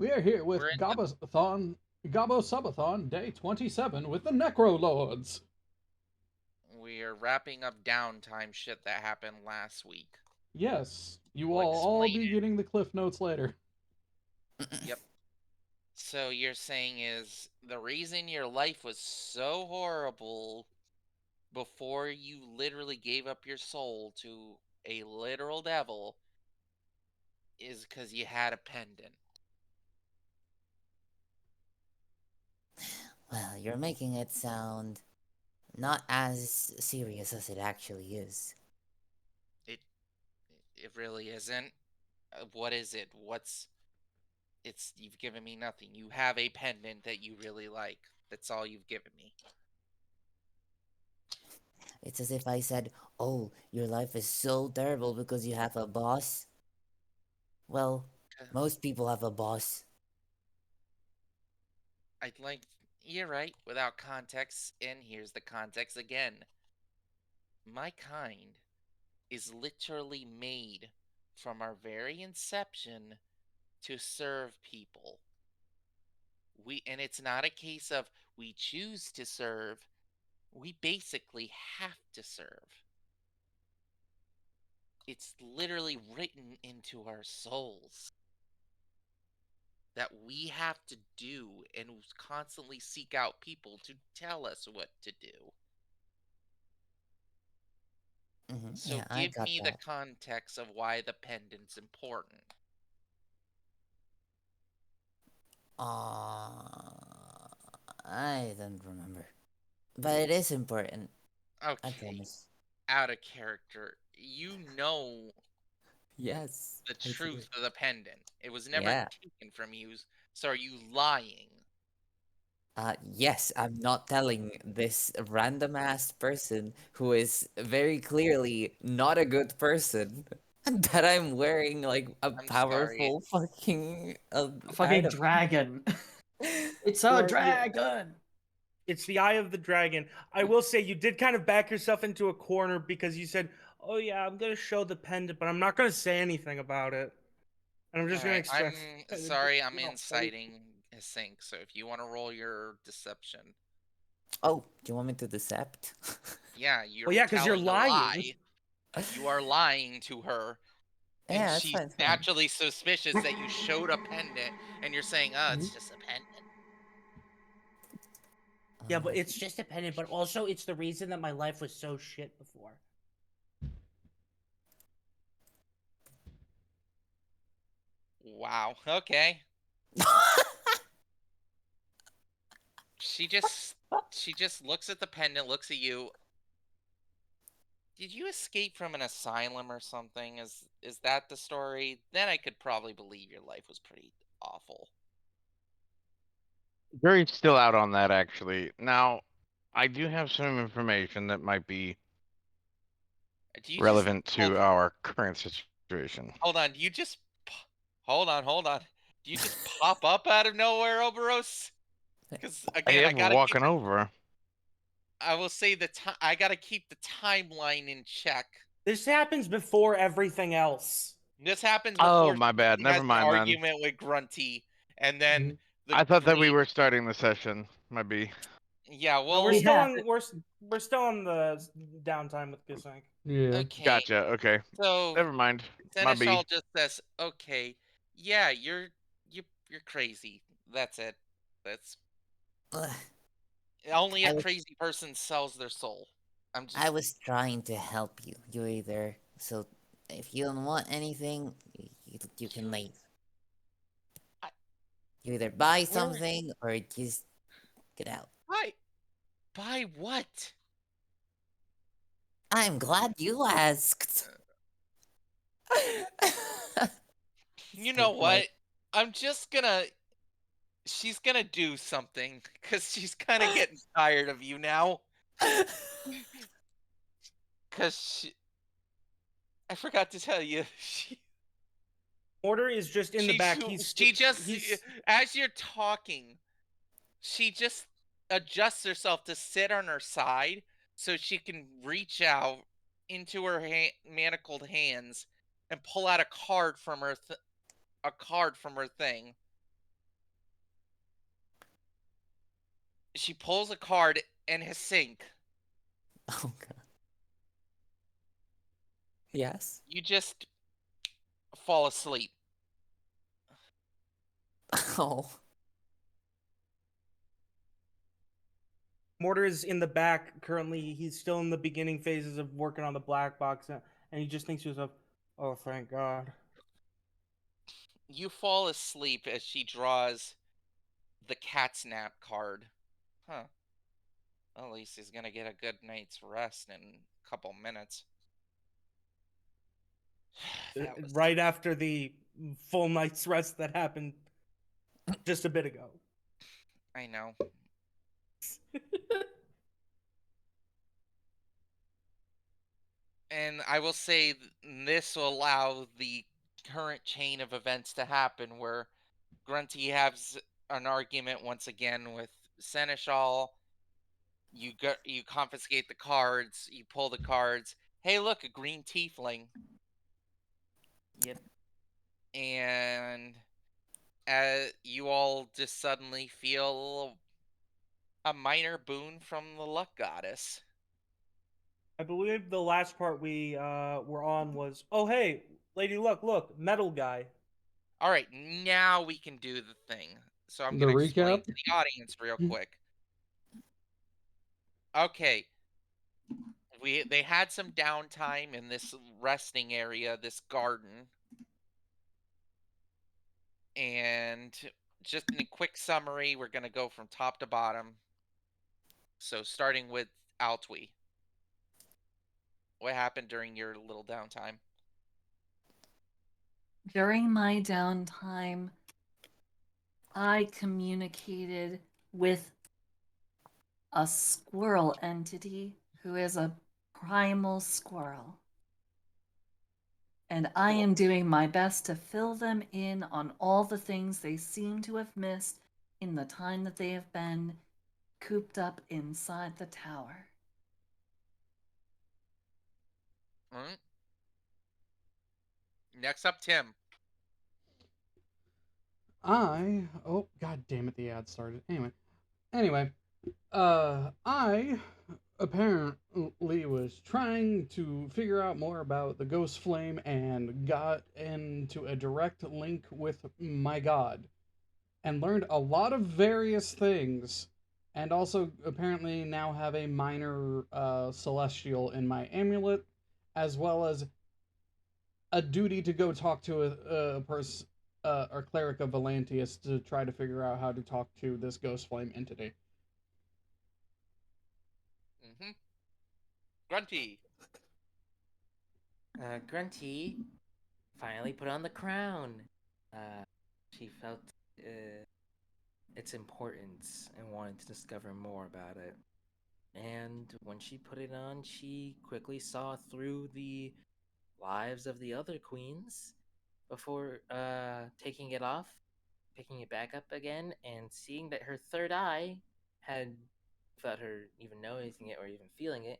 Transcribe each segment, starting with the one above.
We are here We're with in the Gobbo Subathon Day 27 with the Necro Lords. we are wrapping up downtime shit that happened last week. Yes, you will We'll all explain be it. getting the Cliff Notes later. Yep. So you're saying is the reason your life was so horrible before you literally gave up your soul to a literal devil is because you had a pendant. Well, you're making it sound not as serious as it actually is. It it really isn't. What is it? It's you've given me nothing. You have a pendant that you really like. That's all you've given me. It's as if I said, "Oh, your life is so terrible because you have a boss." Well, most people have a boss. I'd like you're right, without context, and here's the context again. My kind is literally made from our very inception to serve people. And it's not a case of we choose to serve, we basically have to serve. It's literally written into our souls that we have to do and constantly seek out people to tell us what to do. So Yeah, I give got me the that. context of why the pendant's important. I don't remember, but it is important. I Okay, promise. out of character. You know Yes, the I do. truth of the pendant. It was never Yeah. taken from you, so are you lying? Yes, I'm not telling this random ass person who is very clearly not a good person that I'm wearing like a I'm sorry. powerful fucking A fucking item. dragon. It's a Well, yeah, dragon. it's the eye of the dragon. I will say you did kind of back yourself into a corner because you said, "Oh yeah, I'm gonna show the pendant, but I'm not gonna say anything about it, and I'm just gonna Alright, expect." I'm Just, sorry I'm you know, let me- inciting a sync, so if you want to roll your deception. Oh, do you want me to decept? Yeah, you're Well, yeah, because you're telling a lying. lie. You are lying to her, and Yeah, it's she's fine, it's fine. naturally suspicious that you showed a pendant, and you're saying, oh, it's just a pendant. Yeah, but it's just a pendant, but also it's the reason that my life was so shit before. Wow, okay. She just looks at the pendant, looks at you. Did you escape from an asylum or something? Is that the story? Then I could probably believe your life was pretty awful. Jury's still out on that, actually. Now, I do have some information that might be Do you just relevant to our current situation. hold on? Do you just hold on? Do you just pop up out of nowhere, Oberos? Because I again, I am gotta keep. walking over. I will say the time. I gotta keep the timeline in check. This happens before everything else. This happens Oh, before my bad. she has Never an mind then. argument with Grunty, and then the I thought that we green. were starting the session. Might be. Yeah, No, we're well, still Yeah. on. We're still on the downtime with Gisink. Yeah. okay. Gotcha. Okay. So Never mind. My Seneschal B. just says, "Okay, yeah, you're crazy. That's it. That's Ugh, only a I was crazy person sells their soul." I'm I just was trying to help you. You either so if you don't want anything, you can leave. I- You either buy where something or just get out. buy buy what? I'm glad you asked. You know Take my what? I'm just gonna. She's gonna do something because she's kind of getting tired of you now. Because I forgot to tell you, Order is just in the back. she just He's as you're talking, she just adjusts herself to sit on her side so she can reach out into her manacled hands and pull out a card from her thing. She pulls a card in his sink. Oh god. Yes. You just fall asleep. Oh. Mortar is in the back currently. He's still in the beginning phases of working on the black box, and he just thinks to himself, "Oh, thank God." You fall asleep as she draws the cat's nap card. Huh. Well, at least he's gonna get a good night's rest in a couple minutes. That was Right after the full night's rest that happened just a bit ago. I know. And I will say this will allow the current chain of events to happen where Grunty has an argument once again with Seneschal. You confiscate the cards, you pull the cards. Hey, look, a green tiefling. Yep. And you all just suddenly feel a minor boon from the luck goddess. I believe the last part we were on was, "Oh hey, Lady Luck, look, metal guy." All right, now we can do the thing. So I'm The going to explain recap? to the audience real quick. Okay. They had some downtime in this resting area, this garden. And just in a quick summary, we're going to go from top to bottom. So starting with Altwi. What happened during your little downtime? During my downtime, I communicated with a squirrel entity who is a primal squirrel. And I Cool. am doing my best to fill them in on all the things they seem to have missed in the time that they have been cooped up inside the tower. All right. Next up, Tim. Oh god damn it, the ad started. Anyway, I apparently was trying to figure out more about the ghost flame and got into a direct link with my god and learned a lot of various things, and also apparently now have a minor celestial in my amulet, as well as a duty to go talk to a person or cleric of Valantius to try to figure out how to talk to this ghost flame entity. Mm-hmm. Grunty. Grunty finally put on the crown. She felt its importance and wanted to discover more about it. And when she put it on, she quickly saw through the lives of the other queens before taking it off, picking it back up again, and seeing that her third eye had, without her even noticing it or even feeling it,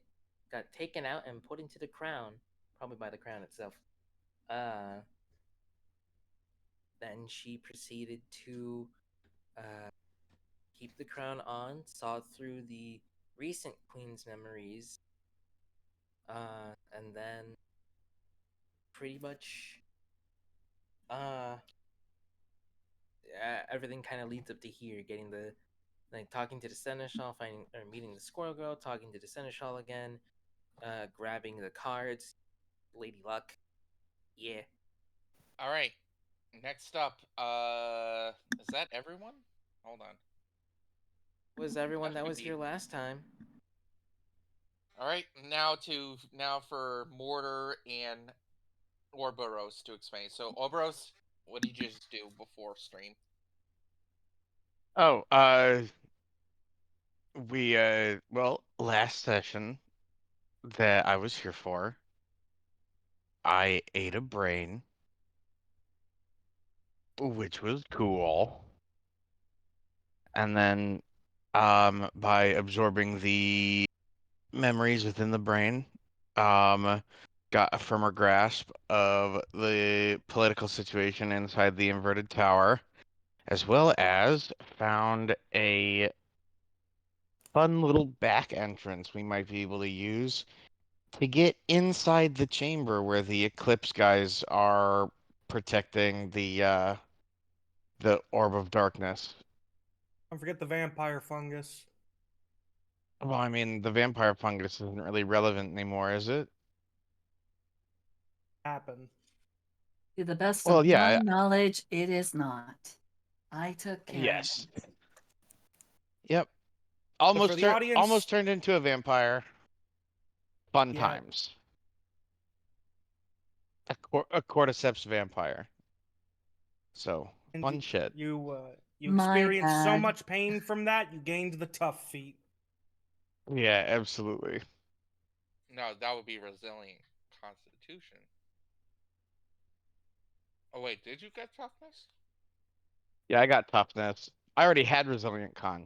got taken out and put into the crown, probably by the crown itself. Then she proceeded to keep the crown on, saw through the recent queen's memories, and then pretty much everything kind of leads up to here, getting the talking to the seneschal, finding or meeting the squirrel girl, talking to the seneschal again, grabbing the cards, Lady Luck. Yeah. All right. Next up, is that everyone? Hold on. Was everyone that That should was here be. last time? All right, now for Mortar and Orboros to explain. So Orboros, what did you just do before stream? Oh, well, last session that I was here for, I ate a brain, which was cool. And then, by absorbing the memories within the brain, got a firmer grasp of the political situation inside the inverted tower, as well as found a fun little back entrance we might be able to use to get inside the chamber where the Eclipse guys are protecting the Orb of Darkness. Don't forget the vampire fungus. Well, I mean, the vampire fungus isn't really relevant anymore, is it? Happen. To the best Well, of my yeah, knowledge, it is not. I took care of yes. it. Yep. But for the audience, Almost turned into a vampire. Fun yeah, times. A cordyceps vampire. So, fun indeed, shit. you My experienced so bad. much pain from that, you gained the tough feat. Yeah, absolutely. No, that would be resilient constitution. Oh wait, did you get toughness? Yeah, I got toughness. I already had resilient con.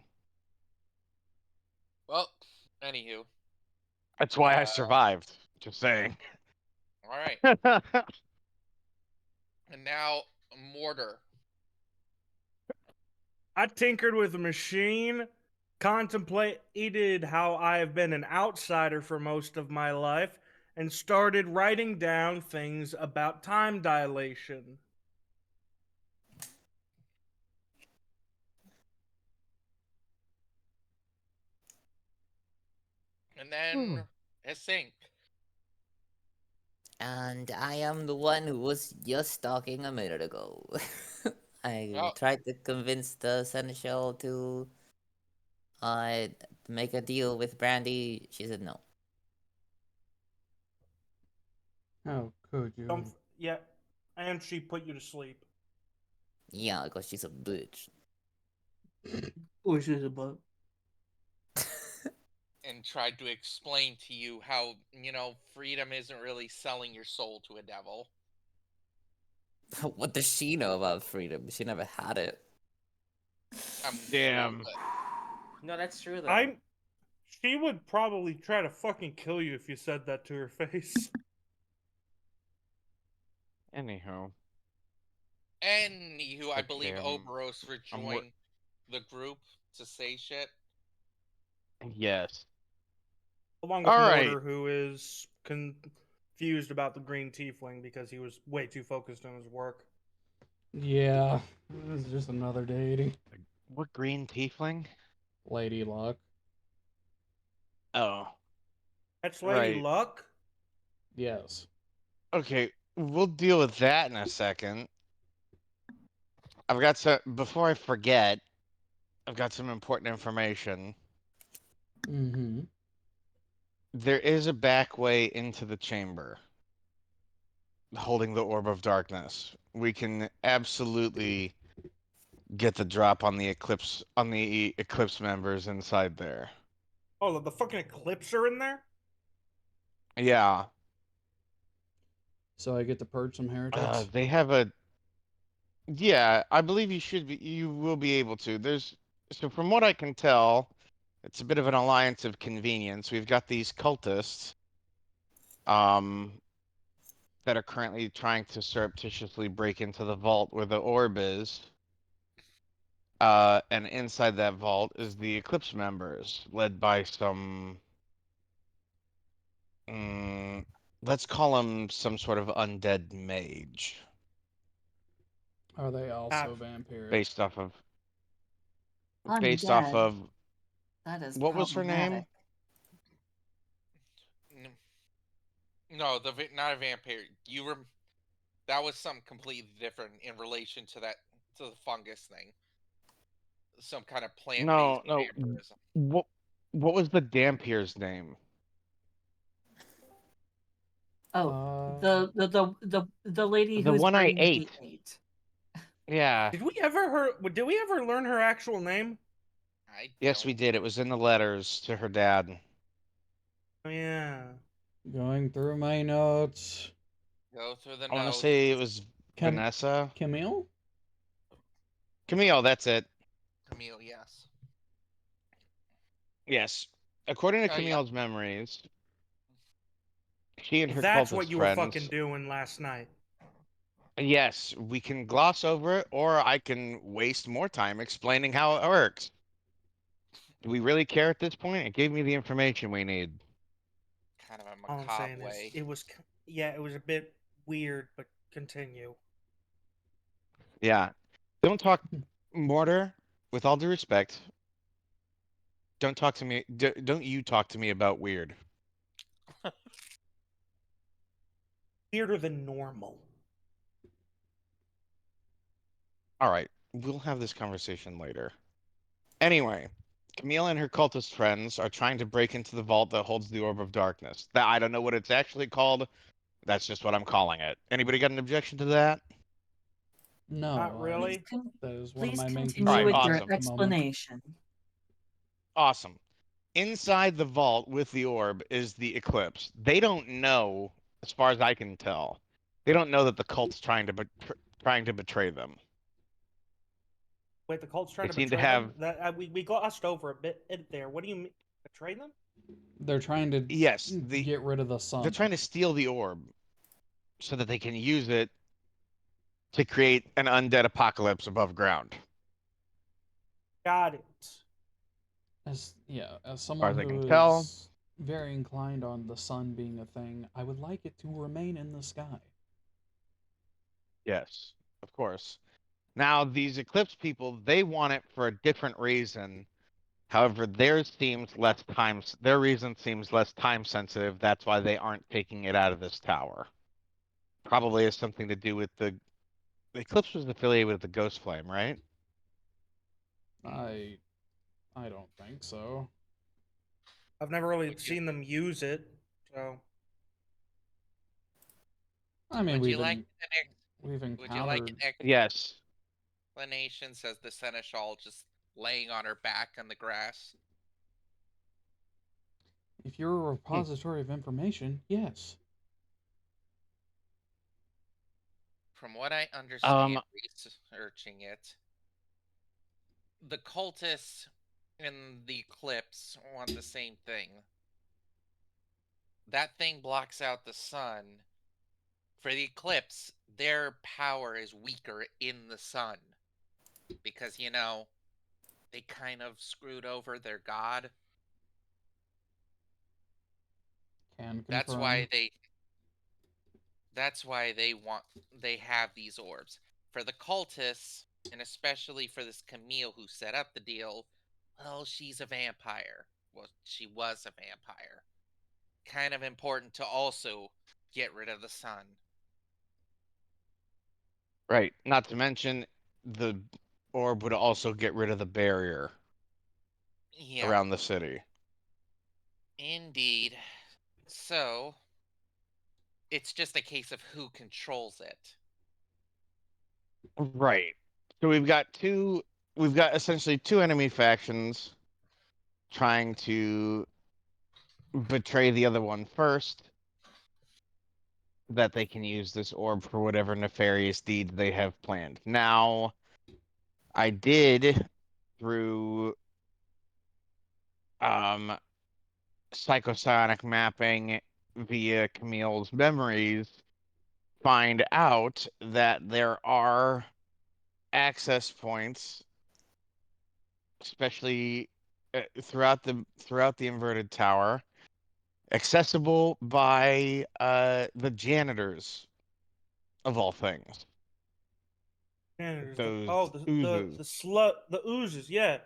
Well, anywho, That's why I survived. Just saying. all right. And now mortar. I tinkered with a machine, contemplated how I have been an outsider for most of my life, and started writing down things about time dilation. And then a sink. And I am the one who was just talking a minute ago. I Oh, tried to convince the Seneschal to uh make a deal with Brandy. She said no. How could Don't, you? yeah, and she put you to sleep. Yeah, because she's a bitch. Which is about. and tried to explain to you how, freedom isn't really selling your soul to a devil. What does she know about freedom? She never had it. Damn. No, that's true though. I, she would probably try to fucking kill you if you said that to her face. Anyhow. Anywho, I Okay, believe Oberos I'm wor- rejoined the group to say shit. Yes. Along with All right. Mortar, who is confused about the green tiefling because he was way too focused on his work. Yeah, this is just another dating. What green tiefling? Lady Luck. Oh, That's Lady right. Luck? Yes. Okay, we'll deal with that in a second. I've got some, before I forget, I've got some important information. Mm-hmm. There is a back way into the chamber holding the Orb of Darkness. We can absolutely get the drop on the Eclipse members inside there. Oh, the fucking Eclipse are in there? Yeah. So I get to purge some heretics. They have a Yeah, I believe you will be able to. So from what I can tell, it's a bit of an alliance of convenience. We've got these cultists um that are currently trying to surreptitiously break into the vault where the orb is. And inside that vault is the Eclipse members, led by some mm, let's call them some sort of undead mage, Are they Ah, also vampiric? based off of based off Undead. of That is what was her problematic. name? No, not a vampire. That was something completely different in relation to the fungus thing. Some kind of plant-based No. vampirism. What was the Dampier's name? Oh, Uh, the lady The who's one I bringing the ate. meat. Yeah. did we ever learn her actual name? I Yes, don't we did. It was in the letters to her dad. Oh, yeah. going through my notes. go through the I want to notes. say it was Cam- Vanessa. Camille? Camille, that's it. Camille, yes. Yes. According to Yeah. Camille's memories, she and Well, her that's what cultist you were fucking friends. doing last night. Yes, we can gloss over it, or I can waste more time explaining how it works. Do we really care at this point? It gave me the information we need. Kind of a All I'm macabre saying is, way. it was a bit weird, but continue. Yeah. Don't talk, Mortar, with all due respect, don't talk to me. Don't you talk to me about weird. Weirder than normal. All right. We'll have this conversation later. Anyway, Camille and her cultist friends are trying to break into the vault that holds the Orb of Darkness. That I don't know what it's actually called. That's just what I'm calling it. Anybody got an objection to that? No, Not really. that is one of Please my main continue Alright, with concerns your awesome. at the moment. explanation. Awesome. Inside the vault with the orb is the eclipse. They don't know, as far as I can tell, they don't know that the cult's trying to betray them. Wait, the cult's trying They to seem to betray them? have We glossed over a bit there. What do you mean? Betray them? They're trying to yes, get rid of the they're sun. trying to steal the orb so that they can use it to create an undead apocalypse above ground. Got it. As As far someone as I can who tell, is very inclined on the sun being a thing, I would like it to remain in the sky. yes, of course. Now, these eclipse people, they want it for a different reason. However, their reason seems less time sensitive. That's why they aren't taking it out of this tower. Probably has something to do with the Eclipse was affiliated with the Ghost Flame, right? I don't think so. I've never really Would you seen them use it, so I mean, would you like an we've would you like encountered. an Yes. explanation? Says the seneschal, just laying on her back on the grass. If you're a repository of information, yes. From what I Um. understand, researching it, the cultists and the eclipse want the same thing. That thing blocks out the sun. For the eclipse, their power is weaker in the sun because they kind of screwed over their god. Can That's confirm. why they they have these orbs. For the cultists, and especially for this Camille who set up the deal, well, she's a vampire. Well, she was a vampire. Kind of important to also get rid of the sun. Right. Not to mention, the orb would also get rid of the barrier Yeah, around the city. indeed. So, it's just a case of who controls it. Right. So we've got essentially two enemy factions trying to betray the other one first, that they can use this orb for whatever nefarious deeds they have planned. Now, I did, through um, psychosonic mapping via Camille's memories, find out that there are access points, especially throughout the inverted tower, accessible by the janitors of all things. janitors. Those The oozes. slut, the oozes. Yeah.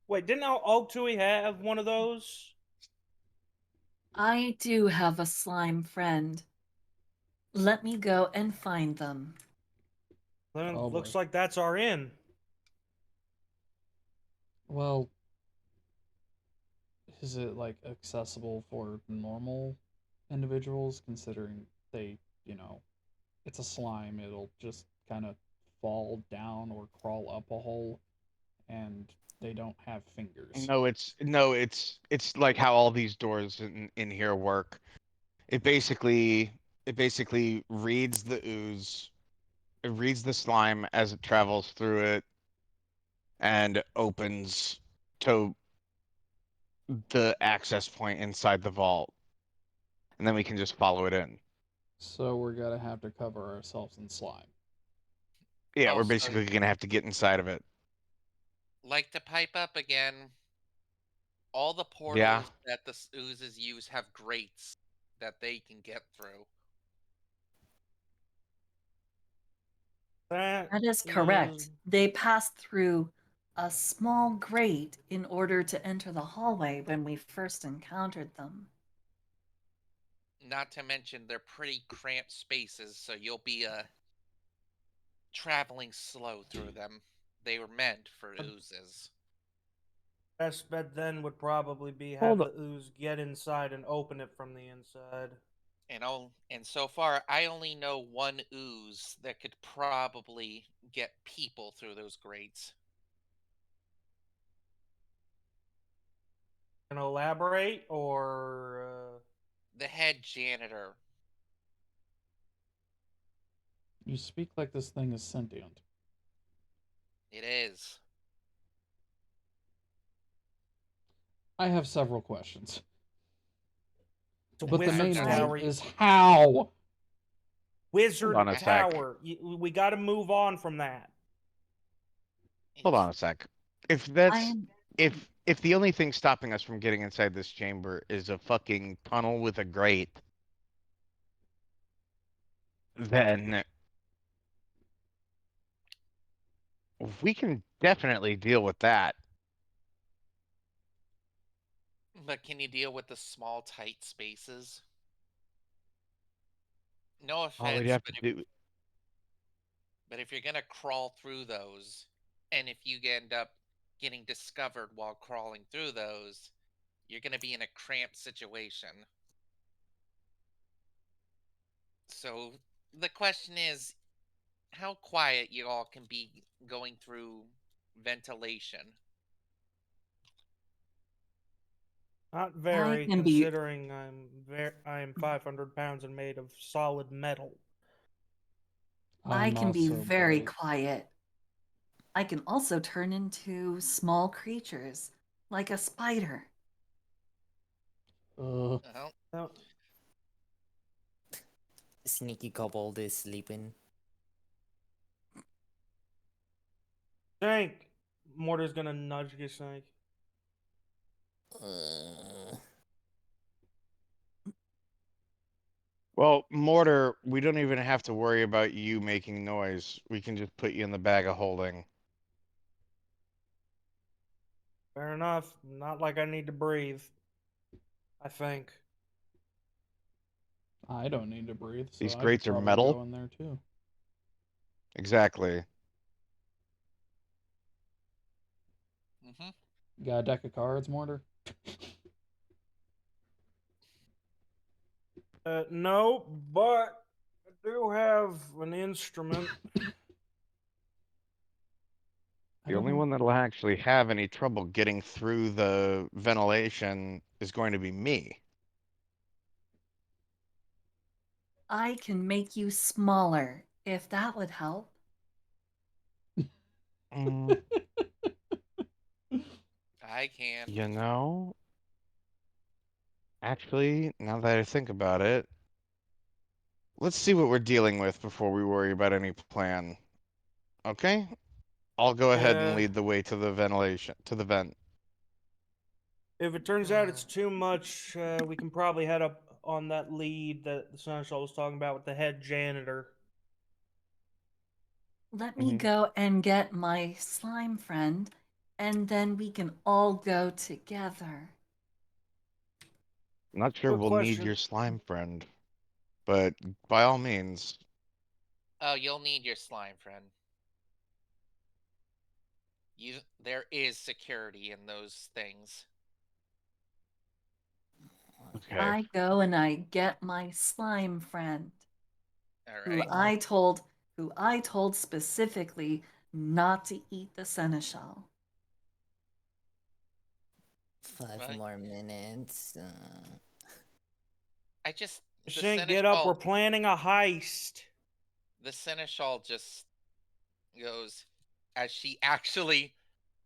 Wait, didn't Altui have one of those? I do have a slime friend. Let me go and find them. Then Oh it looks boy. like that's our in. Well, is it like accessible for normal individuals considering they, you know, it's a slime, it'll just kind of fall down or crawl up a hole and they don't have fingers. It's like how all these doors in here work. It basically reads the ooze, it reads the slime as it travels through it and opens to the access point inside the vault. And then we can just follow it in. So we're gonna have to cover ourselves in slime. Yeah, we're Also, basically gonna have to get inside of it. like to pipe up again. All the Yeah. portals that the oozes use have grates that they can get through. That That is is correct. They passed through a small grate in order to enter the hallway when we first encountered them. Not to mention they're pretty cramped spaces, so you'll be traveling slow through them. They were meant for oozes. best bet then would probably be have Hold the up. ooze get inside and open it from the inside. And so far I only know one ooze that could probably get people through those grates. Can elaborate or The head janitor. You speak like this thing is sentient. It is. I have several questions. it's a But the wizard's main Ask one I away. is how? Hold wizard on a sec. tower. We got to move on from that. Hold It's on a sec. If that's I'm if the only thing stopping us from getting inside this chamber is a fucking tunnel with a grate, then we can definitely deal with that. But can you deal with the small, tight spaces? No All we'd offense, have to do. but if you're gonna crawl through those, and if you end up getting discovered while crawling through those, you're gonna be in a cramped situation. So the question is, how quiet you all can be going through ventilation. Not I very, can be considering I am 500 pounds and made of solid metal. I I'm can be also very bright. quiet. I can also turn into small creatures, like a spider. Well, Now, Sneaky kobold is sleeping. Shank, Mortar's gonna nudge you, Shank. Uh, Well, Mortar, we don't even have to worry about you making noise. We can just put you in the bag of holding. Fair enough. Not like I need to breathe. I think. I don't need to breathe, so These I could grates are probably metal. go in there too. Exactly. mm-hmm. Got a deck of cards, Mortar? No, but I do have an instrument. I The don't only know. one that'll actually have any trouble getting through the ventilation is going to be me. I can make you smaller, if that would help. Mm, I can. you know, actually, now that I think about it, let's see what we're dealing with before we worry about any plan. Okay? I'll go ahead and Yeah. lead the way to the ventilation, to the vent. If it turns out it's too much, we can probably head up on that lead that the Seneschal was talking about with the head janitor. Let me Mhm. go and get my slime friend, and then we can all go together. Not sure Quick we'll need question. your slime friend, but by all means. Oh, you'll need your slime friend. There is security in those things. Okay. I go and I get my slime friend, All who right. I told specifically not to eat the seneschal. 5 Well, more minutes. I just the Shank, get up. We're seneschal planning a heist. the seneschal just goes as she actually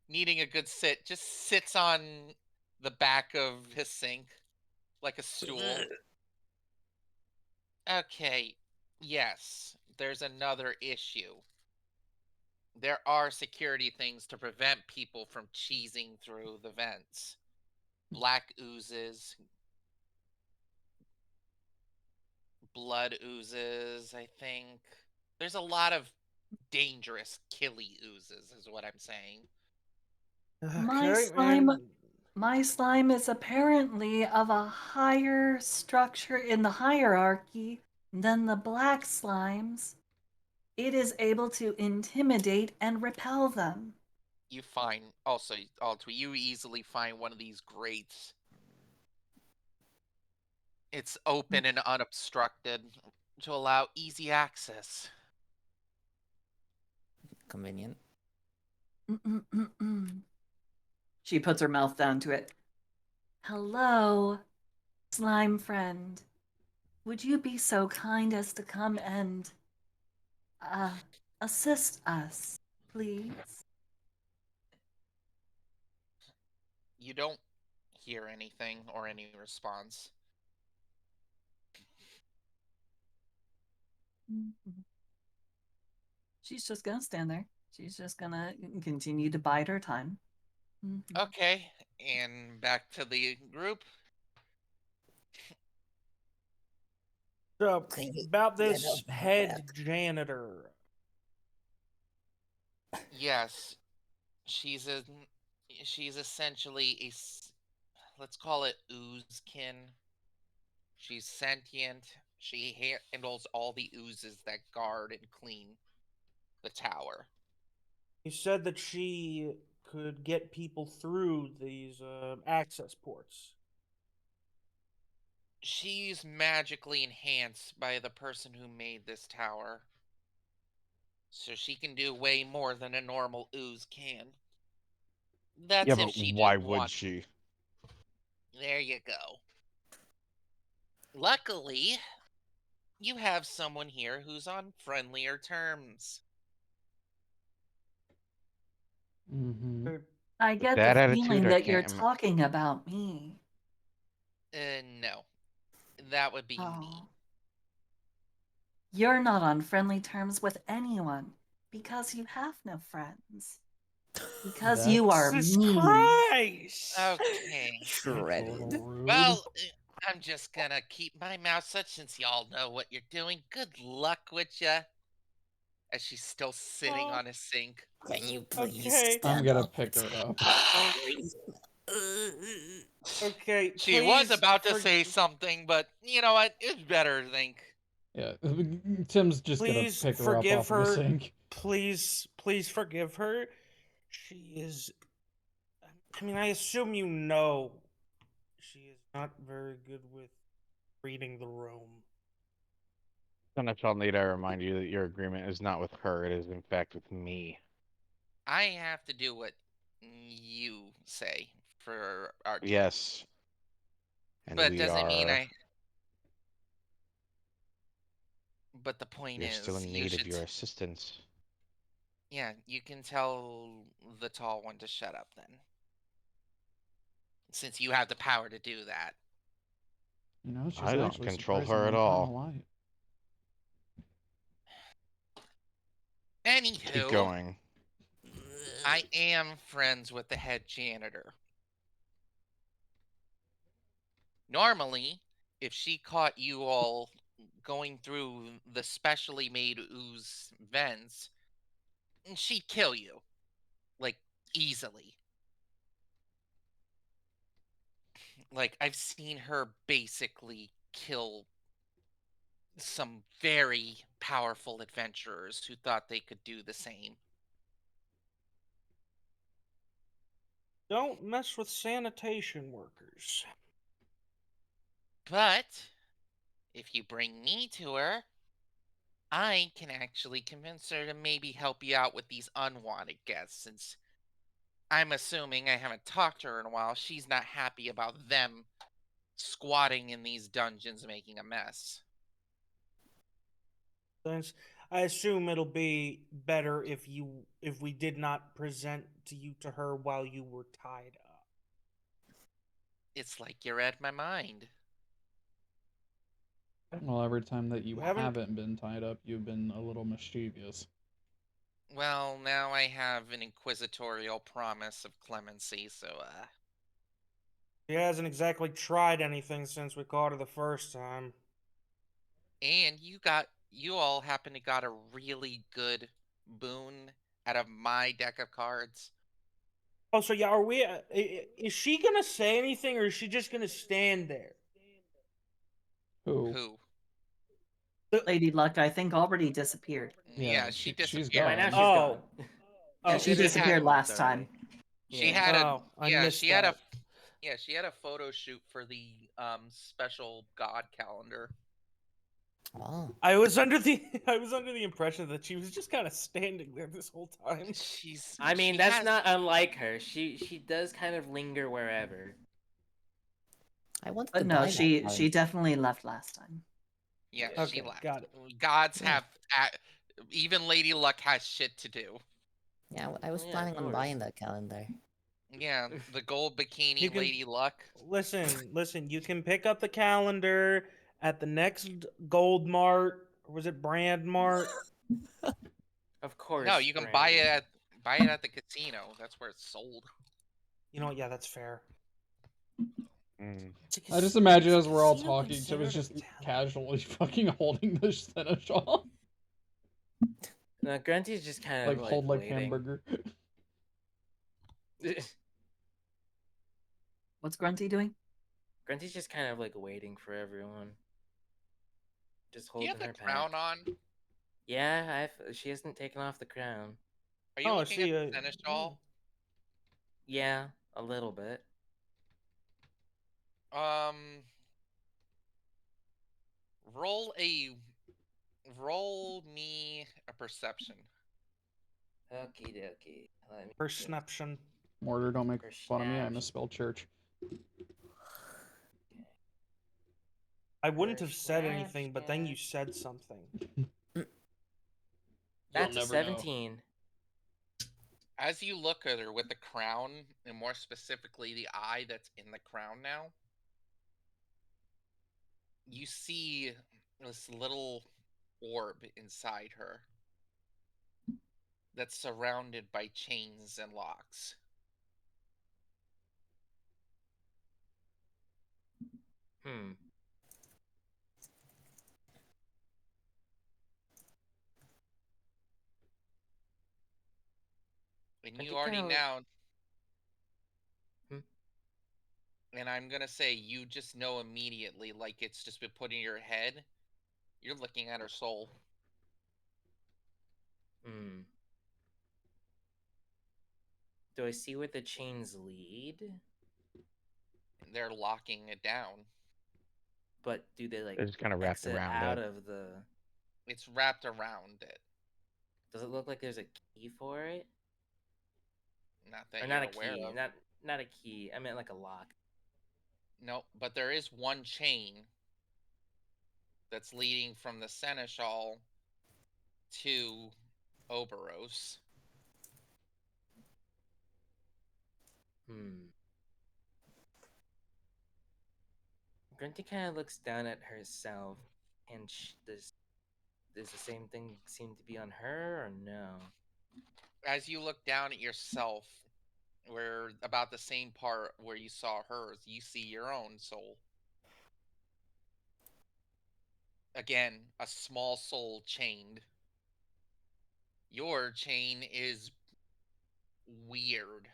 needing a good sit, just sits on the back of his sink like a stool. Okay, yes, there's another issue. There are security things to prevent people from cheesing through the vents. black oozes, blood oozes, I think. There's a lot of dangerous killy oozes, is what I'm saying. My Okay, slime and my slime is apparently of a higher structure in the hierarchy than the black slimes. It is able to intimidate and repel them. You find, also, Altwy, you easily find one of these grates. It's open and unobstructed to allow easy access. Convenient. Mm-mm-mm-mm. She puts her mouth down to it. Hello, slime friend. Would you be so kind as to come and uh, assist us, please? You don't hear anything or any response. Mhm. She's just gonna stand there. She's just gonna continue to bide her time. Mhm. Okay, and back to the group. so Can you about get this up head back? janitor. Yes, she's a she's essentially let's call it oozekin. She's sentient. She handles all the oozes that guard and clean the tower. He said that she could get people through these access ports. She's magically enhanced by the person who made this tower. So she can do way more than a normal ooze can. Yeah, That's if but she why didn't would want. she? There you go. Luckily, you have someone here who's on friendlier terms. Mm-hmm. I With get the that attitude, feeling I that you're can't. talking about me. No. That would be me. Oh. You're not on friendly terms with anyone because you have no friends. Because you are That's Jesus mean. Christ! Okay. that's a little Shredded. rude. Well, I'm just gonna keep my mouth shut since y'all know what you're doing. Good luck with ya. As she's still sitting Oh, on a sink. Can you please okay, I'm stand gonna up? pick It's her up. scary. okay. She was Please, about to say something, but you know what? It's better to think. Yeah, Tim's just gonna please pick her up forgive off of the her. sink. Please forgive her. She is. I mean, I assume you know she is not very good with reading the room. I'll need to remind you that your agreement is not with her, it is in fact with me. I have to do what you say for our team. Yes. And But we doesn't mean are. I. But the point We are still is, in you need of should. your assistance. Yeah, you can tell the tall one to shut up then. Since you have the power to do that. You know, she's I don't actually control her at surprisingly kind of all. light. Keep Anywho, going. I am friends with the head janitor. Normally, if she caught you all going through the specially made ooze vents, she'd kill you. Like, easily. Like, I've seen her basically kill some very powerful adventurers who thought they could do the same. Don't mess with sanitation workers. But if you bring me to her, I can actually convince her to maybe help you out with these unwanted guests, since I'm assuming I haven't talked to her in a while. She's not happy about them squatting in these dungeons making a mess. Since I assume it'll be better if we did not present to you to her while you were tied up. It's like you read my mind. Well, every time that you You haven't. haven't been tied up, you've been a little mischievous. Well, now I have an inquisitorial promise of clemency, so She hasn't exactly tried anything since we caught her the first time. And you all happen to got a really good boon out of my deck of cards. Oh, so yeah, are we? Is she gonna say anything, or is she just gonna stand there? Who? Who? Lady Luck, I think, already disappeared. Yeah, Yeah, she she's disappeared. By now gone. she's Oh. gone. Yeah, Oh, she she had- disappeared Once last already. time. She Yeah. had a Oh, I missed that. she had a photo shoot for the special god calendar. Oh. I was under the I was under the impression that she was just kind of standing there this whole time. I mean, she that's has not unlike her. She does kind of linger wherever. I wanted But to no, buy that she card. definitely left last time. yeah, Yeah. she Okay, left. got it. Gods Yeah. have even Lady Luck has shit to do. Yeah, I was Yeah, of planning on buying course. that calendar. Yeah, the gold bikini You can Lady Luck. listen. You can pick up the calendar at the next Gold Mart, or was it Brand Mart? Of course. No, you can Brandy. buy it at the casino. That's where it's sold. You know what? Yeah, that's fair. Mm. I just imagine Is as we're all casino talking, she was considered a just talent? casually fucking holding the seneschal. No, Grunty's just kind Like of hold like waiting. hamburger. What's Grunty doing? Grunty's just kind of waiting for everyone. Just Do you holding have her the crown pack. on? Yeah, she hasn't taken off the crown. Are you Oh, I looking at see. the seneschal? Yeah, a little bit. Um, roll roll me a perception. Okie dokie. Let me Perception. Mortar, don't make fun of me. I Perception. misspelled church. I wouldn't have said anything, but then you Perception. said something. That's a never know. 17. As you look at her with the crown, and more specifically the eye that's in the crown now, you see this little orb inside her that's surrounded by chains and locks. Hmm. And I you think already I'll- now, Hmm? and I'm gonna say you just know immediately, like it's just been put in your head. You're looking at her soul. Hmm. Do I see where the chains lead? And they're locking it down. But do they They're just kind of wrapped exit around out it. of the? It's wrapped around it. Does it look like there's a key for it? Not that Or you're not a aware key? of. Not a key. I meant like a lock. No, but there is one chain that's leading from the seneschal to Oberos. Hmm. Grunty kind of looks down at herself, and does the same thing seem to be on her, or no? As you look down at yourself, where about the same part where you saw hers, you see your own soul. Again, a small soul chained. Your chain is weird.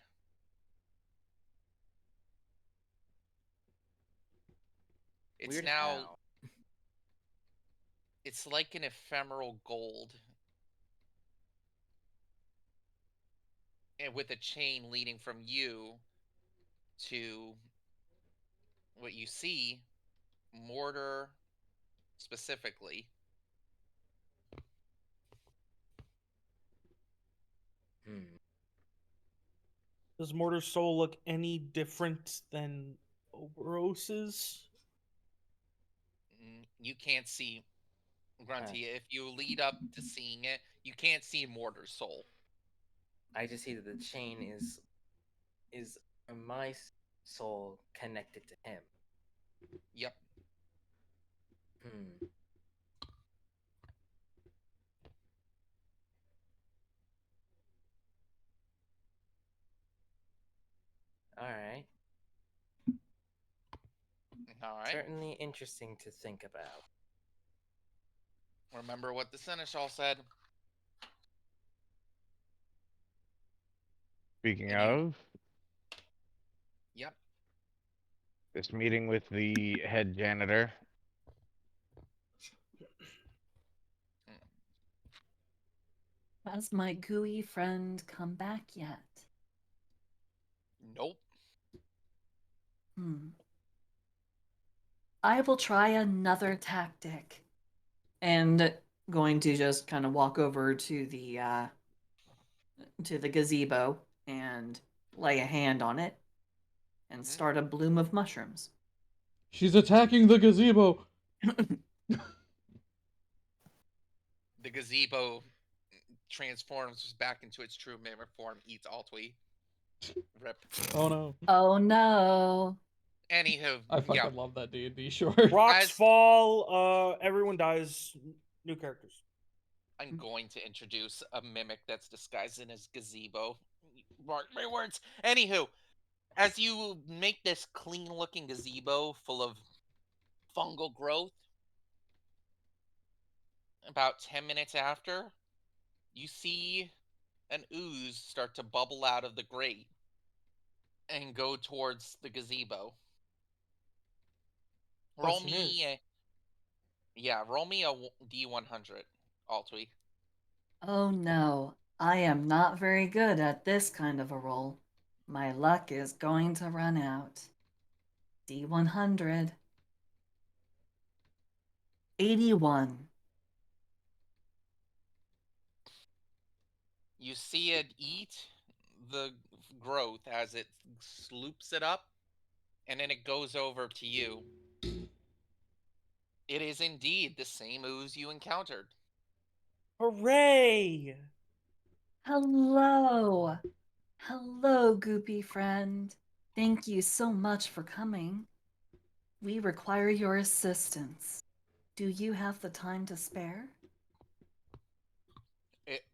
It's Weird now how? it's like an ephemeral gold, and with a chain leading from you to what you see, Mortar specifically. Hmm. Does Mortar's soul look any different than Oberos's? You can't see Grunty. If you lead up to seeing it, you can't see Mortar's soul. I just see that the chain is my soul connected to him. Yep. Hmm. All right. All right. Certainly interesting to think about. Remember what the Seneschal said. Speaking And you. of, Yep. this meeting with the head janitor. Has my gooey friend come back yet? Nope. Hmm. I will try another tactic. And going to just kind of walk over to the gazebo and lay a hand on it and Mhm. start a bloom of mushrooms. She's attacking the gazebo. The gazebo transforms back into its true mimic form, eats Altwee. Rip. Oh no. Oh no. Anywho, I yeah. fucking love that D&D short. Rocks As fall. Everyone dies. New characters. I'm going to introduce a mimic that's disguised in his gazebo. Mark my words. Anywho, as you make this clean-looking gazebo full of fungal growth, about 10 minutes after, you see an ooze start to bubble out of the grate and go towards the gazebo. Roll Question me is, a yeah, roll me a D100, Altwee. Oh no. I am not very good at this kind of a roll. My luck is going to run out. D100. 81. You see it eat the growth as it sloops it up, and then it goes over to you. It is indeed the same ooze you encountered. hooray! Hello. Hello, goopy friend. Thank you so much for coming. We require your assistance. Do you have the time to spare? It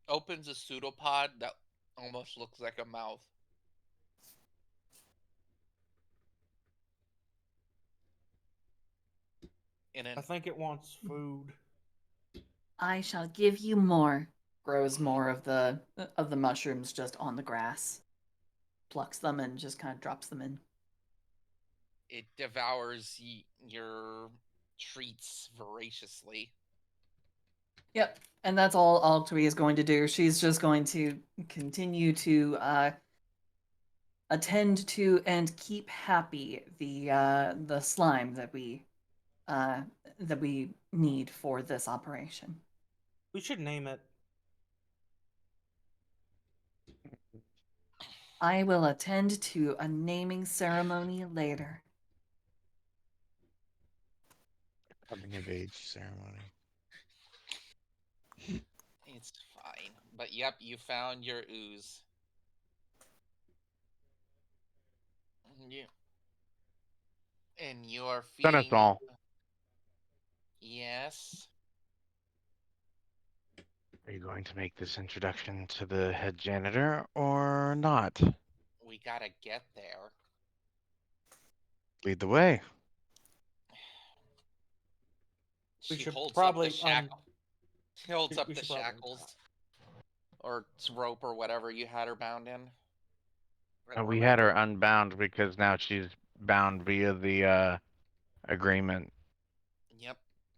opens a pseudopod that almost looks like a mouth. In I an think it wants food. I shall give you more. Grows more of the mushrooms just on the grass. Plucks them and just kind of drops them in. it devours your treats voraciously. Yep. And that's all Alctui is going to do. She's just going to continue to attend to and keep happy the slime uh, that we need for this operation. We should name it. I will attend to a naming ceremony later. Coming of age ceremony. It's fine. But yep, you found your ooze. Yeah. And you are feeding it. Seneschal, Yes. are you going to make this introduction to the head janitor or not? We gotta get there. Lead the way. We She should holds up the probably shackle. She holds we up the should probably shackles or rope or whatever you had her bound in. I don't We had her remember. unbound because now she's bound via the agreement. Yep.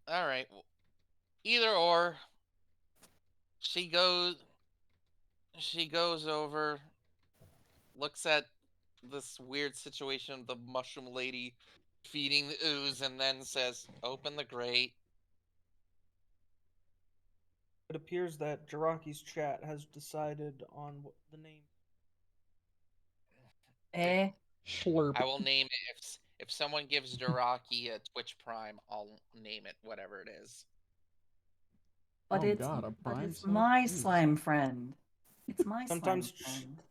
All right. Either or. She goes. She goes over, looks at this weird situation of the mushroom lady feeding the ooze, and then says, "Open the grate." It appears that Jiraki's chat has decided on what the name. Eh? Slurp. I will name it if someone gives Duraki a Twitch Prime, I'll name it whatever it is. But Oh it's god, a but prime it's sub? my Jesus. slime friend. It's my slime Sometimes, friend.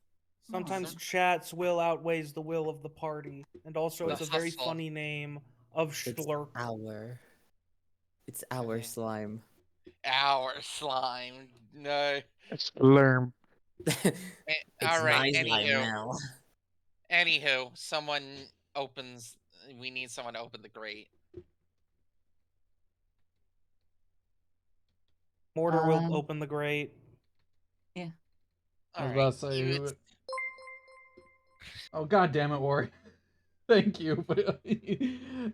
sometimes Some- chat's will outweighs the will of the party, and also The it's a very hustle. funny name of It's Schlurp. our. It's our Mhm. slime. Our slime. No. Slurm. It's All right. my slime Anywho, now. someone opens We need someone to open the grate. Mortar will Um, open the grate. Yeah. I All was right. about to say who. Oh god damn it, Wari. Thank you, but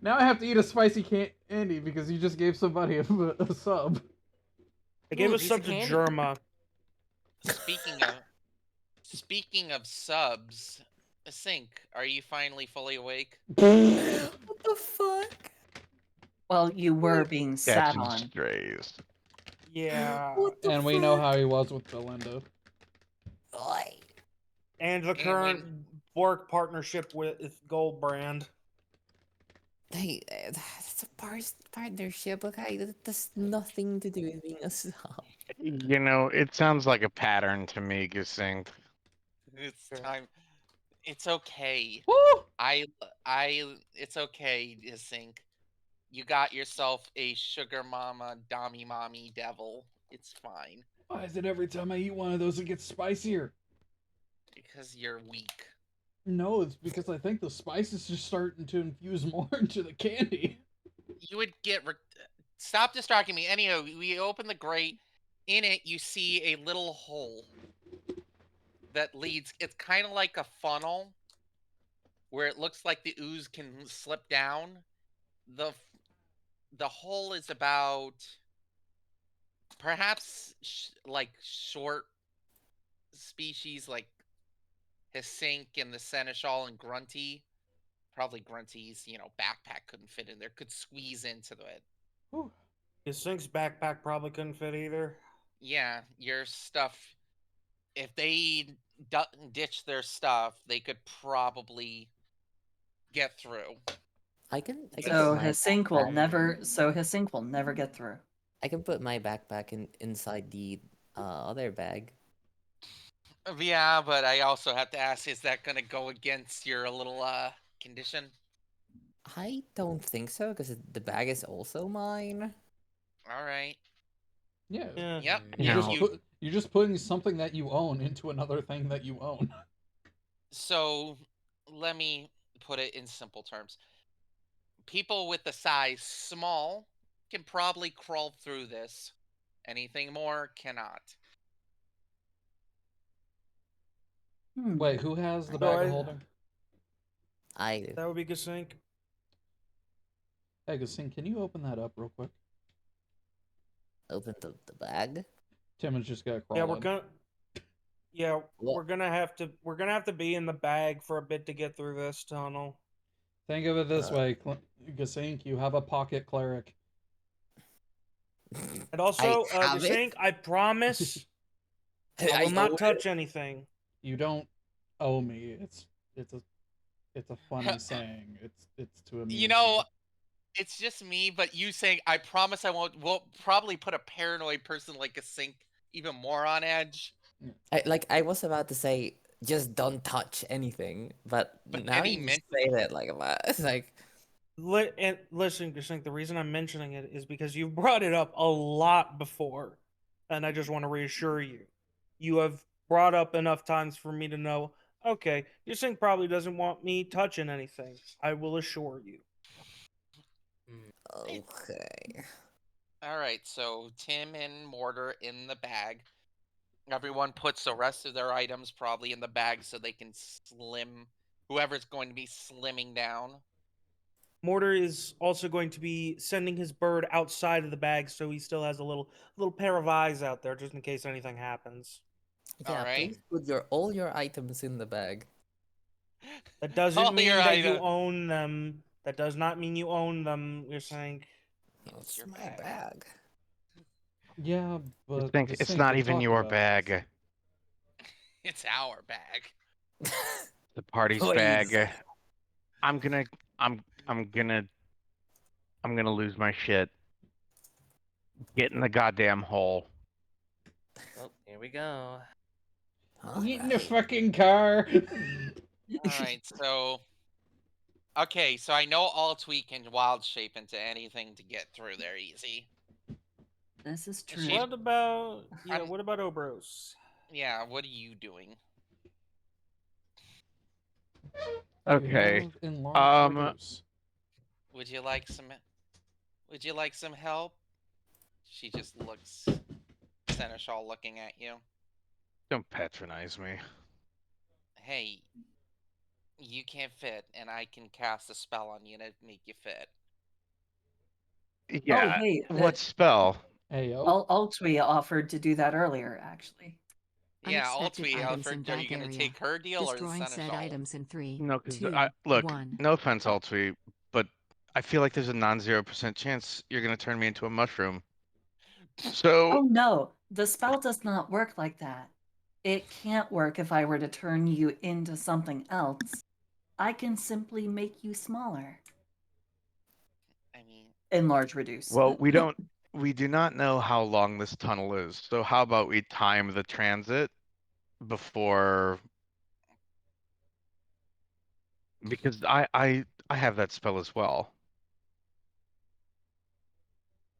now I have to eat a spicy candy because you just gave somebody a sub. I gave Ooh, a piece sub of to candy. Germa. Speaking of subs, Sync, are you finally fully awake? What the fuck? Well, you were What? being sat Catching on. strays. Yeah. What the And we know fuck? how he was with Belinda. Oi. And the And current work partnership with Gold Brand. Hey, that's a partnership, okay? That has nothing to do with being a sub. You know, it sounds like a pattern to me, Gesink. it's Sure. time. It's okay. Woo! It's okay, Sync. You got yourself a sugar mama, dommy mommy devil. It's fine. Why is it every time I eat one of those it gets spicier? Because you're weak. No, it's because I think the spice is just starting to infuse more into the candy. You would get. Stop distracting me. Anyhow, we open the grate. In it, you see a little hole that leads. It's kind of like a funnel where it looks like the ooze can slip down. The the hole is about perhaps like short species like Hisink and the Seneschal and Grunty. Probably Grunty's, backpack couldn't fit in there. Could squeeze into it. Whew. His Sync's backpack probably couldn't fit either. Yeah, your stuff. If they ditch their stuff, they could probably get through. I can put So my his sink will backpack. never. So his sink will never get through. I can put my backpack inside the other bag. Yeah, but I also have to ask: is that going to go against your little condition? I don't think so, because the bag is also mine. All right. Yeah. Yeah. Yep. You If just you put you're just putting something that you own into another thing that you own. so, let me put it in simple terms. People with the size small can probably crawl through this. Anything more cannot. Hmm. Wait, who has the So bag of I- holding? I do. That would be Gesink. Hey, Gassin, can you open that up real quick? Open the bag. Timmons just got Yeah, crawled. What? we're gonna have to be in the bag for a bit to get through this tunnel. Think of it this Uh. way, Gasink, you have a pocket cleric. And also, I have it. Gesink, I promise I will owe not it. touch anything. You don't owe me. It's a funny saying. It's to amuse You know, it's just me, but you saying I promise I won't will probably put a paranoid person like a sink even more on edge. I was about to say just don't touch anything, but But now any you just mention say that like it's like And listen, Gesink, the reason I'm mentioning it is because you've brought it up a lot before, and I just want to reassure you. You have brought up enough times for me to know. Okay, Gesink probably doesn't want me touching anything. I will assure you. okay. All right, so Tim and Mortar in the bag. Everyone puts the rest of their items probably in the bag so they can slim whoever's going to be slimming down. Mortar is also going to be sending his bird outside of the bag, so he still has a little pair of eyes out there just in case anything happens. Yeah, Alright. please put all your items in the bag. That doesn't All your mean that you items. own them. That does not mean you own them. You're saying It's your my bag. Yeah, but Gesink, it's Gasink, not we even talked your about bag. this. It's our bag. The party's Please. bag. I'm gonna I'm I'm gonna I'm gonna lose my shit. Get in the goddamn hole. Oh, here we go. Get in the Alright. fucking car. Alright, so okay, so I know Alt-Tweak can wild shape into anything to get through there easy. This is true. She- what about I'm- what about Obros? Yeah, what are you doing? You Okay. have enlarged the Um, goose. Would you like some? Would you like some help? She just looks. Seneschal looking at you. Don't patronize me. Hey, you can't fit, and I can cast a spell on you to make you fit. Oh, Yeah. hey, What spell? Hey yo. Altria offered to do that earlier, actually. Yeah, Unexpected Altwy, items in Alfred, are you back gonna area. take her deal or the Destroying said Seneschal? items in 3, No, because 2, look. 1. No offense, Altwy, but I feel like there's a non-0% chance you're gonna turn me into a mushroom. So Oh no, the spell does not work like that. It can't work if I were to turn you into something else. I can simply make you smaller. I mean, Enlarge, reduce. well, we do not know how long this tunnel is. So how about we time the transit before, because I have that spell as well.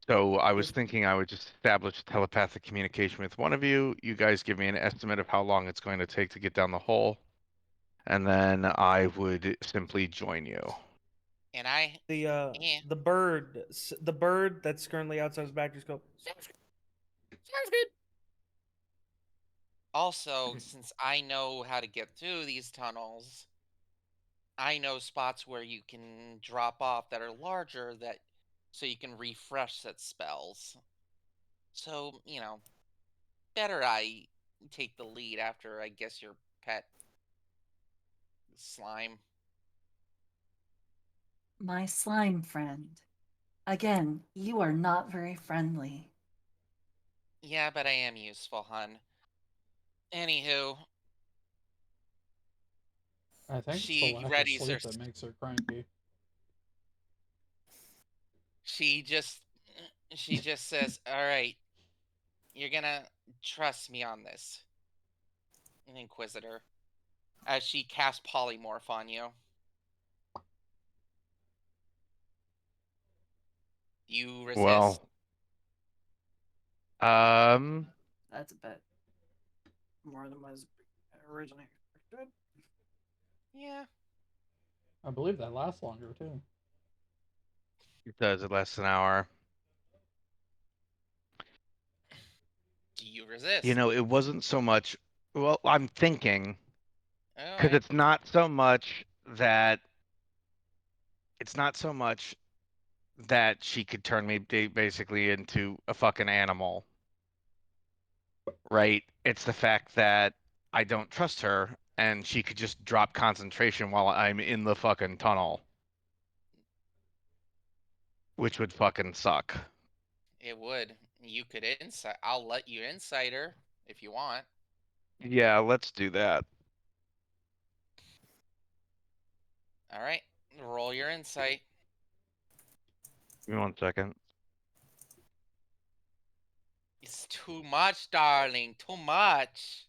So I was thinking I would just establish telepathic communication with one of you. You guys give me an estimate of how long it's going to take to get down the hole, and then I would simply join you. and I, yeah, The bird that's currently outside his back just go. sounds good. Also, since I know how to get through these tunnels, I know spots where you can drop off that are larger that so you can refresh set spells. So, better I take the lead after I guess your pet slime. My slime friend. Again, you are not very friendly. Yeah, but I am useful, hun. Anywho, I think it's the she lack of readies her. sleep that makes her cranky. She just she just says, "All right, you're gonna trust me on this, Inquisitor." As she casts polymorph on you. You resist? Well, That's a bit more than was originally expected. Yeah. I believe that lasts longer too. it does. It lasts an hour. Do you resist? It wasn't so much. Well, I'm thinking because Alright. it's not so much that she could turn me basically into a fucking animal, right? It's the fact that I don't trust her and she could just drop concentration while I'm in the fucking tunnel, which would fucking suck. It would. You could insight. I'll let you insight her if you want. Yeah, let's do that. Alright. Roll your insight. Give me 1 second. It's too much, darling. Too much.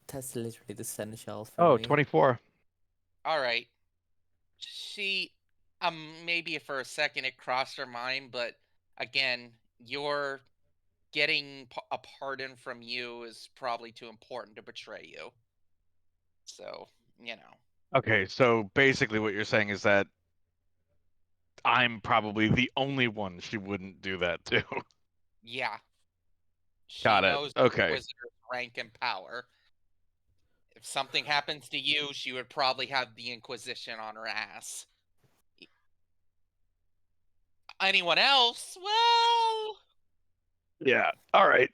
That's literally the seneschal for Oh, me. 24. Alright. She maybe for a second it crossed her mind, but again, you're getting a pardon from you is probably too important to betray you. So, Okay, so basically what you're saying is that I'm probably the only one she wouldn't do that to. yeah, she Got it. knows the Okay. Inquisitor's rank and power. If something happens to you, she would probably have the Inquisition on her ass. Anyone else? Well, Yeah. All right.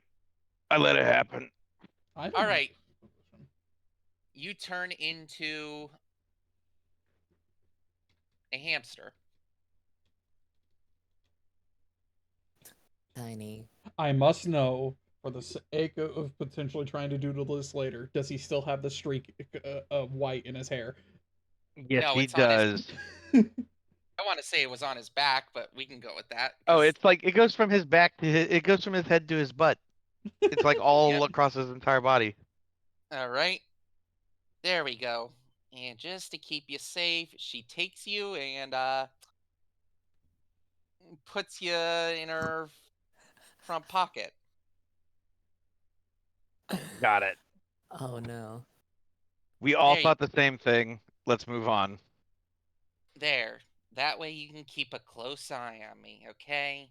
I let it happen. I all don't have right. this position. You turn into a hamster. Tiny. I must know, for the sake of potentially trying to doodle this later, does he still have the streak of white in his hair? Yes, No, he it's on his. does. I want to say it was on his back, but we can go with that. Oh, it's like it goes from his back to it goes from his head to his butt. It's like all Yep. across his entire body. All right. There we go. And just to keep you safe, she takes you and puts you in her front pocket. Got it. Oh no. We all There you- thought the same thing. Let's move on. There. That way you can keep a close eye on me, okay?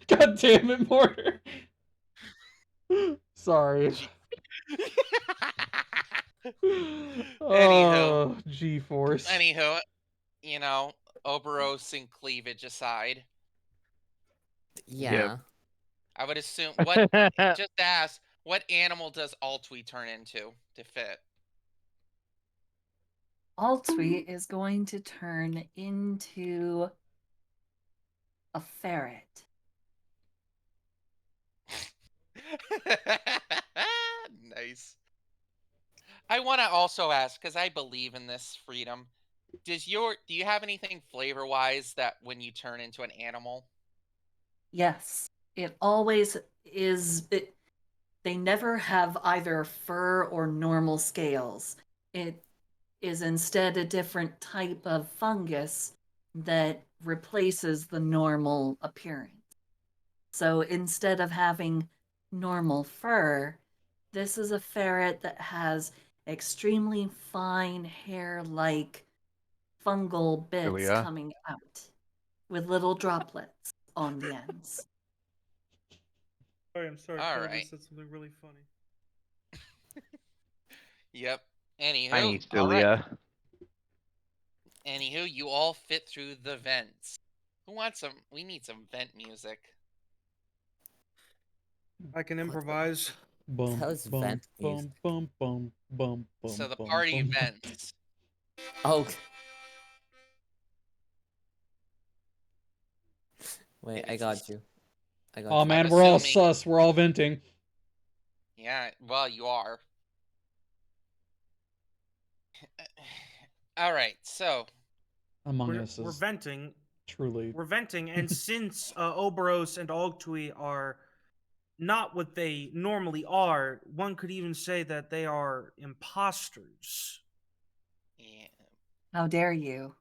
God damn it, Mortar. Sorry. G- Anywho, Oh, G-force. anywho, you know, Oberos and cleavage aside, Yeah. I would assume what just ask what animal does Altwi turn into to fit? Altwi is going to turn into a ferret. Nice. I want to also ask because I believe in this freedom. Do you have anything flavor wise that when you turn into an animal? Yes, it always is. They never have either fur or normal scales. It is instead a different type of fungus that replaces the normal appearance. So instead of having normal fur, this is a ferret that has extremely fine hair like fungal bits Ilya. coming out with little droplets on the ends. Sorry, I'm sorry. All Calvin right. said something really funny. Yep. Anywho, Tiny all right. cilia. Anywho, you all fit through the vents. Who wants some? We need some vent music. I can improvise. Bum, Those bum, vent music. bum, bum, bum, bum, So the bum, party bum. vents. Oh. Wait, If I it's got you. I got Oh you. man, I'm we're all assuming- sus. We're all venting. Yeah, well, you are. All right, so Among We're, Us we're is venting. truly. We're venting, and since Oberos and Ogtui are not what they normally are, one could even say that they are imposters. yeah. How dare you?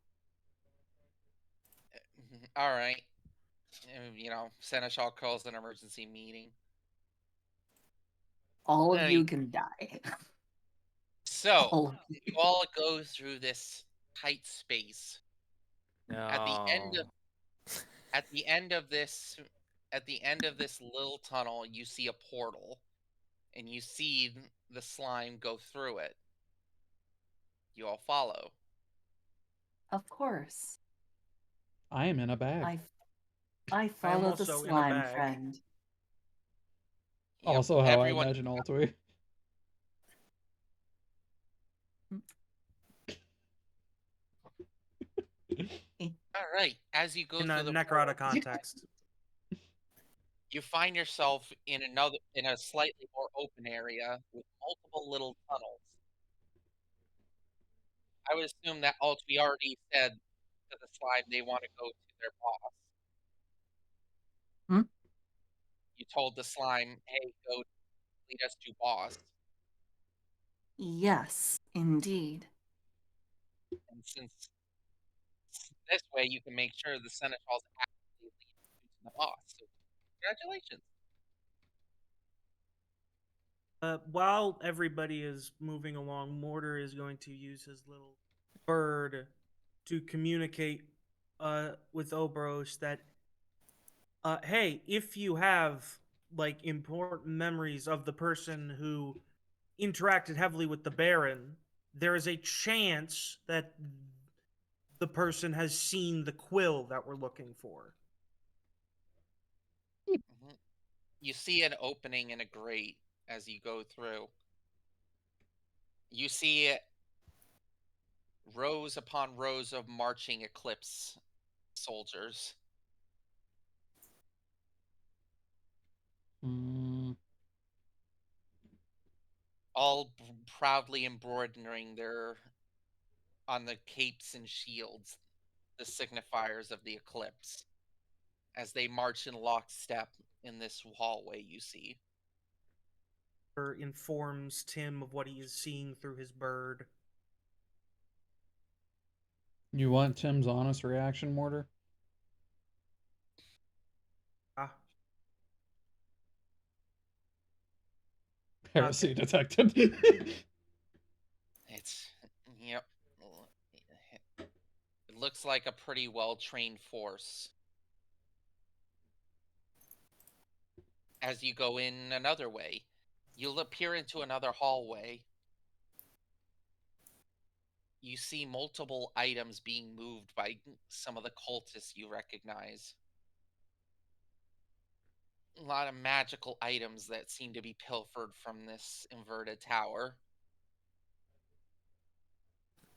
All right. You know, Seneschal calls an emergency meeting. All of Hey. you can die. So All of you. you all go through this tight space. No. At the end of at the end of this at the end of this little tunnel, you see a portal, and you see the slime go through it. You all follow. Of course. I am in a bag. I I am follow the also in a slime bag. friend. Yep, Also, how everyone. I imagine Altway. All right. As you go In a through the Necrota portal, context. you find yourself in a slightly more open area with multiple little tunnels. I would assume that we already said to the slime they want to go to their boss. Hmm? You told the slime, "Hey, go lead us to boss." Yes, indeed. And since this way, you can make sure the seneschals actually lead you to the boss. So, congratulations. While everybody is moving along, Mortar is going to use his little bird to communicate with Oberos that, hey, if you have like important memories of the person who interacted heavily with the Baron, there is a chance that the person has seen the quill that we're looking for. Mhm. You see an opening in a grate as you go through. You see rows upon rows of marching Eclipse soldiers. Mm, All proudly embroidering their on the capes and shields the signifiers of the eclipse as they march in lockstep in this hallway you see. Informs Tim of what he is seeing through his bird. you want Tim's honest reaction, Mortar? Ah, Heresy detected. looks like a pretty well-trained force. As you go in another way, you'll appear into another hallway. You see multiple items being moved by some of the cultists you recognize. A lot of magical items that seem to be pilfered from this inverted tower.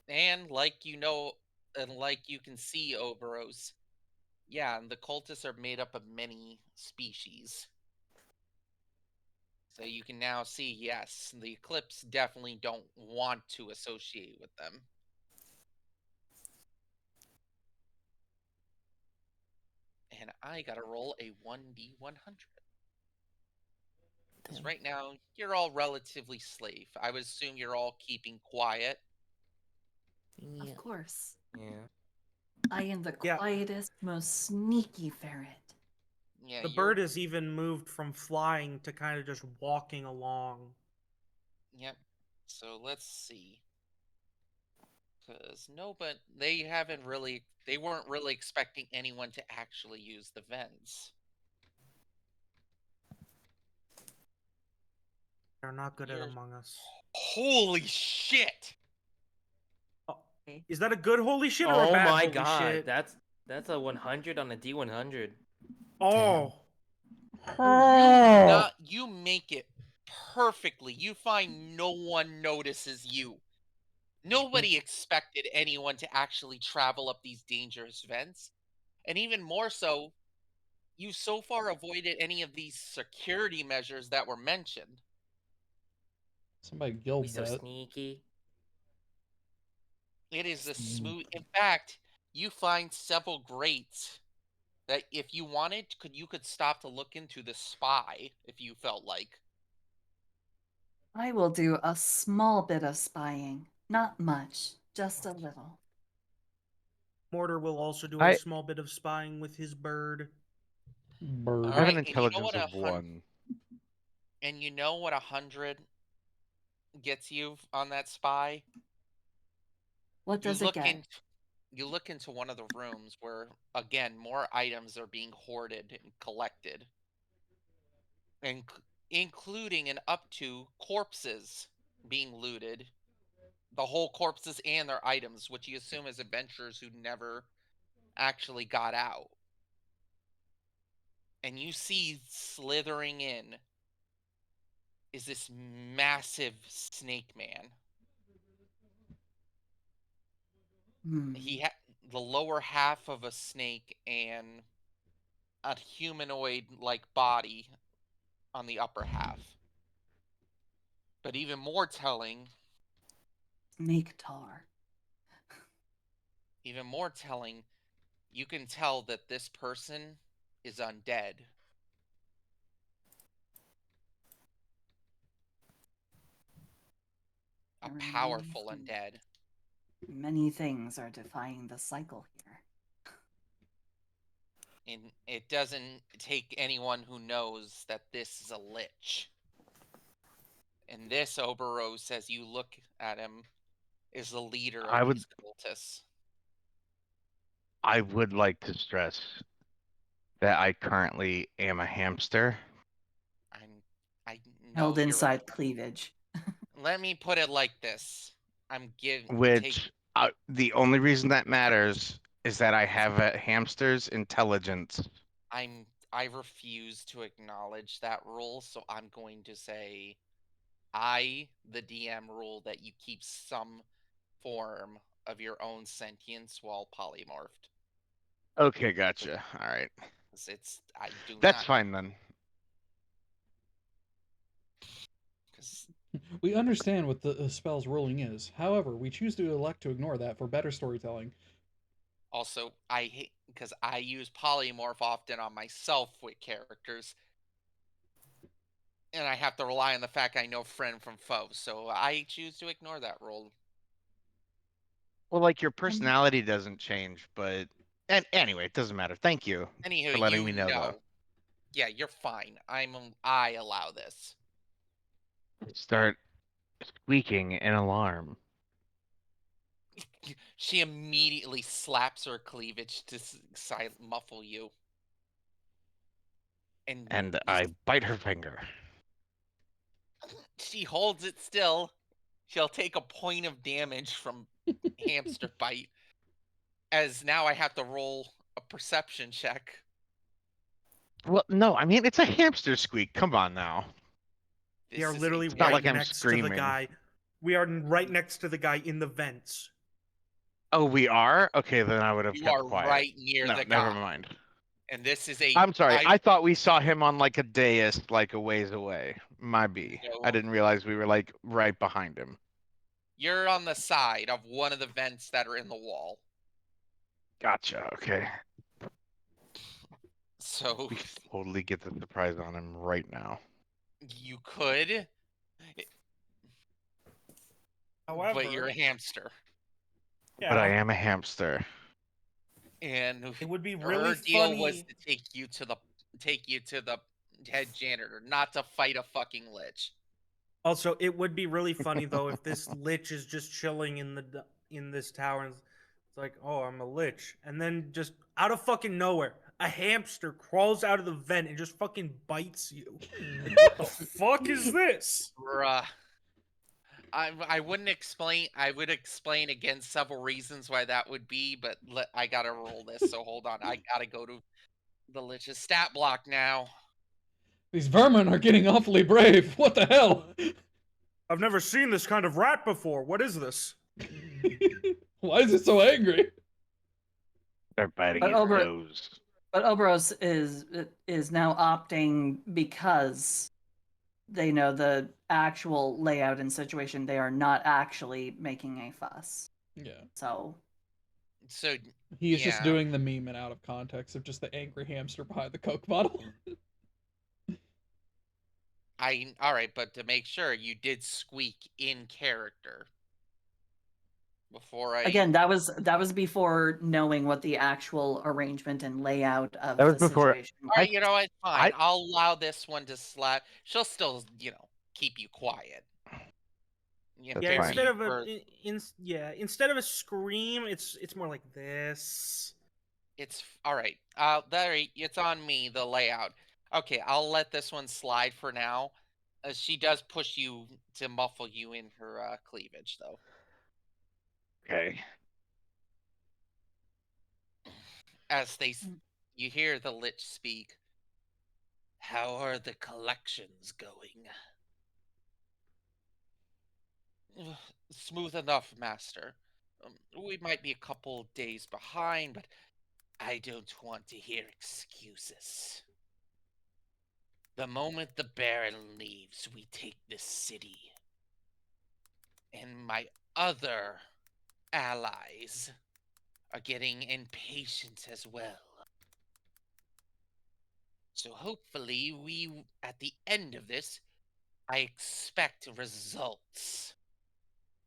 And like you can see, Oberos, yeah, the cultists are made up of many species. So you can now see, yes, the Eclipse definitely don't want to associate with them. And I gotta roll a 1d100. Because Damn. right now, you're all relatively safe. I would assume you're all keeping quiet. Yeah. Of course. Yeah. I am the Yeah. quietest, most sneaky ferret. Yeah, The you're. bird has even moved from flying to kind of just walking along. Yep. So let's see. Because no, but they haven't really. They weren't really expecting anyone to actually use the vents. They're not good at You're. Among Us. Holy shit! Oh, is that a good holy shit or a Oh bad my holy god, shit? that's a 100 on a D100. Oh. You make it perfectly. You find no one notices you. Nobody expected anyone to actually travel up these dangerous vents. And even more so, you so far avoided any of these security measures that were mentioned. Somebody We guild so that. sneaky. It is a smooth. In fact, you find several grates that, if you wanted, you could stop to look into the spy if you felt like. I will do a small bit of spying. Not much, just a little. Mortar will also do a I small bit of spying with his bird. Bird. I have Alright, an intelligence of 1. and you know what 100 gets you on that spy? What You does it look get? in you look into one of the rooms where, again, more items are being hoarded and collected, and including and up to corpses being looted. The whole corpses and their items, which you assume is adventurers who never actually got out. And you see slithering in is this massive snake man. He had the lower half of a snake and a humanoid like body on the upper half. But even more telling, Snake tar. you can tell that this person is undead. A There are powerful undead. many things are defying the cycle here. And it doesn't take anyone who knows that this is a lich. And this Oberos, as you look at him, is the leader of I would these cultists. I would like to stress that I currently am a hamster. I know Held you're. inside cleavage. Let me put it like this: I'm giving take. Which the only reason that matters is that I have a hamster's intelligence. I refuse to acknowledge that rule, so I'm going to say the DM, rule that you keep some form of your own sentience while polymorphed. Okay, gotcha. All right. 'Cause I do That's not, fine then. because We understand what the spell's ruling is. However, we choose to elect to ignore that for better storytelling. also I hate, because I use polymorph often on myself with characters, and I have to rely on the fact I know friend from foe, so I choose to ignore that rule. Well, like your personality doesn't change, but anyway, it doesn't matter. Thank you for Anywho, letting me know though. yeah, you're fine. I allow this. Start squeaking an alarm. She immediately slaps her cleavage to muffle you. And I bite her finger. She holds it still. She'll take a point of damage from hamster bite. As now I have to roll a perception check. Well, no, I mean it's a hamster squeak. Come on now. We are This is literally a not right like I'm next to the screaming. guy. We are right next to the guy in the vents. Oh, we are? Okay, then I would have You kept are quiet. right near No, the never guy. mind. And this is a. I'm sorry. I thought we saw him on like a dais, like a ways away. My B. I No. didn't realize we were like right behind him. You're on the side of one of the vents that are in the wall. Gotcha. Okay. So We could totally get the surprise on him right now. you could, However, but you're a hamster. But I yeah, am a hamster. And it would be her really deal was funny. to take you to the head janitor, not to fight a fucking lich. Also, it would be really funny though if this lich is just chilling in this tower and it's like, oh, I'm a lich, and then just out of fucking nowhere, a hamster crawls out of the vent and just fucking bites you. Like, what the fuck is this? Bruh. I wouldn't explain. I would explain again several reasons why that would be, but I gotta roll this. So hold on. I gotta go to the lich's stat block now. These vermin are getting awfully brave. What the hell? I've never seen this kind of rat before. What is this? Why is it so angry? They're biting But his over- nose. But Oberos is now opting because they know the actual layout and situation. They are not actually making a fuss. Yeah. So So He is just yeah. doing the meme and out of context of just the angry hamster behind the Coke bottle. All right, but to make sure, you did squeak in character before I. again, that was before knowing what the actual arrangement and layout of That was the before- situation All right, you know what? Fine. I- I'll allow this one to slap. She'll still, keep you quiet. That's Yeah, fine. instead of instead of a scream, it's more like this. It's all right. It's on me. The layout. Okay, I'll let this one slide for now. She does push you to muffle you in her cleavage, though. Okay. As you hear the lich speak. How are the collections going? Smooth enough, Master. We might be a couple days behind, but I don't want to hear excuses. The moment the Baron leaves, we take this city. And my other allies are getting impatient as well. So hopefully at the end of this, I expect results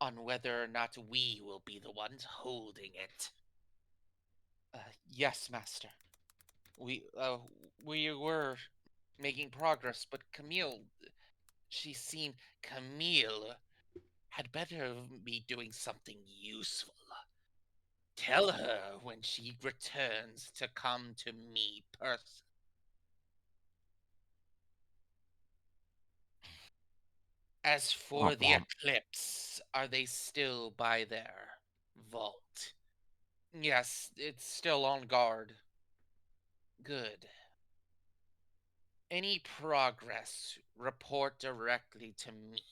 on whether or not we will be the ones holding it. Yes, Master. We were making progress, but Camille Camille had better be doing something useful. Tell her when she returns to come to me personally. As for the eclipse, are they still by their vault? Yes, it's still on guard. Good. Any progress, report directly to me.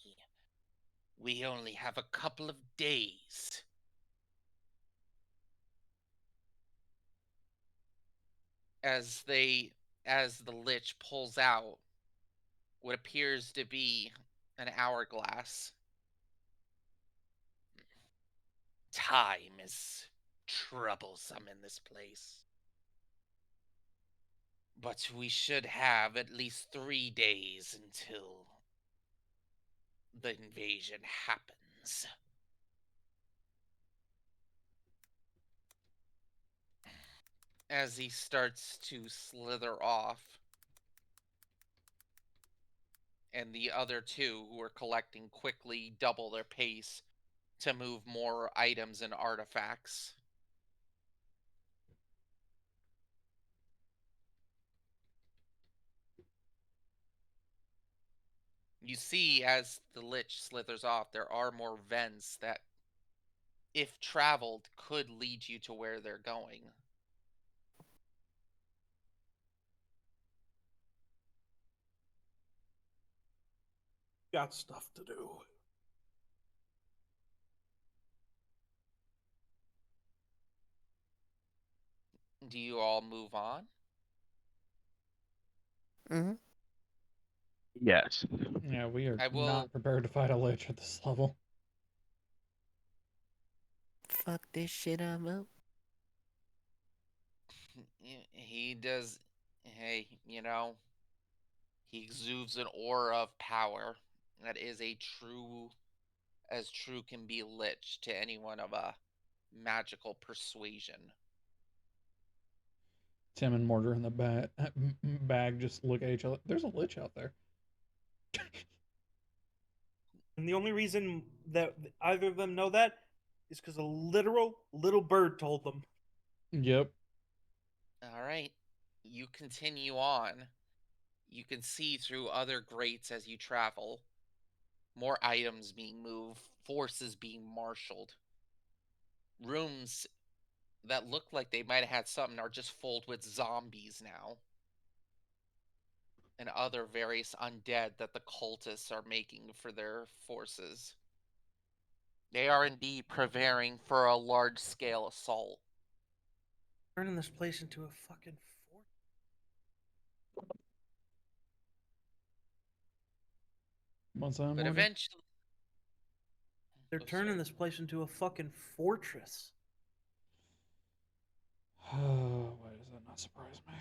We only have a couple of days. As the lich pulls out what appears to be an hourglass. Time is troublesome in this place. But we should have at least 3 days until the invasion happens. As he starts to slither off, and the other two who are collecting quickly double their pace to move more items and artifacts. You see, as the lich slithers off, there are more vents that, if traveled, could lead you to where they're going. Got stuff to do. Do you all move on? Mm-hmm. Yes. Yeah, we are I will. not prepared to fight a lich at this level. Fuck this shit, I'm up. He does. Hey, he exudes an aura of power that is as true can be lich to anyone of a magical persuasion. Tim and Mortar in the bag just look at each other. There's a lich out there. And the only reason that either of them know that is because a literal little bird told them. Yep. All right, you continue on. You can see through other grates as you travel. More items being moved, forces being marshaled. Rooms that look like they might have had something are just filled with zombies now. And other various undead that the cultists are making for their forces. They are indeed preparing for a large scale assault. Turning this place into a fucking fort. What's that, But Mortar? eventually. They're turning this place into a fucking fortress. Why does that not surprise me?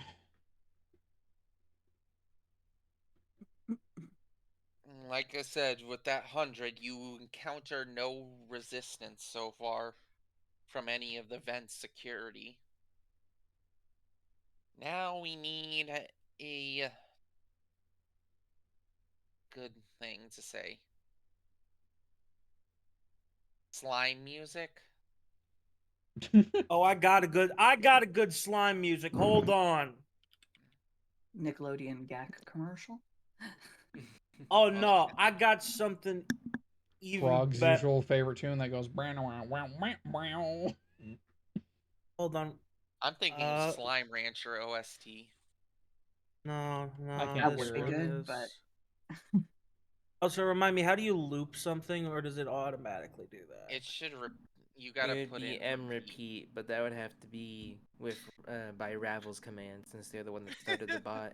Like I said, with that 100, you encounter no resistance so far from any of the vent's security. Now we need a good thing to say. Slime music? Oh, I got a good slime music. Hold on. Nickelodeon GAC commercial. Oh no, I got something even Frog's better. usual favorite tune that goes brow wow wow wow wow. Hold on. I'm thinking Slime Rancher OST. No, I can't That this would be hear it. good, one but is. Also, remind me, how do you loop something, or does it automatically do that? It should. You It gotta would put be in M repeat. repeat, but that would have to be with by Ravel's command since they're the one that started the bot.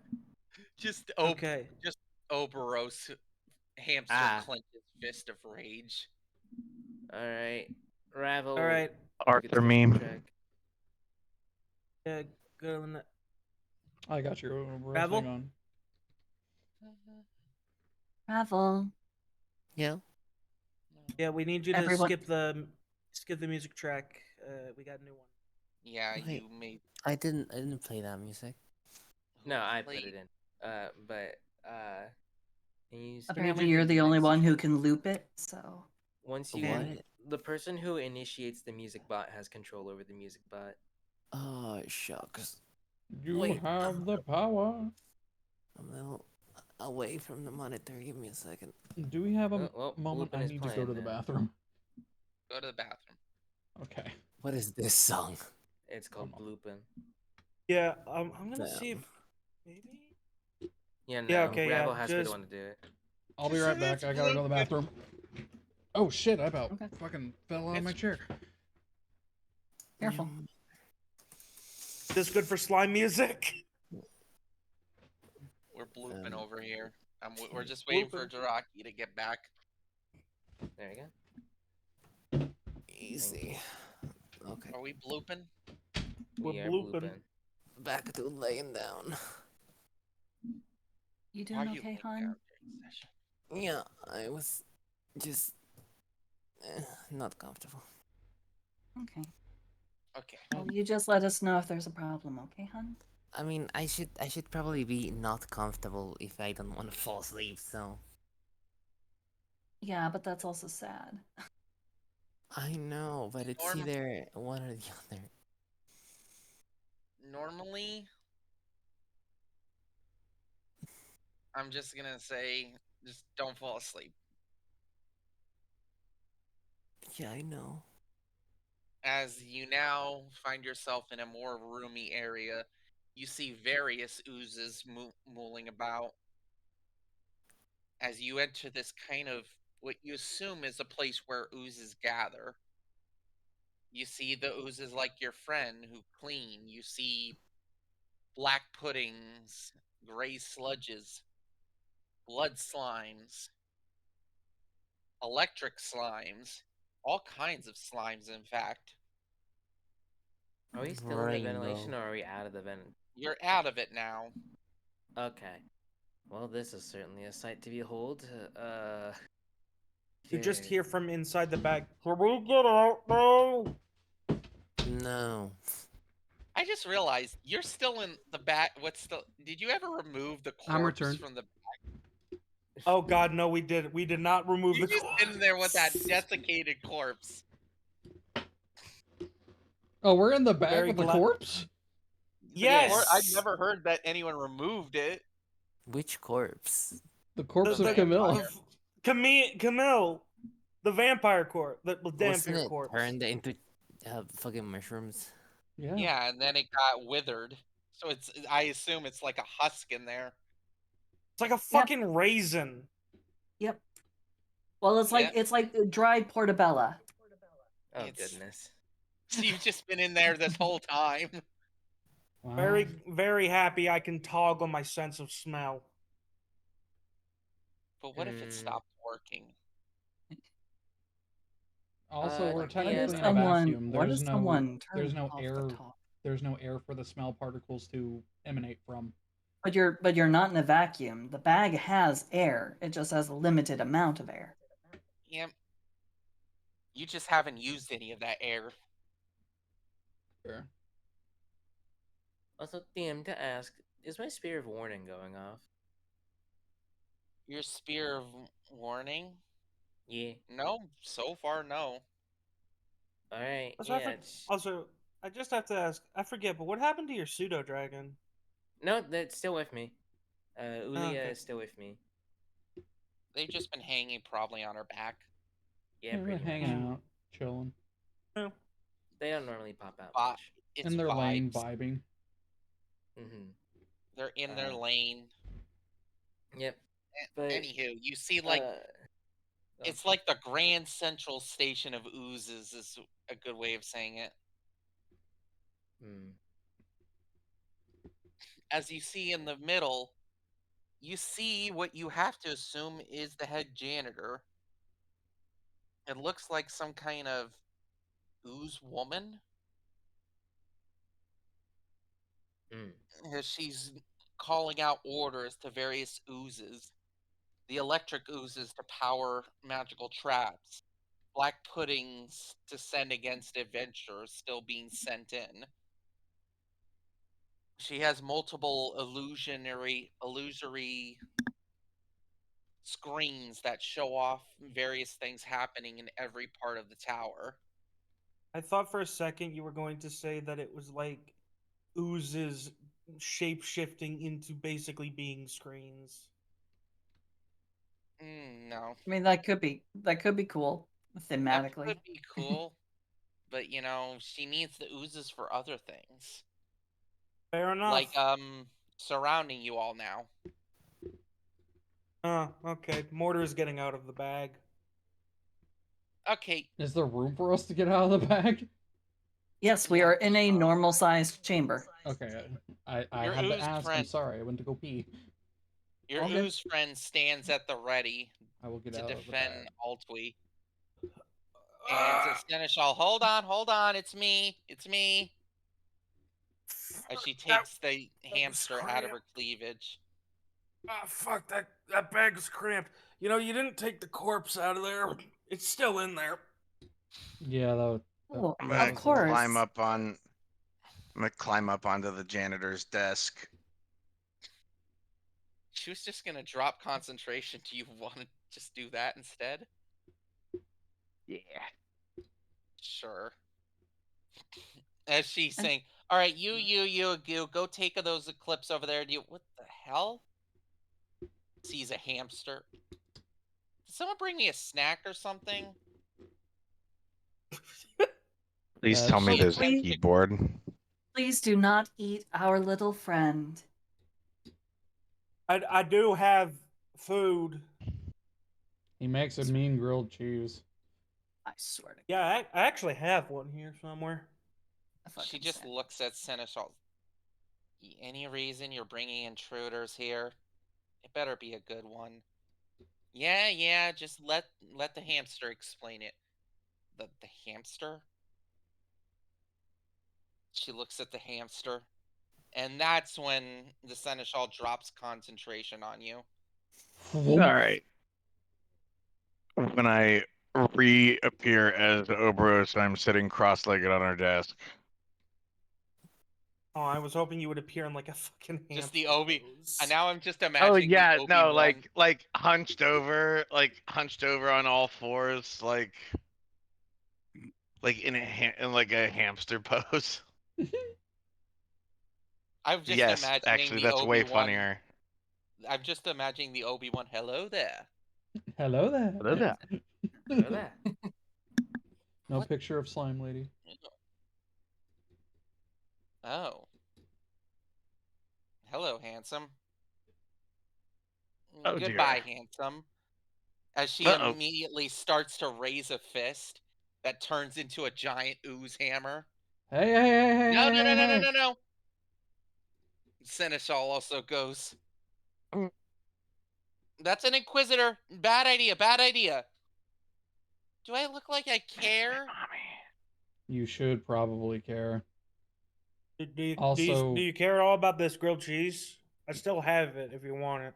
Just Okay. Just Oberos hamster Ah. clenches fist of rage. All right, Ravel. All right. you get the Arthur music meme. track. Yeah, good on that. I got your Travel? thing on. travel. Yeah. Yeah, we need you to Everyone- skip the music track. We got a new one. Yeah, Wait. you made. I didn't play that music. No, I put played- it in. But can you skip Apparently, to you're the only next one who track? can loop it. So Once you, What? the person who initiates the music bot has control over the music bot. Oh, shucks. You Wait, have the power. I'm a little away from the monitor. Give me a second. Do we have a Well, moment? Bloopin' I is need to go playing to the now. bathroom. Go to the bathroom. Okay. What is this song? It's called Come Bloopin'. Yeah, I'm gonna see Damn. if maybe. Yeah, no. Yeah, okay, Ravel yeah, has to be the just- one to do it. I'll be right back. I gotta go to the bathroom. Oh shit! I about Okay. fucking fell out of my chair. careful. This good for slime music. We're blooping Um, over here. We're just waiting for Blooping. Jiraki to get back. There you go. Easy. Okay. Are we blooping? We're We are blooping. blooping. Back to laying down. You Why are doing you okay, laying hon? down during the session? Yeah, I was just not comfortable. Okay. Okay. Well, you just let us know if there's a problem, okay, hon? I mean, I should probably be not comfortable if I don't want to fall asleep. So Yeah, but that's also sad. I know, but it's Norm- either one or the other. Normally, I'm just gonna say, just don't fall asleep. Yeah, I know. As you now find yourself in a more roomy area, you see various oozes mooling about. As you enter this kind of what you assume is a place where oozes gather. You see the oozes like your friend who clean. You see black puddings, gray sludges, blood slimes, electric slimes, all kinds of slimes, in fact. Are we still in the ventilation Rainbow. or are we out of the vent? You're out of it now. Okay. Well, this is certainly a sight to behold. You just yeah. hear from inside the bag. Can we get out now? No. I just realized you're still in the back. Did you ever remove the I'm corpse returned. from the? Oh God, no, we did. We did not remove You the. just in there with that desiccated corpse. Oh, we're in the bag Very with the glad- corpse? Yes. I've never heard that anyone removed it. Which corpse? The corpse The of Camille. Camille, the vampire corpse, the Wasn't vampire it corpse. turned into fucking mushrooms? Yeah. Yeah, and then it got withered. So I assume it's like a husk in there. It's like a fucking raisin. Yep. Well, it's like Yep. it's like dried portobello. Oh It's- goodness. So you've just been in there this whole time. Wow. Very, very happy I can toggle my sense of smell. But what if it Hmm. stopped working? Also, we're DM, technically in a Someone, vacuum. what There's if no someone there's turned no off air the top? there's no air for the smell particles to emanate from. But you're not in a vacuum. The bag has air. It just has a limited amount of air. Yep. You just haven't used any of that air. Fair. Also, DM, to ask, is my spear of warning going off? Your spear of warning? Yeah. No, so far no. All right. Also, Yeah. also, I just have to ask. I forget, but what happened to your pseudo dragon? No, that's still with me. Ulia Okay. is still with me. They've just been hanging probably on her back. Yeah, They're pretty hanging much. out, chilling, They don't normally pop out But much. it's in their lane, vibes. vibing. Mm-hmm. They're in their lane. Yep. But Anywho, you see like it's like the grand central station of oozes is a good way of saying it. Hmm. As you see in the middle, you see what you have to assume is the head janitor. It looks like some kind of ooze woman. As she's calling out orders to various oozes. The electric oozes to power magical traps. Black puddings to send against adventurers still being sent in. She has multiple illusory screens that show off various things happening in every part of the tower. I thought for a second you were going to say that it was like oozes shape shifting into basically being screens. No. I mean, that could be cool That thematically. could be cool. But she needs the oozes for other things. Fair enough. Like surrounding you all now. Okay. Mortar's getting out of the bag. Okay. Is there room for us to get out of the bag? Yes, we Yeah. are in a normal-sized chamber. Okay, I Your had to ooze ask. I'm friend- sorry, I went to go pee. Your All good. ooze friend stands at the ready I will get to out of the defend bag. Altwy. And to Seneschal, hold on, it's me. As she takes the hamster out of her cleavage. Ah, fuck, that bag's cramped. You know, you didn't take the corpse out of there. It's still in there. Yeah, Oh, I'm that gonna of course. climb up on. I'm gonna climb up onto the janitor's desk. She was just gonna drop concentration. Do you want to just do that instead? Yeah. Sure. As she's saying, "All right, you, go take those clips over there." Do you? What the hell? Sees a hamster. Did someone bring me a snack or something? Please tell me She there's a attempts to. keyboard. Please do not eat our little friend. I do have food. He makes a mean grilled cheese. I swear to Yeah, I actually have one here somewhere. She fucking just Sam. looks at Seneschal. Any reason you're bringing intruders here? It better be a good one. Yeah. Just let the hamster explain it. The hamster? She looks at the hamster, and that's when the seneschal drops concentration on you. All right. When I reappear as Oberos, I'm sitting cross-legged on our desk. Oh, I was hoping you would appear in like a fucking hamster Just the Obi. pose. Now I'm just Oh imagining yeah, the no, Obi-Wan. like hunched over on all fours, like in like a hamster pose. I'm just Yes, imagining actually, the that's way Obi-Wan. funnier. I'm just imagining the Obi-Wan. Hello there. Hello there. Hello there. Hello there. No What? picture of slime lady. Oh. Hello, handsome. Oh Goodbye, dear. handsome. As she Uh-oh. immediately starts to raise a fist that turns into a giant ooze hammer. Hey. No. Seneschal also goes. Mm. That's an Inquisitor. Bad idea. Do I look like I care? You should probably care. Do Also, you care at all about this grilled cheese? I still have it if you want it.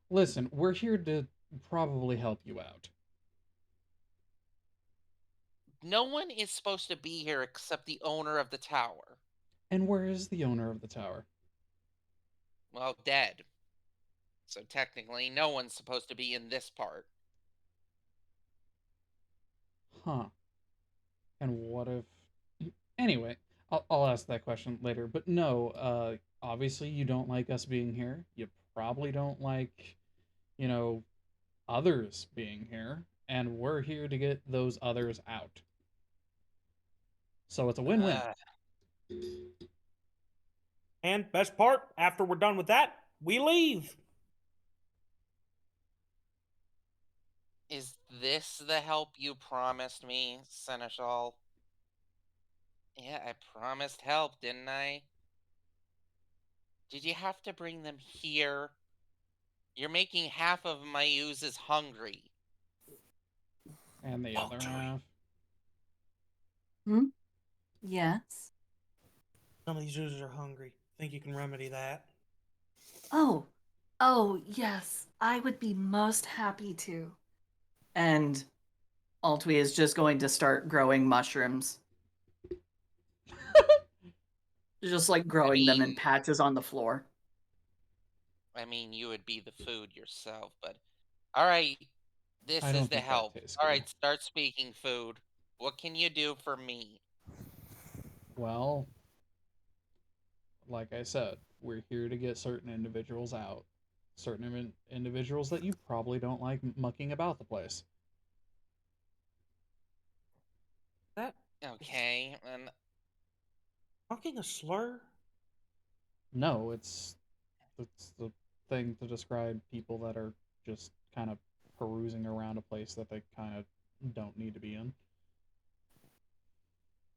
listen, we're here to probably help you out. No one is supposed to be here except the owner of the tower. And where is the owner of the tower? Well, dead. So technically, no one's supposed to be in this part. Huh. And what if. Anyway, I'll ask that question later. But no, obviously you don't like us being here. You probably don't like, you know, others being here. And we're here to get those others out. So it's a win-win. And best part, after we're done with that, we leave. Is this the help you promised me, Seneschal? Yeah, I promised help, didn't I? Did you have to bring them here? You're making half of my oozes hungry. And the other half. Hmm? Yes. Some of these users are hungry. Think you can remedy that? Oh, yes. I would be most happy to. And Altwi is just going to start growing mushrooms. Just like growing them in mean- patches on the floor. I mean, you would be the food yourself, but all right. This I is don't the think that help. tastes All good. right, start speaking food. What can you do for me? Well, like I said, we're here to get certain individuals out. Certain individuals that you probably don't like mucking about the place. That Okay, and talking a slur? No, it's the thing to describe people that are just kind of perusing around a place that they kind of don't need to be in.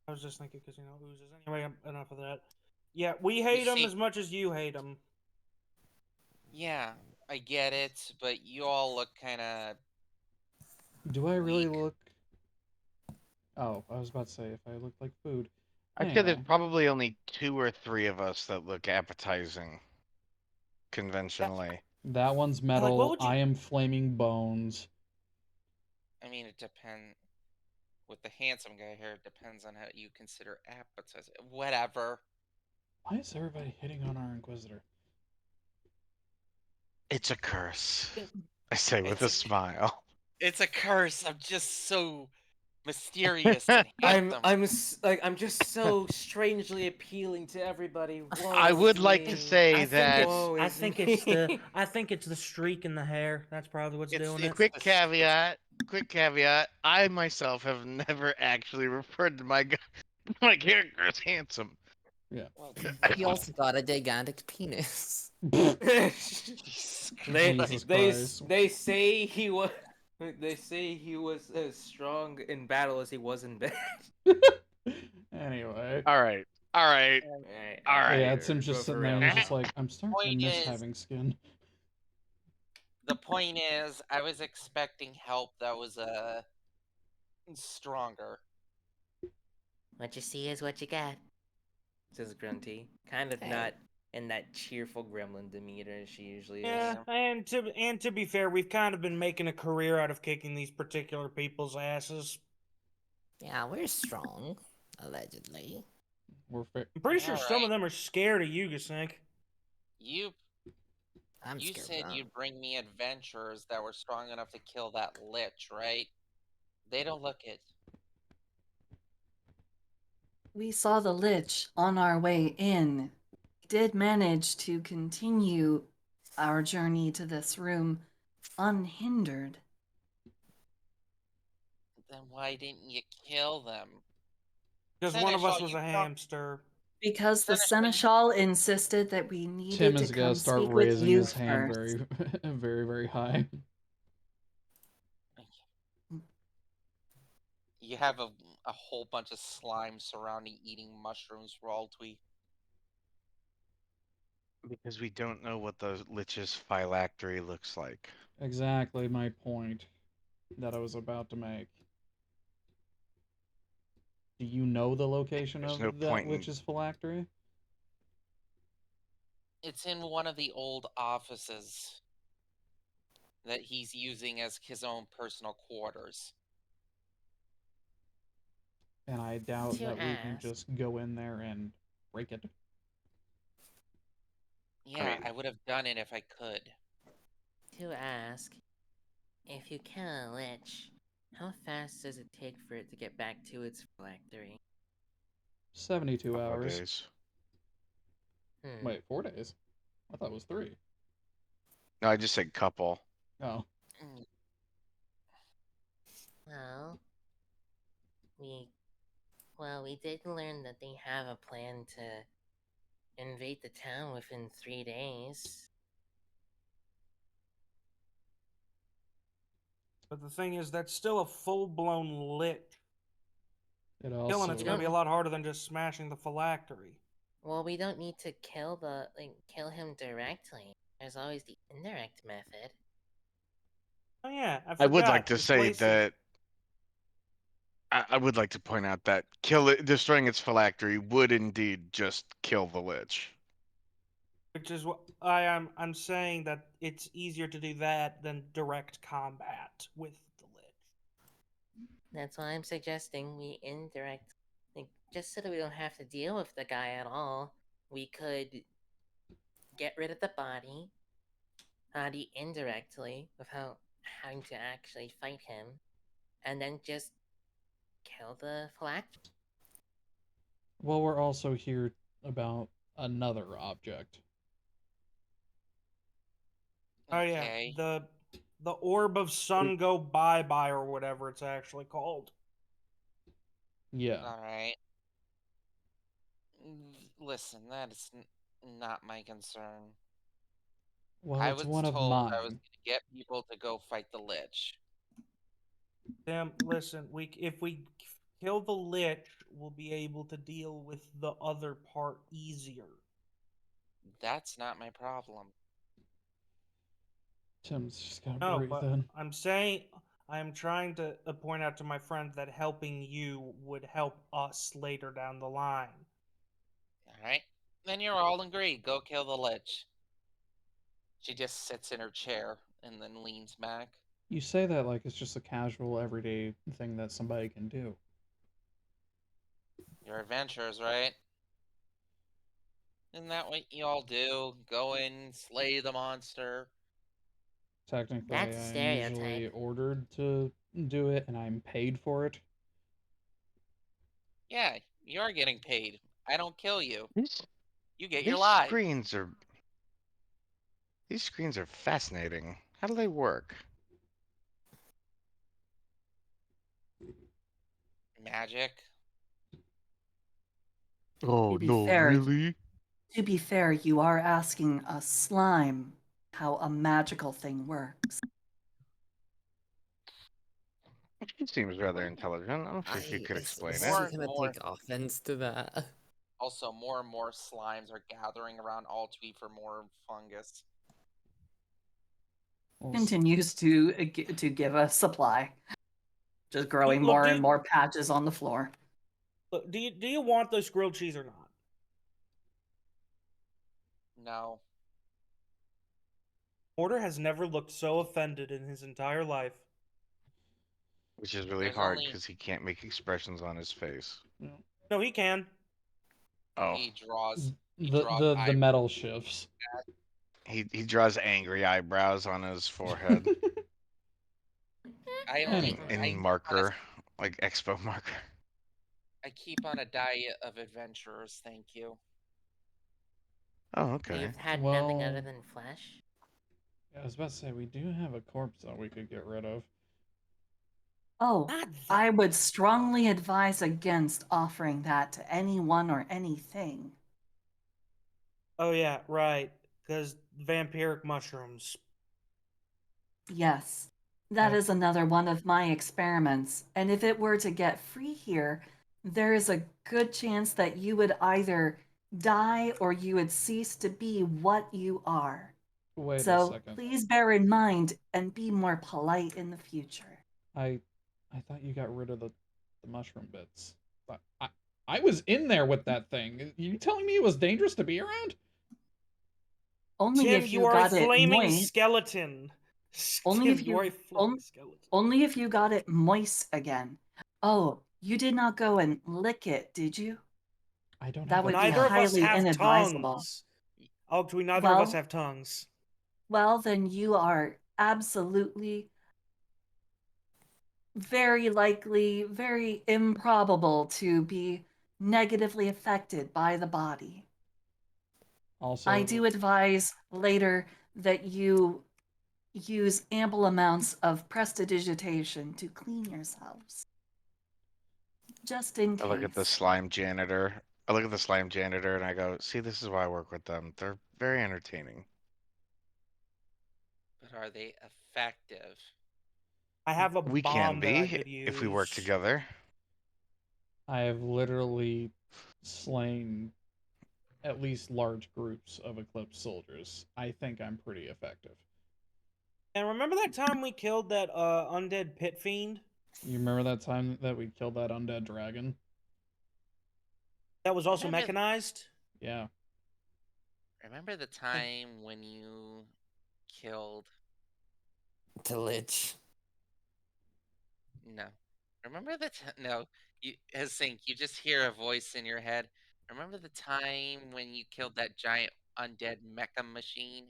I was just thinking because oozes. Anyway, enough of that. Yeah, we you hate them see, as much as you hate them. yeah, I get it, but you all look kind of Do I really weak. look? Oh, I was about to say if I look like food. I'd say there's Anyway, probably only 2 or 3 of us that look appetizing conventionally. that one's Yeah, like, what metal. would you? I am flaming bones. I mean, it depends. With the handsome guy here, it depends on how you consider appetizing. Whatever. Why is everybody hitting on our Inquisitor? It's a curse. I say with a It's a smile. it's a curse. I'm just so mysterious and handsome. I'm just so strangely appealing to everybody. Woe I would is like to me. say I think that it's I is think me. it's the I think it's the streak in the hair. That's probably what's doing it. quick caveat. Quick caveat. I myself have never actually referred to my character as handsome. Yeah. Well, He also got a gigantic penis. Jesus they Jesus they Christ. they say he was they say he was as strong in battle as he was in bed. Anyway. All right. All right. All Yeah, right. it's him just For sitting there and real. he's just like, I'm starting to Point miss is- having skin. The point is, I was expecting help that was stronger. What you see is what you get, says Grunty. Kind of Hey. not in that cheerful gremlin demeanor she usually is. Yeah, and to be fair, we've kind of been making a career out of kicking these particular people's asses. Yeah, we're strong, allegedly. We're fair. I'm pretty sure some of Alright. them are scared of Yugasink. You I'm you scared said of that. you'd bring me adventurers that were strong enough to kill that lich, right? They don't look it. We saw the Lich on our way in. We did manage to continue our journey to this room unhindered. Then why didn't you kill them? Because one of us Seneschal, was you a don't- hamster. Because the Seneschal, Seneschal insisted that we Tim needed to is gonna come start speak with raising you his hand first. very, very high. You have a whole bunch of slime surrounding eating mushrooms, Raltwy. Because we don't know what the Lich's phylactery looks like. Exactly my point that I was about to make. Do you know the location There's of no that point in Lich's phylactery? It's in one of the old offices that he's using as his own personal quarters. And I doubt To that we can ask. just go in there and break it. Yeah, mean- I would have done it if I could. To ask, if you kill a lich, how fast does it take for it to get back to its phylactery? 72 couple of hours. days. Wait, 4 days? I thought it was 3. No, I just said couple. Oh. Mm, Well, we did learn that they have a plan to invade the town within 3 days. But the thing is, that's still a full-blown lich. It Killing also it's gonna be a lot harder than just smashing the phylactery. Well, we don't need to kill him directly. There's always the indirect method. Oh yeah, I I would forgot, like to this say place is- that I would like to point out that destroying its phylactery would indeed just kill the Lich. which is what I'm saying, that it's easier to do that than direct combat with the lich. That's why I'm suggesting we indirect, just so that we don't have to deal with the guy at all. We could get rid of the body indirectly without having to actually fight him, and then just kill the phylactery. Well, we're also here about another object. Oh yeah, okay. the orb of sun go bye bye, or whatever it's actually called. Yeah. Alright. Listen, that is not my concern. Well, I it's was one of told I was mine. going to get people to go fight the Lich. Tim, listen, if we kill the lich, we'll be able to deal with the other part easier. That's not my problem. Tim's just gotta No, breathe but in. I'm trying to point out to my friend that helping you would help us later down the line. Alright? Then you're all agreed. Go kill the Lich. She just sits in her chair and then leans back. You say that like it's just a casual, everyday thing that somebody can do. You're adventurers, right? Isn't that what you all do? Go in, slay the monster. Technically, That's a I'm stereotype. usually ordered to do it, and I'm paid for it. Yeah, you are getting paid. I don't kill you. These You get your these life. screens are fascinating. How do they work? Magic. Oh To be no, fair, really? to be fair, you are asking a slime how a magical thing works. She seems rather intelligent. I'm sure she could Is explain is it. he More and gonna more take offense to that? Also, more and more slimes are gathering around Altby for more fungus. Well, Continues to give a supply, just growing Look, more and more patches on the floor. Look, do you want this grilled cheese or not? No. Mortar has never looked so offended in his entire life. Which is really There's hard only because he can't make expressions on his face. No, he can. Oh, he draws the eyebrows. metal shifts. he draws angry eyebrows on his forehead I only Anyway. in I marker, like expo marker. I keep on a diet of adventurers, thank you. Oh, okay. You've had Well, nothing other than flesh? I was about to say we do have a corpse that we could get rid of. Oh, Not I that. would strongly advise against offering that to anyone or anything. Oh yeah, right. Because vampiric mushrooms. Yes, that I is another one of my experiments. And if it were to get free here, there is a good chance that you would either die or you would cease to be what you are. wait a So second. please bear in mind and be more polite in the future. I thought you got rid of the mushroom bits. I was in there with that thing. You telling me it was dangerous to be around? Only Tim, if you you are a got it flaming moist. skeleton. Only Tim, if you are you a flaming skeleton. only if you got it moist again. Oh, you did not go and lick it, did you? I don't That have a would be Neither of tongue. us highly have inadvisable. tongues. Actually, neither of us Well, have tongues. well, then you are absolutely very likely, very improbable to be negatively affected by the body. Also, I do advise later that you use ample amounts of prestidigitation to clean yourselves. Just in I look at the case. slime janitor. I look at the slime janitor and I go, "See, this is why I work with them. They're very entertaining." But are they effective? I have a We can bomb that I be could if we work use. together. I have literally slain at least large groups of Eclipse soldiers. I think I'm pretty effective. And remember that time we killed that undead pit fiend? You remember that time that we killed that undead dragon? That was also Remember, mechanized? Yeah. remember the time when you killed? The Lich. No. Remember the no. You Sync. You just hear a voice in your head. Remember the time when you killed that giant undead mecha machine?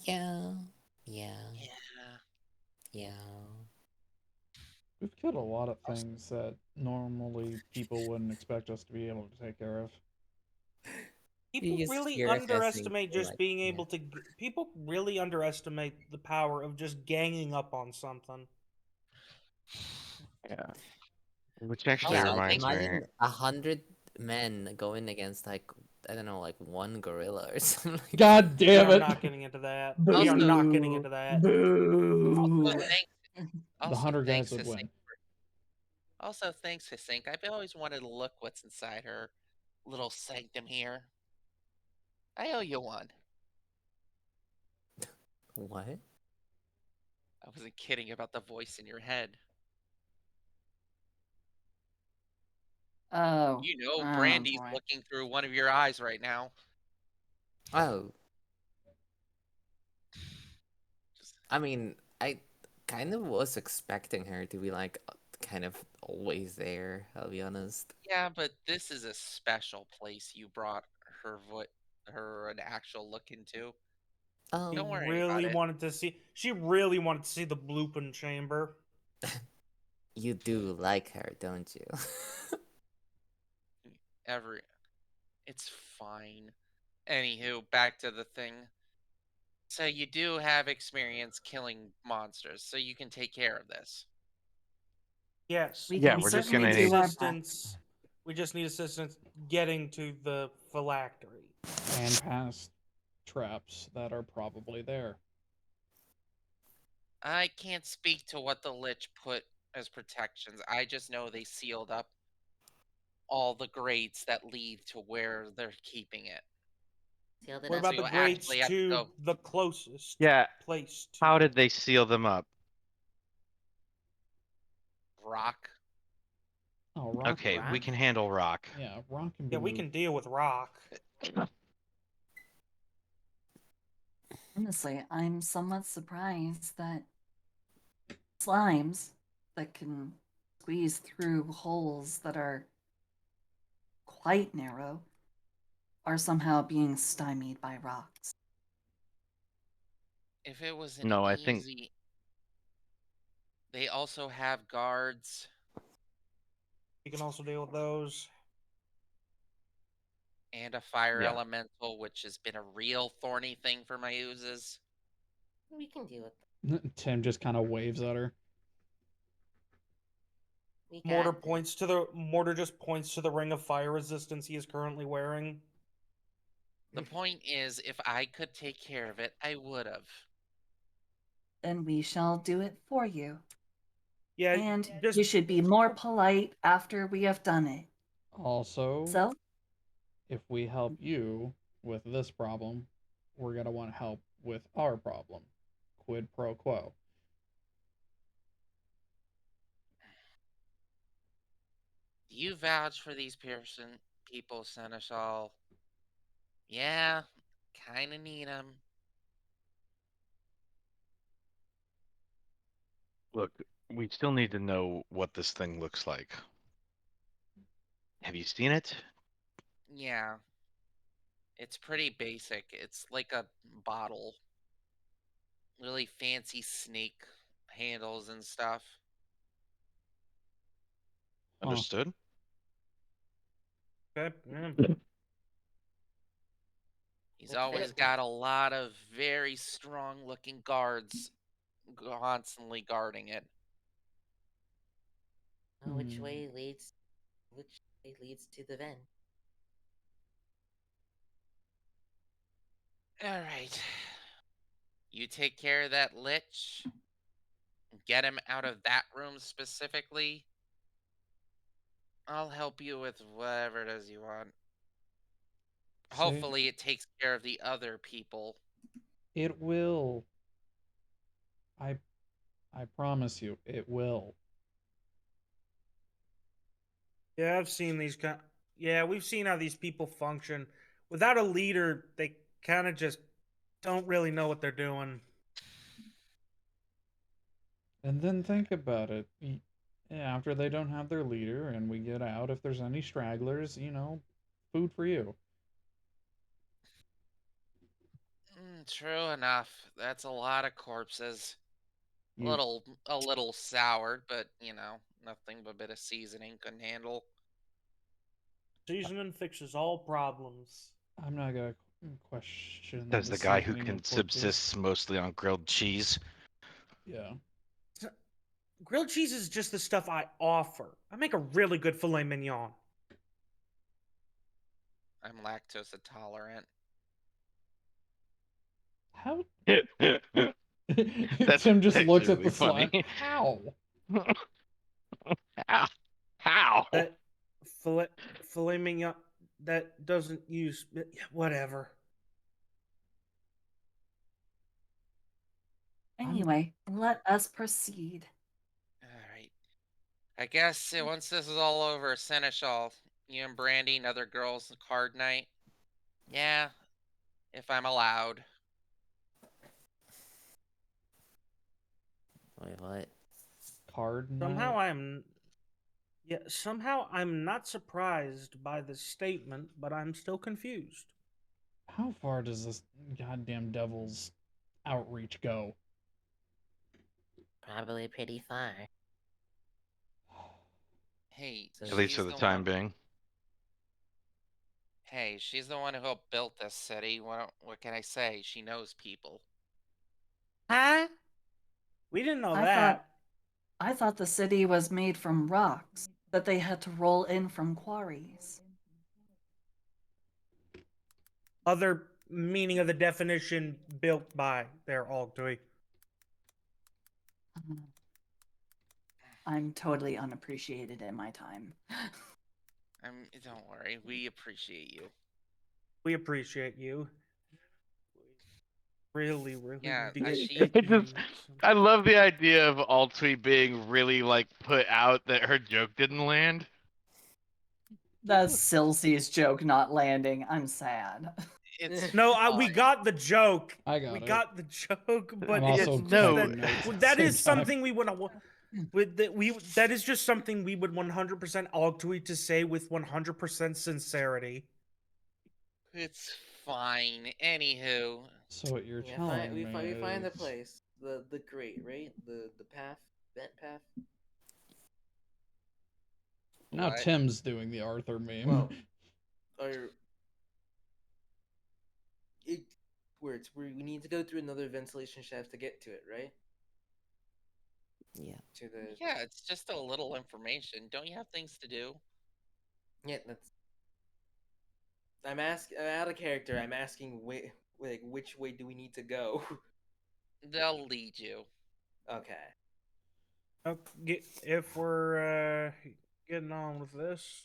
Yeah. Yeah. Yeah. Yeah. We've killed a lot of Also, things that normally people wouldn't expect us to be able to take care of. People You just really hear hissing underestimate for just like, being yeah. able to. People really underestimate the power of just ganging up on something. Yeah. Which actually Yeah, also, like reminds thanks. me. imagine 100 men going against like I don't know, like one gorilla or something like that. God We damn are it! not getting into that. We are Also, not getting Boo. into that. also Boo. thanks. The Also, hunter guys thanks, would Hissink. win. Also, thanks, Hissink. I've always wanted to look what's inside her little sanctum here. I owe you one. What? I wasn't kidding about the voice in your head. Oh. You know, Oh Brandy's boy. looking through one of your eyes right now. Oh, Just, I mean, I kind of was expecting her to be like kind of always there, I'll be honest. yeah, but this is a special place you brought her an actual look into. She Don't Um, worry about really it. wanted to see. She really wanted to see the Bloopin chamber. You do like her, don't you? Every it's fine. Anywho, back to the thing. So you do have experience killing monsters, so you can take care of this. Yes. We Yeah, can we're just certainly gonna need do our assistance. best. We just need assistance getting to the phylactery. And past traps that are probably there. I can't speak to what the Lich put as protections. I just know they sealed up all the grates that lead to where they're keeping it. Sealed it What up. about So the you'll grates actually have to to go the closest Yeah. place to How it? did they seal them up? rock. Oh, rock. Okay, we Rock? can handle rock. Yeah, rock can be Yeah, we moved. can deal with rock. Honestly, I'm somewhat surprised that slimes that can squeeze through holes that are quite narrow are somehow being stymied by rocks. If it was an No, I think easy. They also have guards We can also deal with those. and a fire yeah. elemental, which has been a real thorny thing for my oozes. We can deal with. Tim just kind of waves at her. We Mortar got this. points to the Mortar just points to the ring of fire resistance he is currently wearing. The point is, if I could take care of it, I would have. Then we shall do it for you. Yeah, And just you should be more polite after we have done it. Also, So, if we help you with this problem, we're going to want help with our problem. Quid pro quo. Do you vouch for these people, Seneschal? Yeah, kinda need them. Look, we still need to know what this thing looks like. Have you seen it? Yeah, it's pretty basic. It's like a bottle. Really fancy snake handles and stuff. Huh. Understood. okay. Yeah. He's Let's always fit. got a lot of very strong looking guards constantly guarding it. Oh, which Hmm. way leads? Which way leads to the vent? Alright. You take care of that lich. Get him out of that room specifically. I'll help you with whatever it is you want. Say Hopefully, it takes care of the other people. it will. I I promise you, it will. Yeah, I've seen these kind. Yeah, we've seen how these people function. Without a leader, they kind of just don't really know what they're doing. And then think about it. After they don't have their leader and we get out, if there's any stragglers, food for you. True enough. That's a lot of corpses. You A little soured, but nothing but a bit of seasoning couldn't handle. Seasoning fixes all problems. I'm not gonna question Says the the guy who seasoning can of corpses. subsist mostly on grilled cheese. Yeah. Grilled cheese is just the stuff I offer. I make a really good filet mignon. I'm lactose intolerant. How That's Tim just actually looks at really the funny. slime. How? How? How? That filet mignon that doesn't use whatever. anyway, let us proceed. Alright. I guess once this is all over, Seneschal, you and Brandy and other girls card night. Yeah, if I'm allowed. Wait, what? Card Somehow night? somehow I'm not surprised by this statement, but I'm still confused. How far does this goddamn devil's outreach go? Probably pretty far. Hey, So At least she's for the the time one. being. Hey, she's the one who helped build this city. What can I say? She knows people. Huh? We didn't know I that. thought the city was made from rocks that they had to roll in from quarries. Other meaning of the definition built by their Altui. I'm totally unappreciated in my time. Don't worry, we appreciate you. We appreciate you. Really, really Yeah, do. she. I just, I love the idea of Altui being really like put out that her joke didn't land. That's Silsey's joke not landing. I'm sad. It's No, we fine. got the joke. I got We it. got the joke, but I'm Yeah, it's also just no. that typing notes at the that same is time. something we would that is just something we would 100% all tweet to say with 100% sincerity. It's fine. Anywho, So what you're Yeah, telling me we find the is place, the grate, right? The path, vent path. now what? Tim's doing the Arthur meme. Well, or it where it's where we need to go through another ventilation shaft to get to it, right? Yeah. To the Yeah, it's just a little information. Don't you have things to do? yeah, that's. I'm out of character. I'm asking like which way do we need to go? They'll lead you. Okay. If we're getting on with this,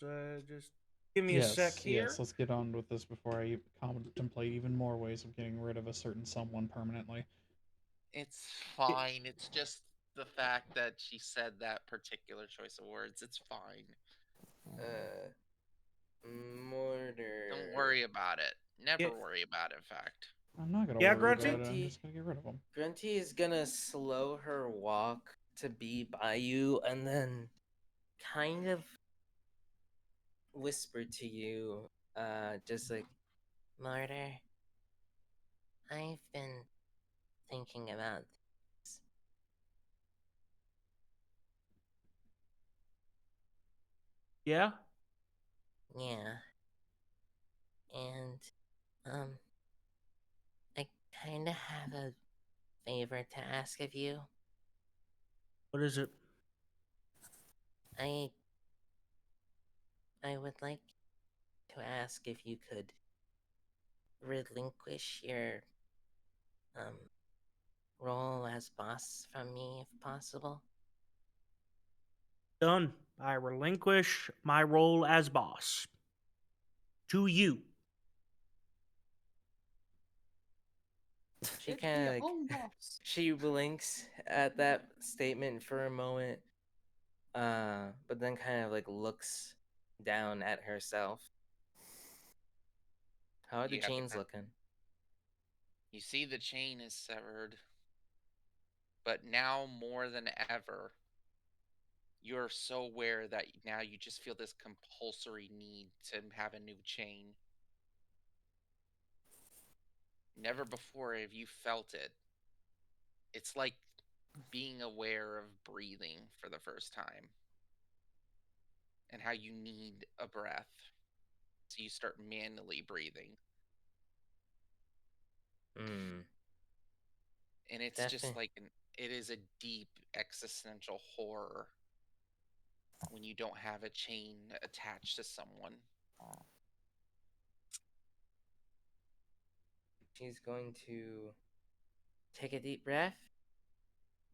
just give me a sec Yes, here. yes, let's get on with this before I contemplate even more ways of getting rid of a certain someone permanently. It's fine. It's just the fact that she said that particular choice of words. It's fine. Mortar. Don't worry about it. Never Yeah. worry about it, in fact. I'm not gonna Yeah, worry Grunty? about it, I'm just gonna get rid of them. Grunty is gonna slow her walk to be by you and then kind of whisper to you, just like, Mortar, I've been thinking about this. Yeah. Yeah. And, I kinda have a favor to ask of you. What is it? I would like to ask if you could relinquish your um role as boss from me if possible. Done. I relinquish my role as boss to you. She kind of she blinks at that statement for a moment, but then kind of like looks down at herself. How are the You have to chains looking? You see the chain is severed. But now more than ever, you're so aware that now you just feel this compulsory need to have a new chain. Never before have you felt it. It's like being aware of breathing for the first time and how you need a breath. So you start manually breathing. Hmm. And it's just like it is a deep existential horror when you don't have a chain attached to someone. She's going to take a deep breath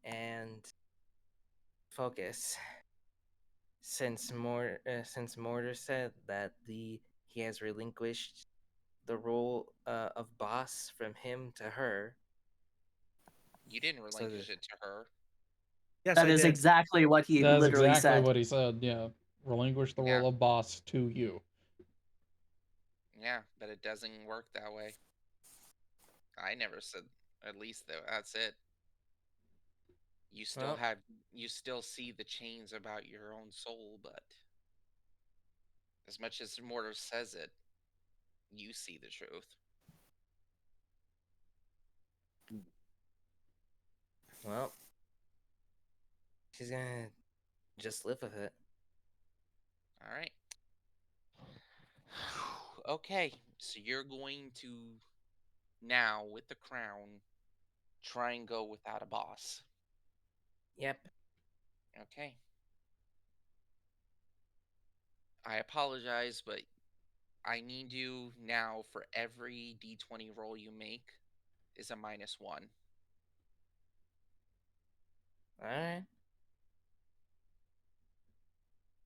and focus. Since Mortar said that he has relinquished the role of boss from him to her. You didn't So relinquish it to her. Yes, That I is did. exactly what he That's literally exactly said. what he said, yeah. Relinquish the Yeah. role of boss to you. Yeah, but it doesn't work that way. I never said, at least that's it. You still Well, have, you still see the chains about your own soul, but as much as Mortar says it, you see the truth. well, she's gonna just live with it. All right. Okay, so you're going to now, with the crown, try and go without a boss. Yep. Okay. I apologize, but I need you now for every d20 roll you make is a -1 All right.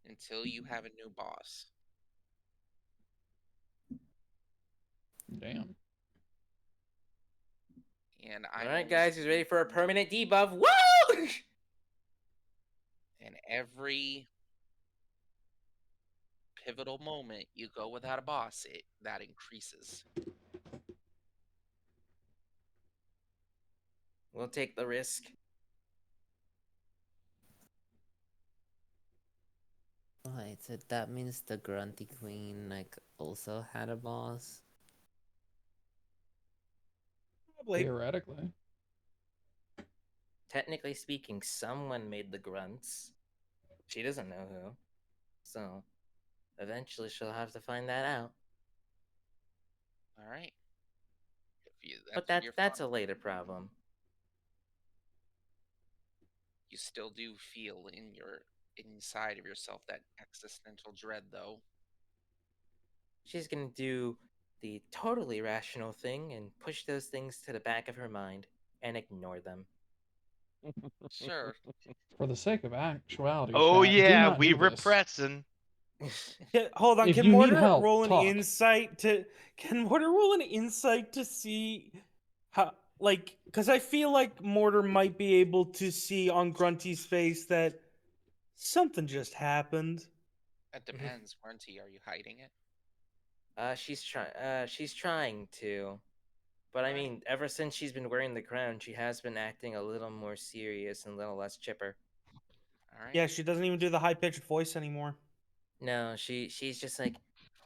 until you have a new boss. Damn. And All I'm right, only guys, he's ready for a speaking- permanent debuff. Woo! And every pivotal moment you go without a boss, that increases. We'll take the risk. Wait, so that means the Grunty Queen like also had a boss? Probably. Theoretically. Technically speaking, someone made the grunts. She doesn't know who. So, eventually she'll have to find that out. All right. But That's your that's fun. a later problem. You still do feel inside of yourself that existential dread, though. She's gonna do the totally rational thing and push those things to the back of her mind and ignore them. Sure. For the sake of actuality, Oh chat, do yeah, not we do this. repressing. Yeah, hold on. If Can you need Mortar help, roll an talk. insight to? Can Mortar roll an insight to see how? Like, because I feel like Mortar might be able to see on Grunty's face that something just happened. It depends. Grunty, are you hiding it? She's trying to. But I Alright. mean, ever since she's been wearing the crown, she has been acting a little more serious and a little less chipper. All right. Yeah, she doesn't even do the high pitched voice anymore. No, she's just like,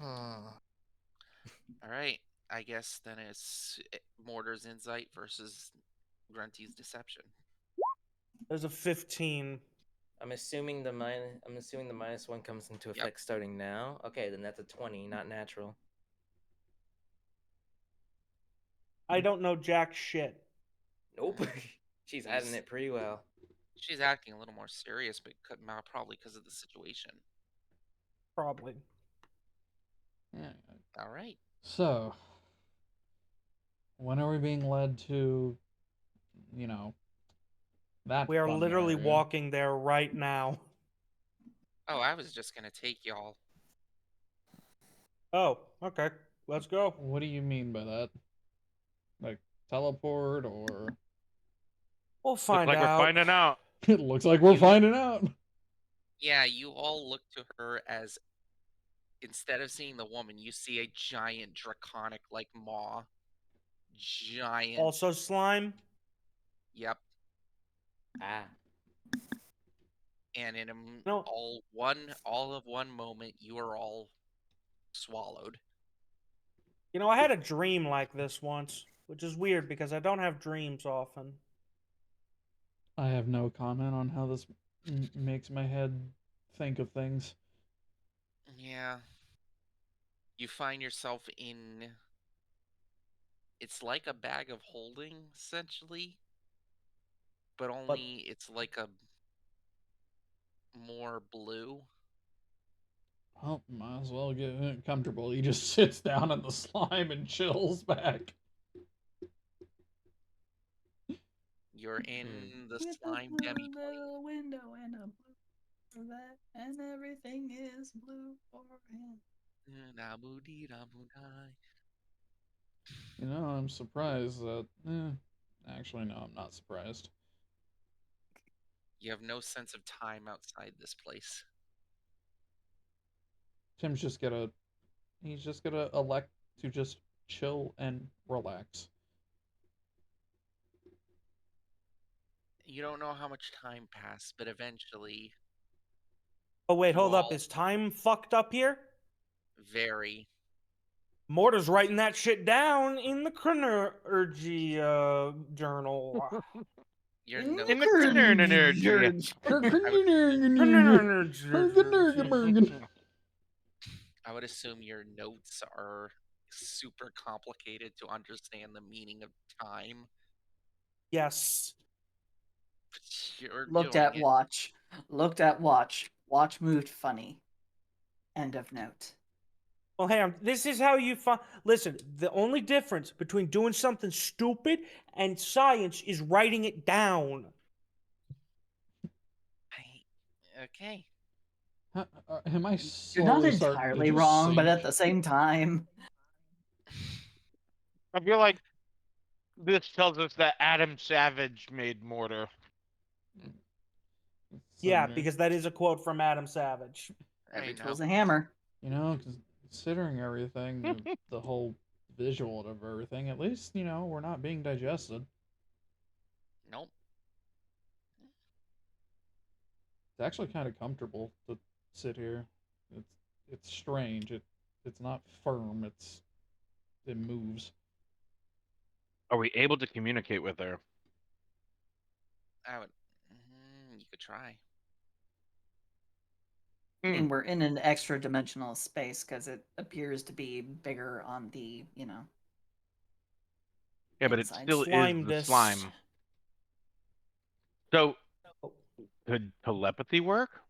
oh. All right. I guess then it's Mortar's insight versus Grunty's deception. There's a 15. I'm assuming the -1 comes into Yep. effect starting now. Okay, then that's a 20, not natural. I don't know jack shit. Nope. She's hiding He's- it pretty well. She's acting a little more serious, but probably because of the situation. Probably. Yeah. All right. So, when are we being led to, that We are fun literally area? walking there right now. Oh, I was just gonna take y'all. Oh, okay. Let's go. What do you mean by that? Like, teleport, or... We'll Looks find like out. we're finding out. It looks like we're finding out. Yeah, you all look to her as instead of seeing the woman, you see a giant draconic like maw. Giant. Also slime. Yep. Ah. And in No. all of one moment, you are all swallowed. You know, I had a dream like this once, which is weird because I don't have dreams often. I have no comment on how this makes my head think of things. Yeah. You find yourself in. It's like a bag of holding, essentially. But only it's like a more blue. Well, might as well get comfortable. He just sits down in the slime and chills back. You're in the With a slime blue demi little window and a blue for that, and everything is blue for him. You know, I'm surprised that. Actually, no, I'm not surprised. You have no sense of time outside this place. Tim's just gonna. He's just gonna elect to just chill and relax. You don't know how much time passed, but eventually, Oh wait, You hold up. all- Is time fucked up here? very. Mortar's writing that shit down in the chronergy journal. You're In no. In the corner energy. Chronergy. I would assume your notes are super complicated to understand the meaning of time, Yes. but you're Looked doing at it. watch. Looked at watch. Watch moved funny. End of note. Well, hey, this is how you find. Listen, the only difference between doing something stupid and science is writing it down. Okay. Am I You're not slowly starting? Did entirely you wrong, but sync? at the same time, I feel like this tells us that Adam Savage made mortar. Yeah, Suddenly, because that is a quote from Adam Savage. every I tool's know. a hammer. considering everything, the whole visual of everything, at least we're not being digested. Nope. It's actually kind of comfortable to sit here. It's it's strange. It's not firm. It moves. Are we able to communicate with her? I would. You could try. I Hmm. mean, we're in an extra dimensional space because it appears to be bigger on the, Yeah, but it inside. still is Slime the discs. slime. So, Oh, could telepathy work?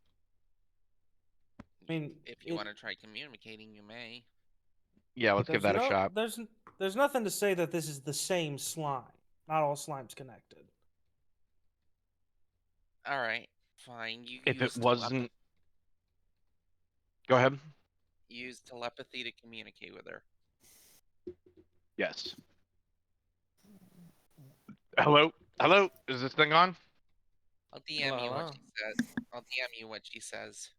I mean, If you want to try communicating, you may. Yeah, let's give that a shot. there's nothing to say that this is the same slime. Not all slime's connected. All right, fine. You If it use wasn't, go ahead. use telepathy to communicate with her. Yes. Hello, hello. Is this thing on? I'll DM you what Hello. she says. I'll DM you what she says.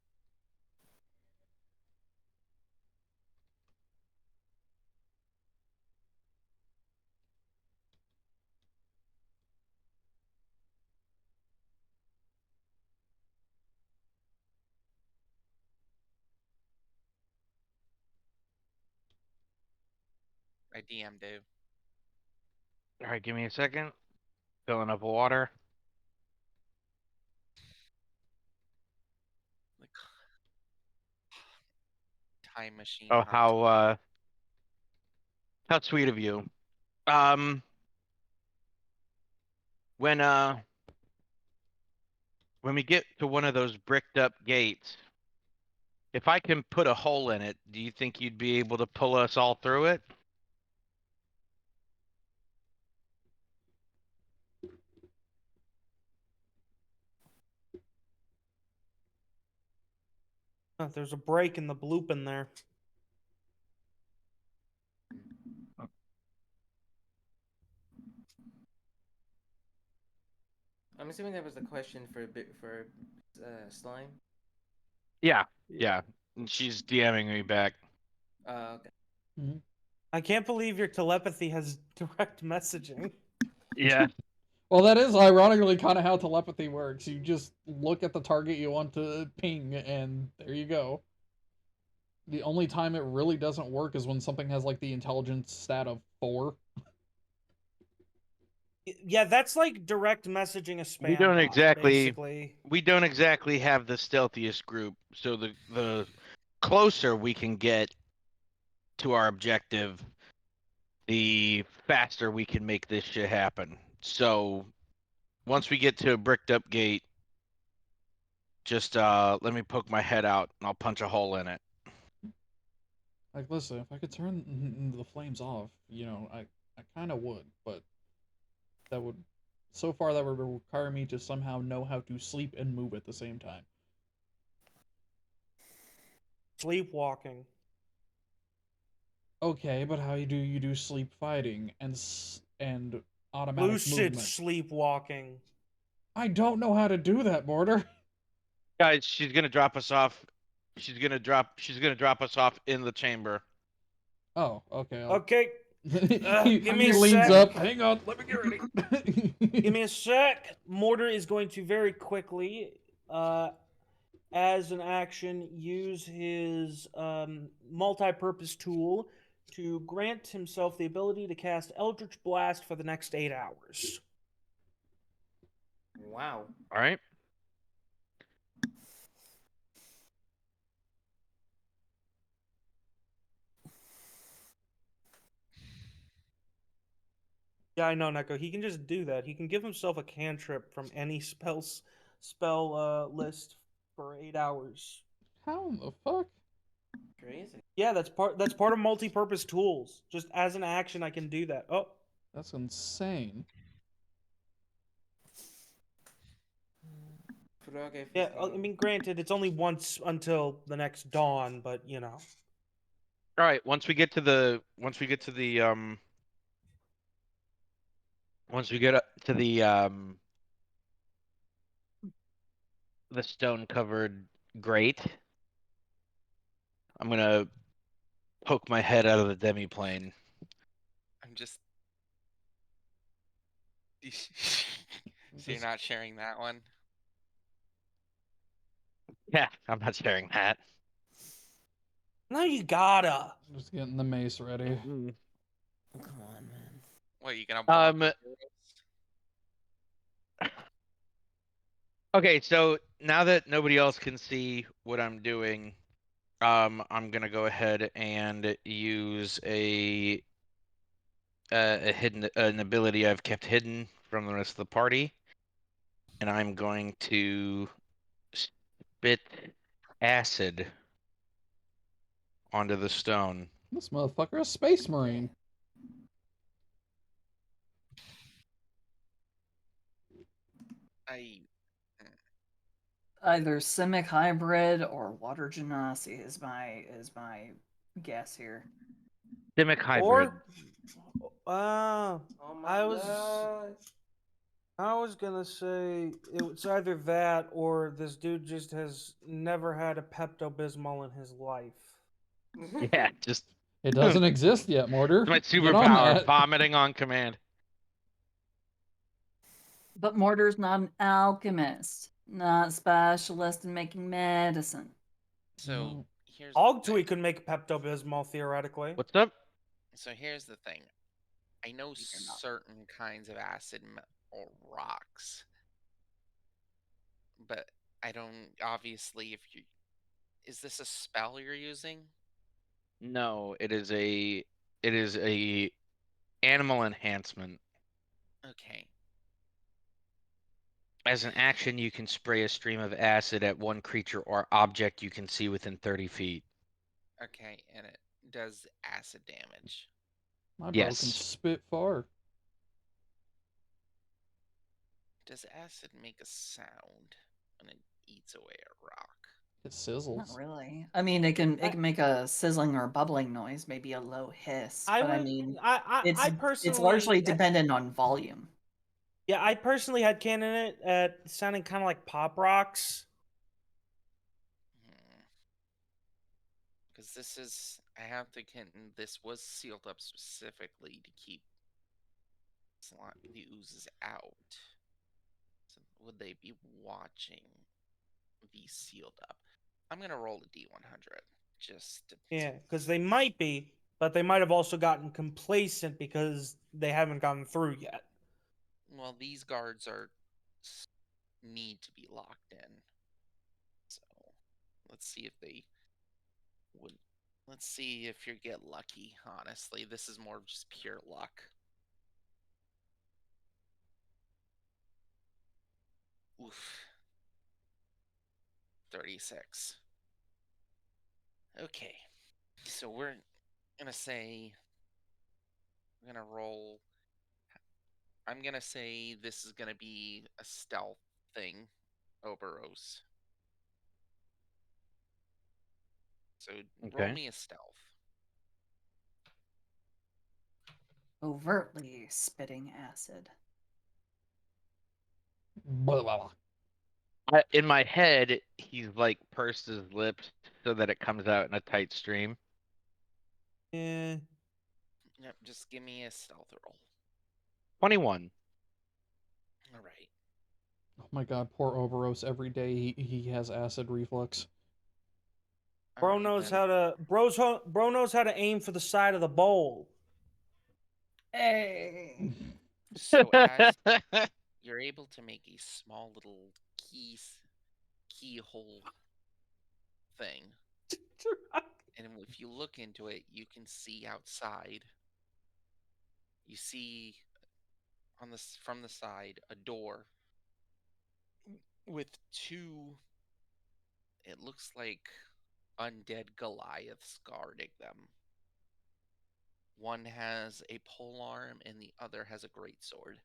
I DM'd you. All right, give me a second. Filling up water. Like, time machine. Oh, hot how sweet of you. Um, when uh, when we get to one of those bricked up gates, if I can put a hole in it, do you think you'd be able to pull us all through it? There's a break in the bloop in there. I'm assuming that was a question for slime. Yeah, yeah. And she's DMing me back. Okay. I can't believe your telepathy has direct messaging. Yeah. Well, that is ironically kind of how telepathy works. You just look at the target you want to ping, and there you go. The only time it really doesn't work is when something has like the intelligence stat of 4. Yeah, that's like direct messaging a spam We don't bot, exactly basically. we don't exactly have the stealthiest group, so the closer we can get to our objective, the faster we can make this shit happen. So once we get to a bricked up gate, just let me poke my head out and I'll punch a hole in it. Like, listen, if I could turn the flames off, I kind of would, but that would, so far, that would require me to somehow know how to sleep and move at the same time. Sleepwalking. Okay, but how do you do sleep fighting and automatic Lucid movement? sleepwalking. I don't know how to do that, Mortar. Guys, she's gonna drop us off. She's gonna drop us off in the chamber. Oh, okay. Okay, he give me a leans sec. up. Hang on, let me get ready. Give me a sec. Mortar is going to very quickly, as an action, use his multi-purpose tool to grant himself the ability to cast Eldritch Blast for the next 8 hours. Wow. All right. Yeah, I know, Neko. He can just do that. He can give himself a cantrip from any spell list for 8 hours. How in the fuck? Crazy. Yeah, that's part of multi-purpose tools. Just as an action, I can do that. Oh, That's insane. Forgot if yeah. he's I gone. mean, granted, it's only once until the next dawn, but you know. All right, once we get to the once we get up to the stone covered grate, I'm gonna poke my head out of the demiplane. I'm just. So you're Just, not sharing that one? Yeah, I'm not sharing that. No, you gotta. just getting the mace ready. Mm. Come on, man. What, are you gonna block Um. with arrows? Okay, so now that nobody else can see what I'm doing, I'm gonna go ahead and use a hidden an ability I've kept hidden from the rest of the party, and I'm going to spit acid onto the stone. This motherfucker, a space marine. I. Either Simic hybrid or water genasi is my guess here. Simic hybrid. Or, Oh my I was god. I was gonna say it's either that or this dude just has never had a Pepto Bismol in his life. Yeah, just It doesn't exist yet, Mortar. my Get on superpower, that. vomiting on command. But Mortar's not an alchemist, not specialist in making medicine. So No. here's the Ogtui thing. could make Pepto Bismol theoretically. What's up? So here's the thing. I know You're not. certain kinds of acid or rocks, but I don't. Obviously, if you is this a spell you're using? No, it is a animal enhancement. Okay. As an action, you can spray a stream of acid at one creature or object you can see within 30 feet. Okay, and it does acid damage. My bro can Yes. spit far. Does acid make a sound when it eats away a rock? It Not sizzles. really. I mean, it can I- make a sizzling or bubbling noise, maybe a low hiss, I but I would mean, I it's largely personally dependent on volume. yeah, I personally had canon it at sounding kind of like pop rocks. Because this is, I have to this was sealed up specifically to keep the oozes out. So would they be watching these sealed up? I'm gonna roll a D100 just to. Yeah, because they might be, but they might have also gotten complacent because they haven't gotten through yet. Well, these guards need to be locked in. So let's see if they would. Let's see if you get lucky. Honestly, this is more just pure luck. Oof. 36. Okay. So we're gonna say we're gonna roll. I'm gonna say this is gonna be a stealth thing, Oberos. So roll Okay. me a stealth. Overtly spitting acid. Blah, blah, blah. In my head, he's like pursed his lips so that it comes out in a tight stream. Yeah. Yep, just give me a stealth roll. 21. All right. Oh my god, poor Oberos. Every day he has acid reflux. All right, then. Bro knows how to aim for the side of the bowl. Hey. So as you're able to make a small little keyhole thing, and if you look into it, you can see outside. You see from the side a door with two, it looks like undead Goliaths guarding them. One has a polearm and the other has a greatsword.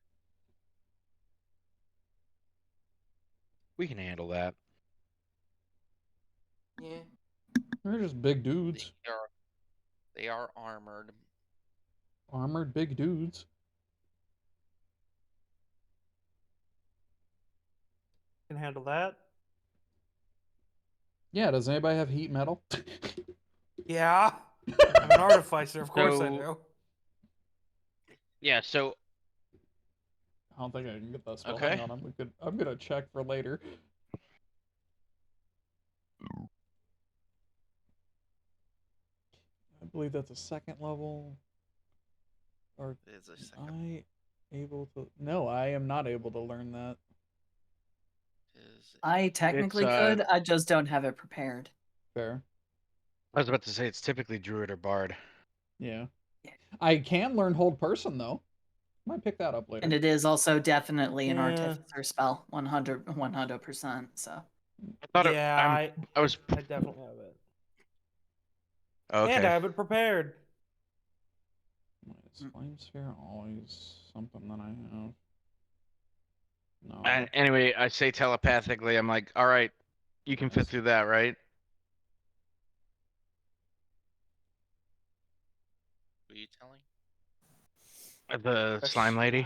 We can handle that. Yeah. They're just big dudes. They are armored. Armored big dudes. Can handle that. Yeah, does anybody have heat metal? Yeah. I'm an artificer, of course I So- do. Yeah, so I don't think I can get that spell. Okay. Hang on, I'm gonna check for later. I believe that's a second level. Or It is a am second. I able to? No, I am not able to learn that. Is I technically could, I just don't have it prepared. Fair. I was about to say it's typically druid or bard. Yeah. I can learn hold person though. Might pick that up later. And it is also definitely an Yeah. artificer spell, 100%. So I thought Yeah, I was I definitely have it. okay. And I have it prepared. Is flame sphere always something that I have? No. And anyway, I say telepathically, I'm like, all right, you can fit through that, right? who are you telling? The A slime lady.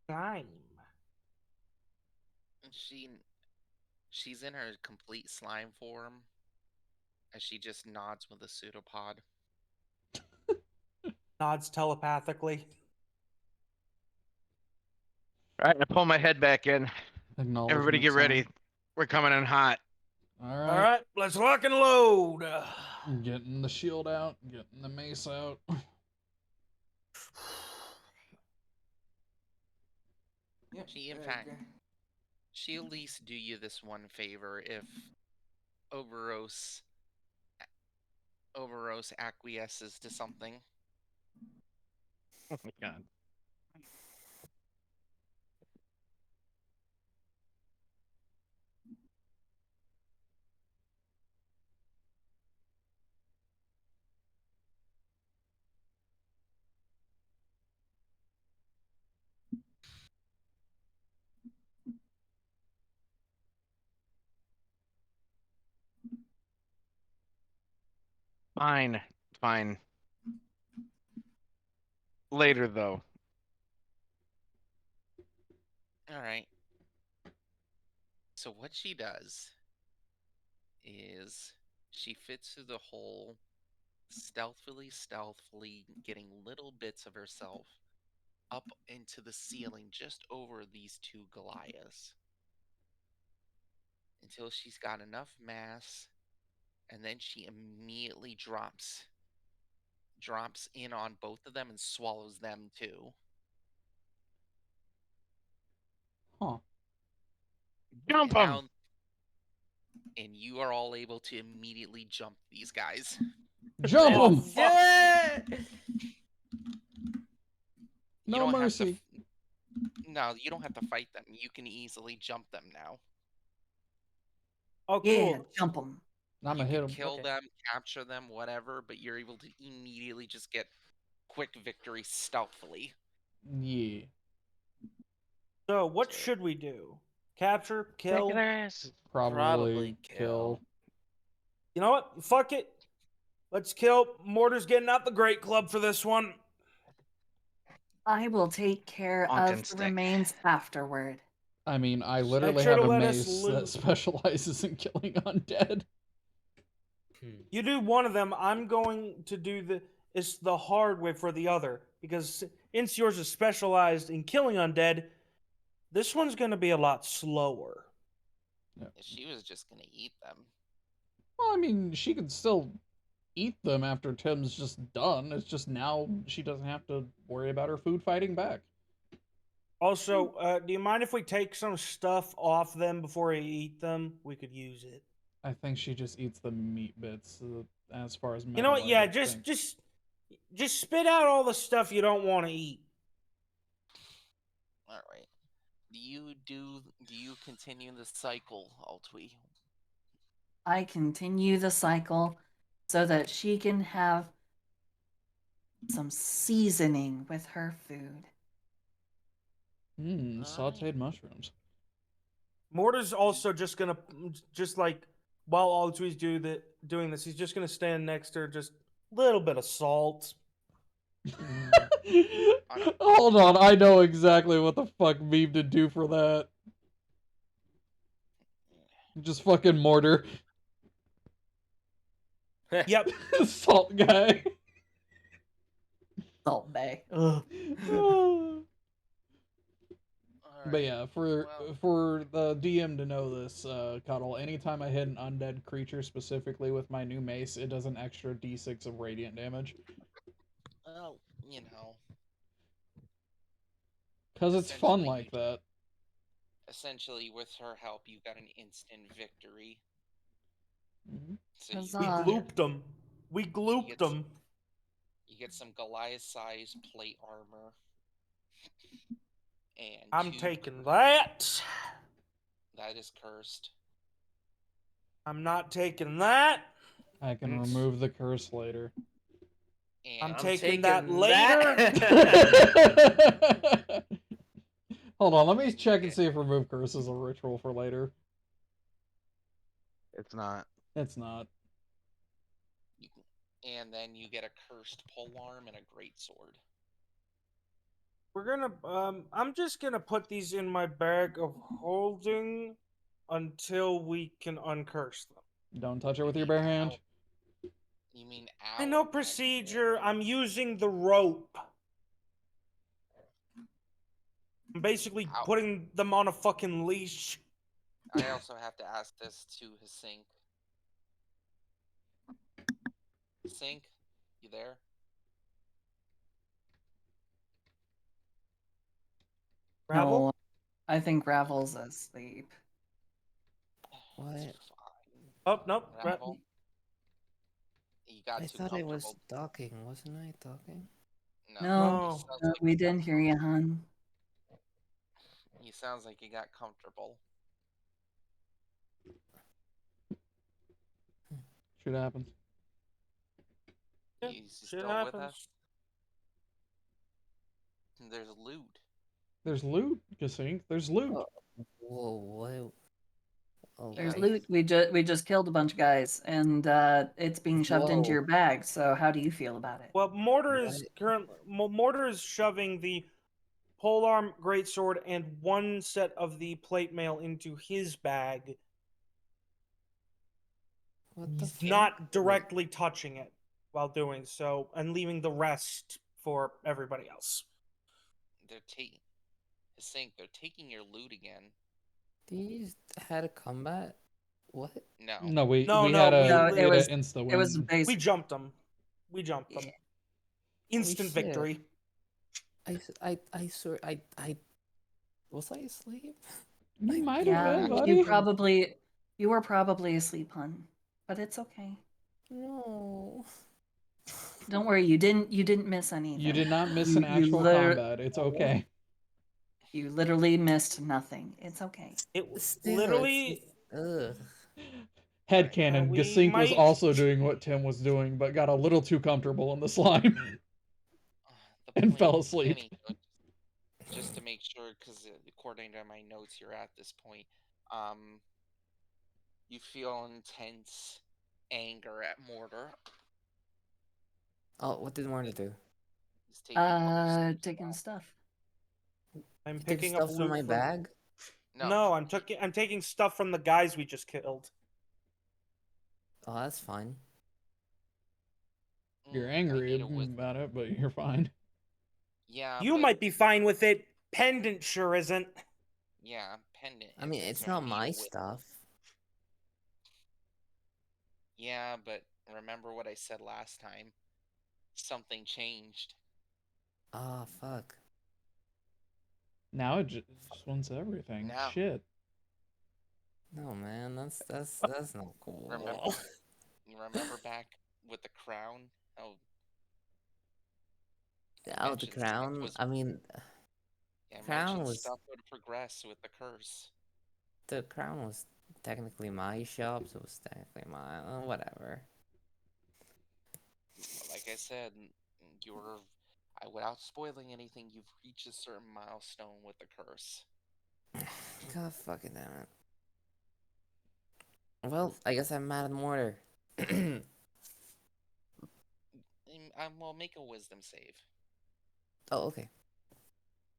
Slime. She's in her complete slime form as she just nods with a pseudopod. Nods telepathically. All right, I pull my head back in. Everybody get Acknowledgement ready. sign. We're coming in hot. All All right. right, let's lock and load. Getting the shield out, getting the mace out. Yep. In fact, she'll at least do you this one favor if Oberos acquiesces to something. Oh my god. Fine. Fine. Later though. All right. So what she does is she fits through the hole stealthily, getting little bits of herself up into the ceiling just over these two Goliaths until she's got enough mass, and then she immediately drops in on both of them and swallows them too. Huh. Jump And 'em! now, and you are all able to immediately jump these guys. Jump Oh, them! fuck. Yeah! You No don't have to mercy. No, you don't have to fight them. You can easily jump them now. Oh, yeah, cool. jump them. I'm You gonna hit can him. kill Okay. them, capture them, whatever, but you're able to immediately just get quick victory stealthily. Yeah. So, what So- should we do? Capture, kill? Kick their ass. Probably kill. You know what? Fuck it. Let's kill. Mortar's getting out the Great Club for this one. I will take care Honk of and the stick. remains afterward. I mean, I Make literally sure have to a let us mace that loot. specializes in killing undead. You do one of them. I'm going to do the hard way for the other, because since yours is specialized in killing undead, this one's going to be a lot slower. She was just gonna eat them. Well, I mean, she could still eat them after Tim's just done. It's just now she doesn't have to worry about her food fighting back. Also, do you mind if we take some stuff off them before we eat them? We could use it. I think she just eats the meat bits as far as metal. You know what? I Yeah, would think. just spit out all the stuff you don't want to eat. Do you continue the cycle, Altwee? I continue the cycle so that she can have some seasoning with her food. Sauteed mushrooms. Mortar's also just gonna just like while Altui's doing this, he's just gonna stand next to her, just a little bit of salt. Hold on, I know exactly what the fuck meme to do for that. Just fucking mortar. Yep. Salt guy. Salt Bay. Ugh. But yeah, for the DM to know this, Cuddle, anytime I hit an undead creature specifically with my new mace, it does an extra d6 of radiant damage. Well, you know. Because it's fun like that. Essentially, with her help, you got an instant victory. Mm-hmm. So We Huzzah. glooped them. We glooped them. You get some Goliath-sized plate armor. And I'm taking that. That is cursed. I'm not taking that. I can remove the curse later. And I'm taking that later. Hold on, let me check and see if remove curse is a ritual for later. It's not. It's not. And then you get a cursed polearm and a greatsword. We're gonna I'm just gonna put these in my bag of holding until we can uncurse them. Don't touch it with your bare hand. You mean I know procedure. I'm using the rope. I'm basically putting them on a fucking leash. I also have to ask this to Hsink. Hsink, you there? Ravel? No, I think Ravel's asleep. What? Oh, nope. Ravel? You got I too thought I comfortable. was talking, wasn't I talking? No, we didn't hear you, hon. He sounds like you got comfortable. Shit happens. Yeah, He's shit still happens. with us. There's loot. There's loot, Kasink. There's loot. Whoa, what? There's Okay. loot. We just killed a bunch of guys, and it's being shoved into Whoa. your bag. So how do you feel about it? Well, Mortar is shoving the polearm, greatsword, and one set of the plate mail into his bag. What the He's fuck? not directly touching it while doing so, and leaving the rest for everybody else. They're taking your loot again. These had a combat? What? No. No, we No, had a it was insta win. it was a base. We jumped them. Instant shit. victory. I swear, was I asleep? You might Yeah, have been, buddy. you were probably asleep, hun. But it's okay. No. Don't worry, you didn't miss anything. You did not miss an actual combat. It's okay. You literally missed nothing. It's okay. It Still, literally. ugh. Headcanon, we Gasink was might- also doing what Tim was doing, but got a little too comfortable in the slime and fell asleep. Anyway, just to make sure, because according to my notes, you're at this point. You feel intense anger at Mortar. Oh, what did Mortar do? He's taking Taking stuff. I'm He took picking up stuff from loot my bag? No, I'm taking stuff from the guys we just killed. Oh, that's fine. You're angry about it, but you're fine. Yeah. You might be fine with it. Pendant sure isn't. Yeah, Pendant. I mean, it's not my stuff. Yeah, but remember what I said last time? Something changed. Ah, fuck. Now it just wants everything. Now. Shit. No, man, that's not cool. You remember back with the crown? Oh, the crown. I mean, Yeah, Crown merchant was stuff would progress with the curse. the crown was technically my shop, so it was technically my whatever. But like I said, without spoiling anything, you've reached a certain milestone with the curse. God fucking damn it. Well, I guess I'm mad at Mortar. Well, make a wisdom save. Oh, okay.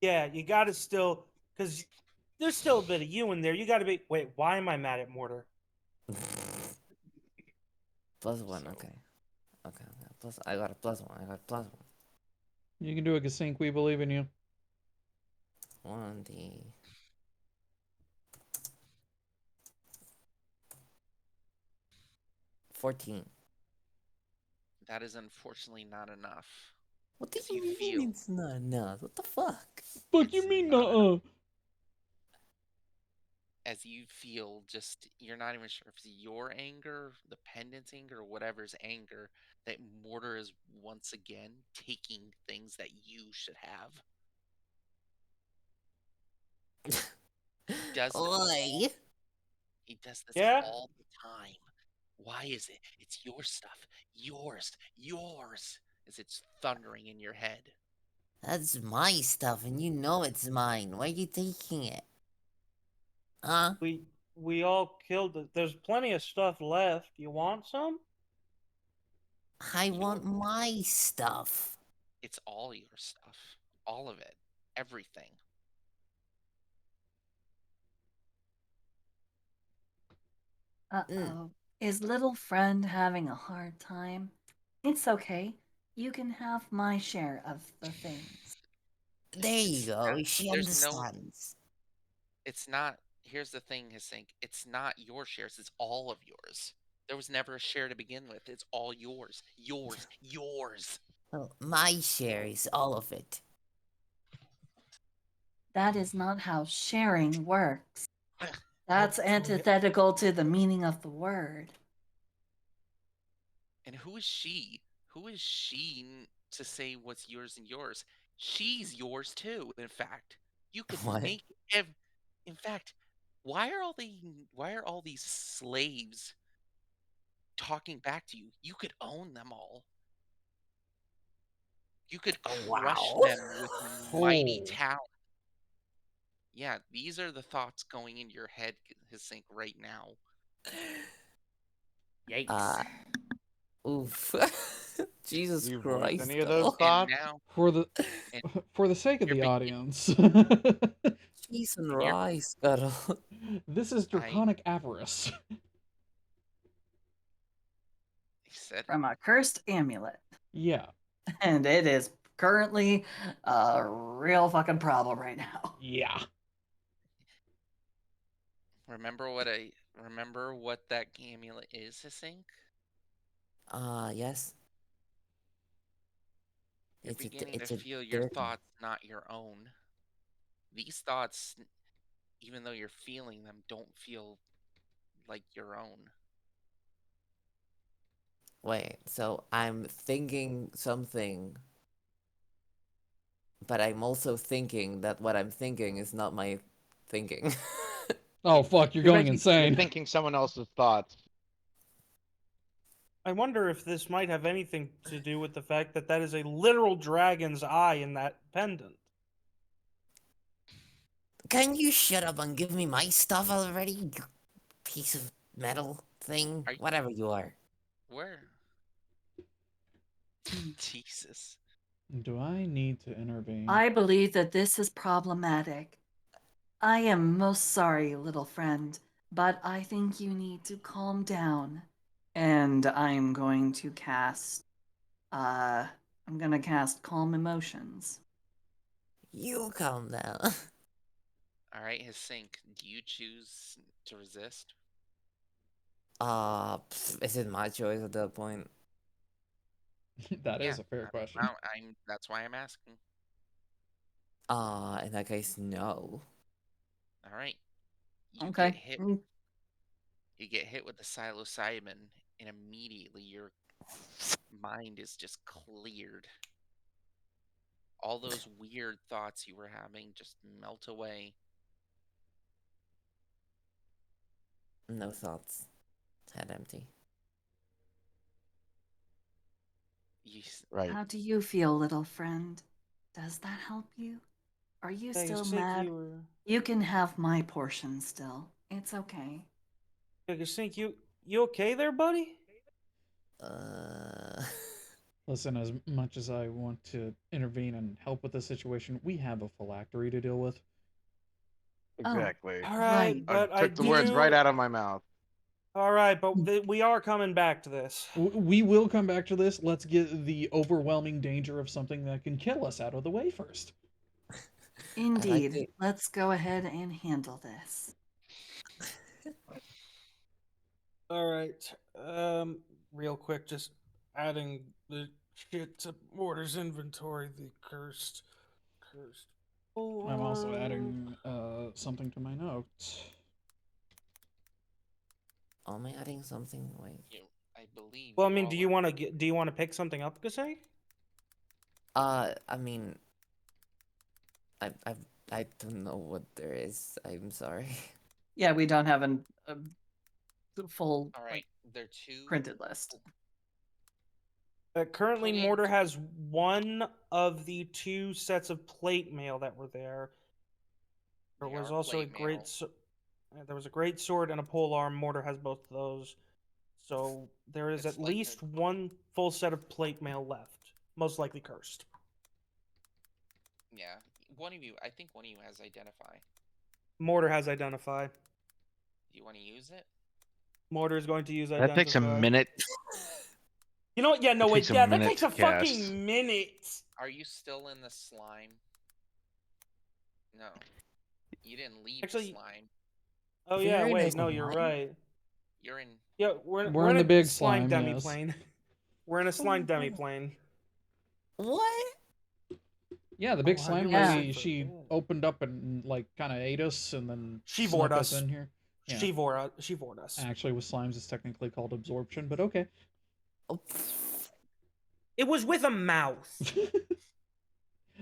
Yeah, you gotta still, because there's still a bit of you in there. You gotta be. Wait, why am I mad at Mortar? +1, So- okay. Okay. Plus, I got a +1. I got a +1. You can do it, Gasink. We believe in you. 1D. 14. That is unfortunately not enough. What do As you you mean feel, it's not enough? What the fuck? Fuck it's you mean not enough. As you feel, just you're not even sure if it's your anger, the pendant's anger, or whatever's anger, that Mortar is once again taking things that you should have. He does this Oi! He does this Yeah? all the time. Why is it? It's your stuff. Yours. Yours. As it's thundering in your head. That's my stuff, and you know it's mine. Why are you taking it? Huh? We all killed it. There's plenty of stuff left. You want some? I Your want my stuff. It's all your stuff. All of it. Everything. Uh-oh. Is little friend having a hard time? It's okay. You can have my share of the things. There you It's go. not, She there's no understands. it's not here's the thing, Hissink. It's not your shares, it's all of yours. There was never a share to begin with. It's all yours. Yours. Yours. Well, my share is all of it. That is not how sharing works. That's I'll try it. antithetical to the meaning of the word. And who is she? Who is she to say what's yours and yours? She's yours too, in fact. You could What? make in fact, why are all these slaves talking back to you? You could own them all. You could crush Wow. them with mighty Oh. talent. Yeah, these are the thoughts going into your head, Hissink, right now. Yikes. Oof. Jesus You voiced Christ, any of those Cuddle. And thoughts? now, For the and for the sake of you're the begin, audience, Cheese and and you're, rice, Cuddle. this is I draconic avarice. said it. From a cursed amulet. Yeah, And it is currently a real fucking problem right now. yeah. Remember what that amulet is, Hissink? Yes. You're It's a beginning to it's a feel your dirty. thoughts not your own. These thoughts, even though you're feeling them, don't feel like your own. Wait, so I'm thinking something, but I'm also thinking that what I'm thinking is not my thinking. Oh fuck, you're You're going making. You're insane. thinking someone else's thoughts. I wonder if this might have anything to do with the fact that that is a literal dragon's eye in that pendant. Can you shut up and give me my stuff already, you piece of metal thing? Are you, Whatever you are. where? Jesus. Do I need to intervene? I believe that this is problematic. I am most sorry, little friend, but I think you need to calm down. And I'm going to cast I'm gonna cast Calm Emotions. You calm down. All right, Hissink, do you choose to resist? Is it my choice at that point? That Yeah, is a fair question. that's why I'm asking. In that case, no. All right, you Okay. get hit. You get hit with the psilocybin, and immediately your mind is just cleared. all those weird thoughts you were having just melt away. No thoughts. Head empty. Right. How do you feel, little friend? Does that help you? Are you still mad? You can have my portion still. It's okay. Sink, you okay there, buddy? Uh. Listen, as much as I want to intervene and help with the situation, we have a phylactery to deal with. Exactly. All right, Right. but I Took the words do. right out of my mouth. All right, but we are coming back to this. We will come back to this. Let's get the overwhelming danger of something that can kill us out of the way first. Indeed. to- Let's go ahead and handle this. All right. Real quick, just adding the shit to Mortar's inventory. The cursed. I'm also Orb. adding something to my notes. Am I adding something? Wait. I believe. Well, I you mean, all do you want to pick something up, Gasay? I mean, I I don't know what there is. I'm sorry. Yeah, we don't have a full All right, they're two. printed list. Currently, Put Mortar into- has one of the two sets of plate mail that were there. There They was are also a plate great. mail. There was a great sword and a pole arm. Mortar has both of those. So there is It's at like least one full set of plate mail left. Most likely cursed. Yeah, one of you. I think one of you has identify. Mortar has identify. Do you want to use it? Mortar is going to use That identify. takes a minute. You know what? Yeah, no, It wait. takes a Yeah, that minute takes to a cast. fucking minute. Are you still in the slime? No, you didn't leave Actually- the slime. Oh We yeah, already wait. know No, you're slime. right. You're in. Yeah, we're We're in in the a big slime slime, yes. demiplane. We're in a slime demiplane. What? Yeah, the big wow, slime you're lady, super she good. opened up and like kind of ate us and then She snuck vored us us. in here. Yeah. She vored us. Actually, with slimes, it's technically called absorption, but okay. Oh, It was with a mouth.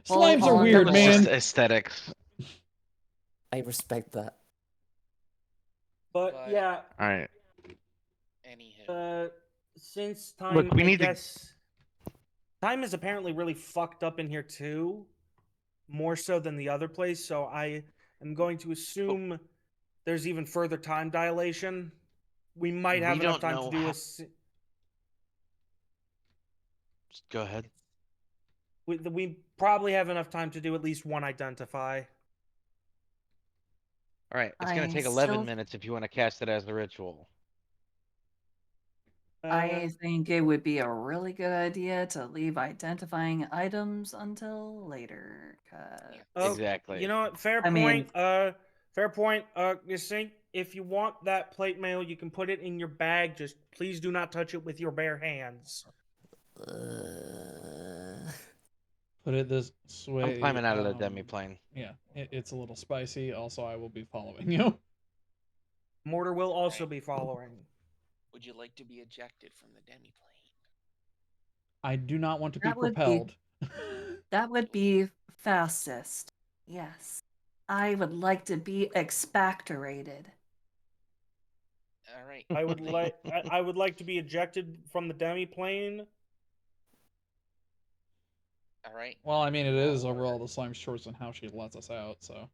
Slimes are on weird, It's man. just aesthetics. I respect that. But But- yeah, All right. Anywho, since time, Look, we I need to- guess time is apparently really fucked up in here too, more so than the other place. So I am going to assume there's even further time dilation. We might have We enough don't time to know do how- a. Just go ahead. We probably have enough time to do at least one identify. All right. It's going I to take 11 still- minutes if you want to cast it as the ritual. I think it would be a really good idea to leave identifying items until later. Oh, Exactly. You know what? Fair I mean- point. Fair point. You think if you want that plate mail, you can put it in your bag. Just please do not touch it with your bare hands. Put it this way. I'm climbing out of the demiplane. Yeah, it's a little spicy. Also, I will be following you. Mortar will also Right. be following. would you like to be ejected from the demiplane? I do not want to be That would be- propelled. That would be fastest. Yes. I would like to be expectorated. All right. I would like. I would like to be ejected from the demiplane. All right. Well, I mean, it is Roll overall order. the slime's choice on how she lets us out. So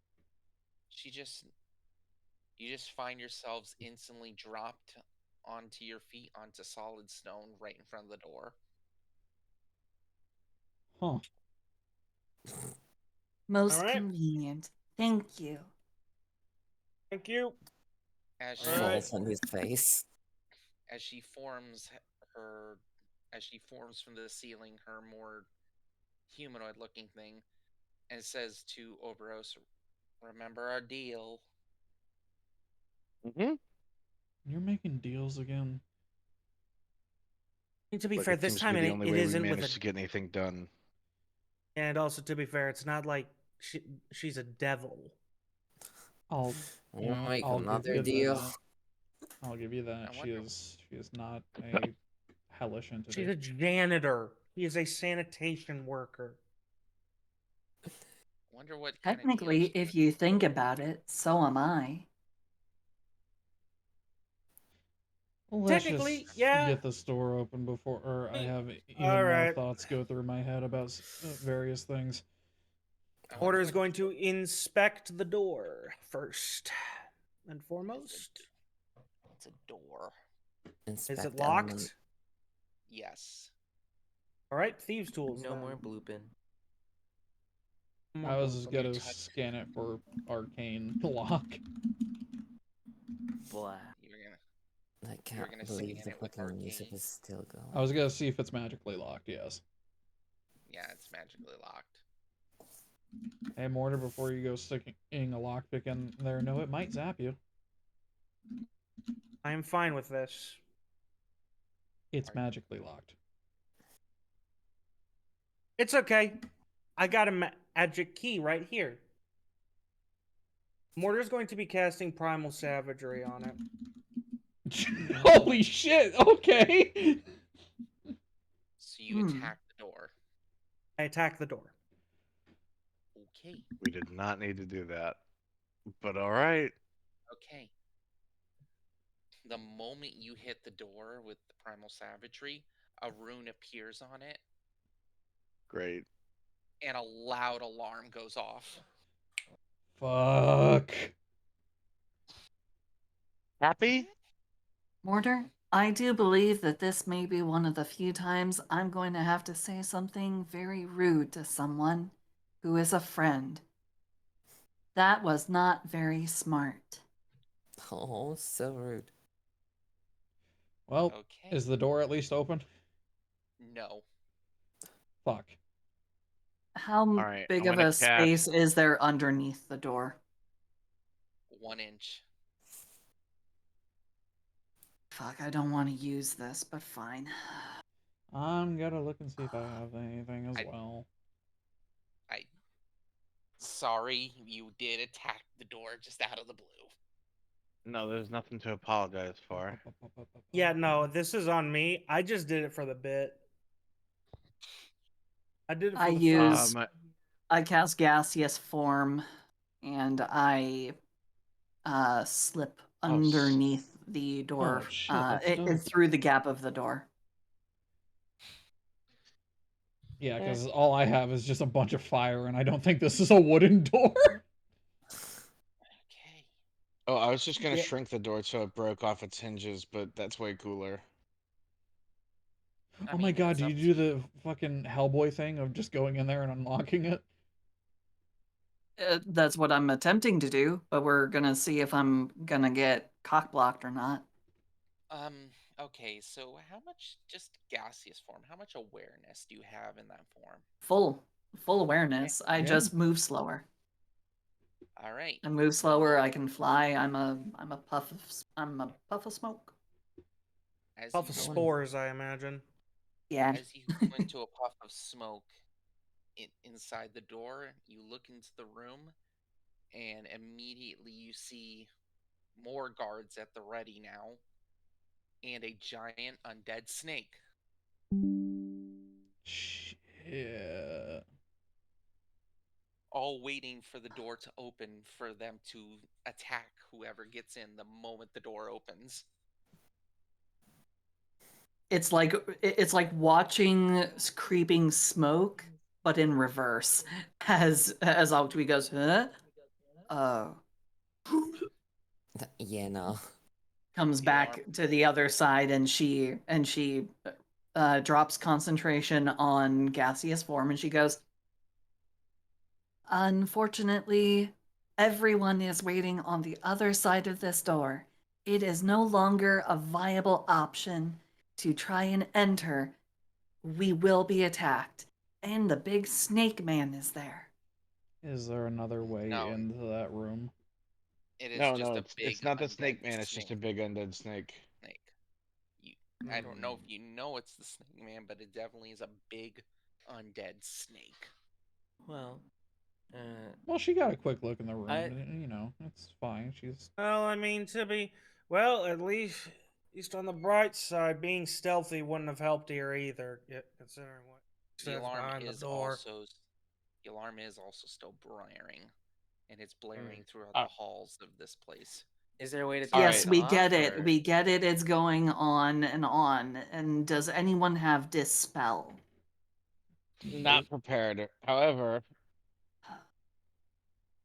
You just find yourselves instantly dropped onto your feet onto solid stone right in front of the door. Huh. Most All right. convenient. Thank you. Thank you. As All she right. Falls on his face. as she forms from the ceiling her more humanoid looking thing and says to Oberos, remember our deal. Mm-hmm. You're making deals again. To be Look, fair, it this seems to time be the it only it way we isn't with managed to a. get anything done. And also, to be fair, it's not like she's a devil. I'll, you know, Make I'll another give you deal. that. I'll give you that. I She wonder- is not a hellish entity. She's a janitor. He is a sanitation worker. Wonder what kind of Technically, deals. if you think about it, so am I. Let's Technically, just yeah. get this door open before, or I have even All more right. thoughts go through my head about various things. I wonder Porter is what going to inspect the door first and foremost. it's a door. Is Inspect it element. locked? Yes. All right, thieves' tools. No then. more blooping. No more I was just blooping. gonna scan it for arcane lock. Blah. You're gonna. I You're can't gonna believe scan the it with fucking music arcane. is still I going. was gonna see if it's magically locked. Yes. Yeah, it's magically locked. Hey, Mortar, before you go sticking a lockpick in there, no, it might zap you. I am fine with this. It's Are- magically locked. It's okay. I got a magic key right here. Mortar's going to be casting Primal Savagery on it. Holy shit! Okay. So you attack the door. I attack the door. Okay. We did not need to do that. But all right. Okay. The moment you hit the door with the primal savagery, a rune appears on it, Great. and a loud alarm goes off. Fuck. Happy? Mortar, I do believe that this may be one of the few times I'm going to have to say something very rude to someone who is a friend. That was not very smart. Oh, so rude. Well, Okay. is the door at least open? No. Fuck. How All right. big I'm of gonna a cast. space is there underneath the door? 1 inch. Fuck, I don't want to use this, but fine. I'm gonna look and see if I have anything as well. Sorry, you did attack the door just out of the blue. No, there's nothing to apologize for. Yeah, no, this is on me. I just did it for the bit. I did it for I the use- fun. I cast gaseous form, and I slip underneath the door, Oh, shit, that's dope. it's through the gap of the door. Yeah, because all I have is just a bunch of fire, and I don't think this is a wooden door. Okay. Oh, I was just gonna Yeah. shrink the door so it broke off its hinges, but that's way cooler. I Oh my mean, god, it's do you up do to you. the fucking Hellboy thing of just going in there and unlocking it? That's what I'm attempting to do, but we're gonna see if I'm gonna get cock blocked or not. Okay, so how much, just gaseous form, how much awareness do you have in that form? Full awareness. I Yeah. just move slower. All right. I move slower. I can fly. I'm a puff of smoke. As Puff of you go, spores, I imagine. Yeah. as you go into a puff of smoke inside the door, you look into the room, and immediately you see more guards at the ready now, and a giant undead snake. Shit. All waiting for the door to open for them to attack whoever gets in the moment the door opens. It's like watching creeping smoke, but in reverse. As Octui goes, huh? Oh. Yeah, no. Comes The back alarm- to the other side, and she drops concentration on gaseous form, and she goes, unfortunately, everyone is waiting on the other side of this door. It is no longer a viable option to try and enter. We will be attacked, and the big snake man is there. Is there another way No. into that room? It is No, just no, a big it's not the undead snake man. It's just a big undead snake. snake. I don't know if you know it's the snake man, but it definitely is a big undead snake. Well, Well, she got a quick look in the room. I- You know, it's fine. She's Well, I mean, at least on the bright side, being stealthy wouldn't have helped here either. Considering what The stands alarm behind the is door. also The alarm is also still blaring, and it's blaring throughout Uh, the halls of this place. Is there a way to All turn Yes, right. it we off? get it. Or... We get it. It's going on and on. And does anyone have dispel? Not prepared. However,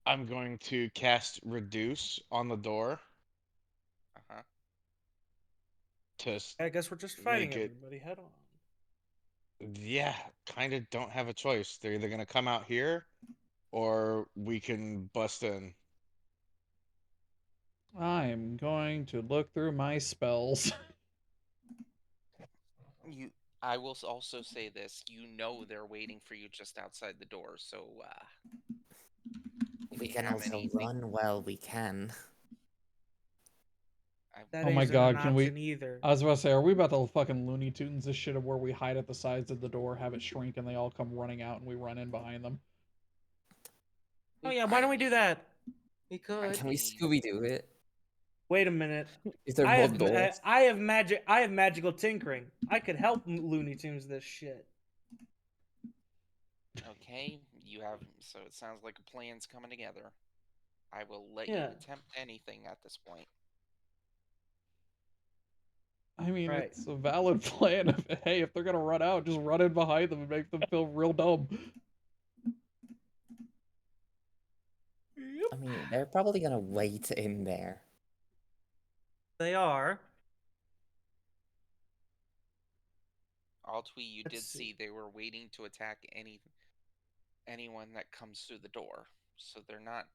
I'm going to cast reduce on the door Uh huh. to I guess we're just fighting make it. everybody head on. Yeah, kind of don't have a choice. They're either gonna come out here, or we can bust in. I'm going to look through my spells. You. I will also say this. You know they're waiting for you just outside the door. So, if We you can have also anything, run while we can. That Oh my isn't an god, can we? option either. I was about to say, are we about to fucking Looney Tunes this shit of where we hide at the sides of the door, have it shrink, and they all come running out, and we run in behind them? Oh yeah, why don't we do that? We could. Can we mean, Scooby Doo it? Wait a minute. Is there more doors? I have magic. I have magical tinkering. I could help Looney Tunes this shit. okay, you have. So it sounds like a plan's coming together. I will let Yeah. you attempt anything at this point. I mean, Right. it's a valid plan. Hey, if they're gonna run out, just run in behind them and make them feel real dumb. I mean, they're probably gonna wait in there. They are. Altwee, you Let's did see they were waiting to attack anyone that comes through the door, so they're not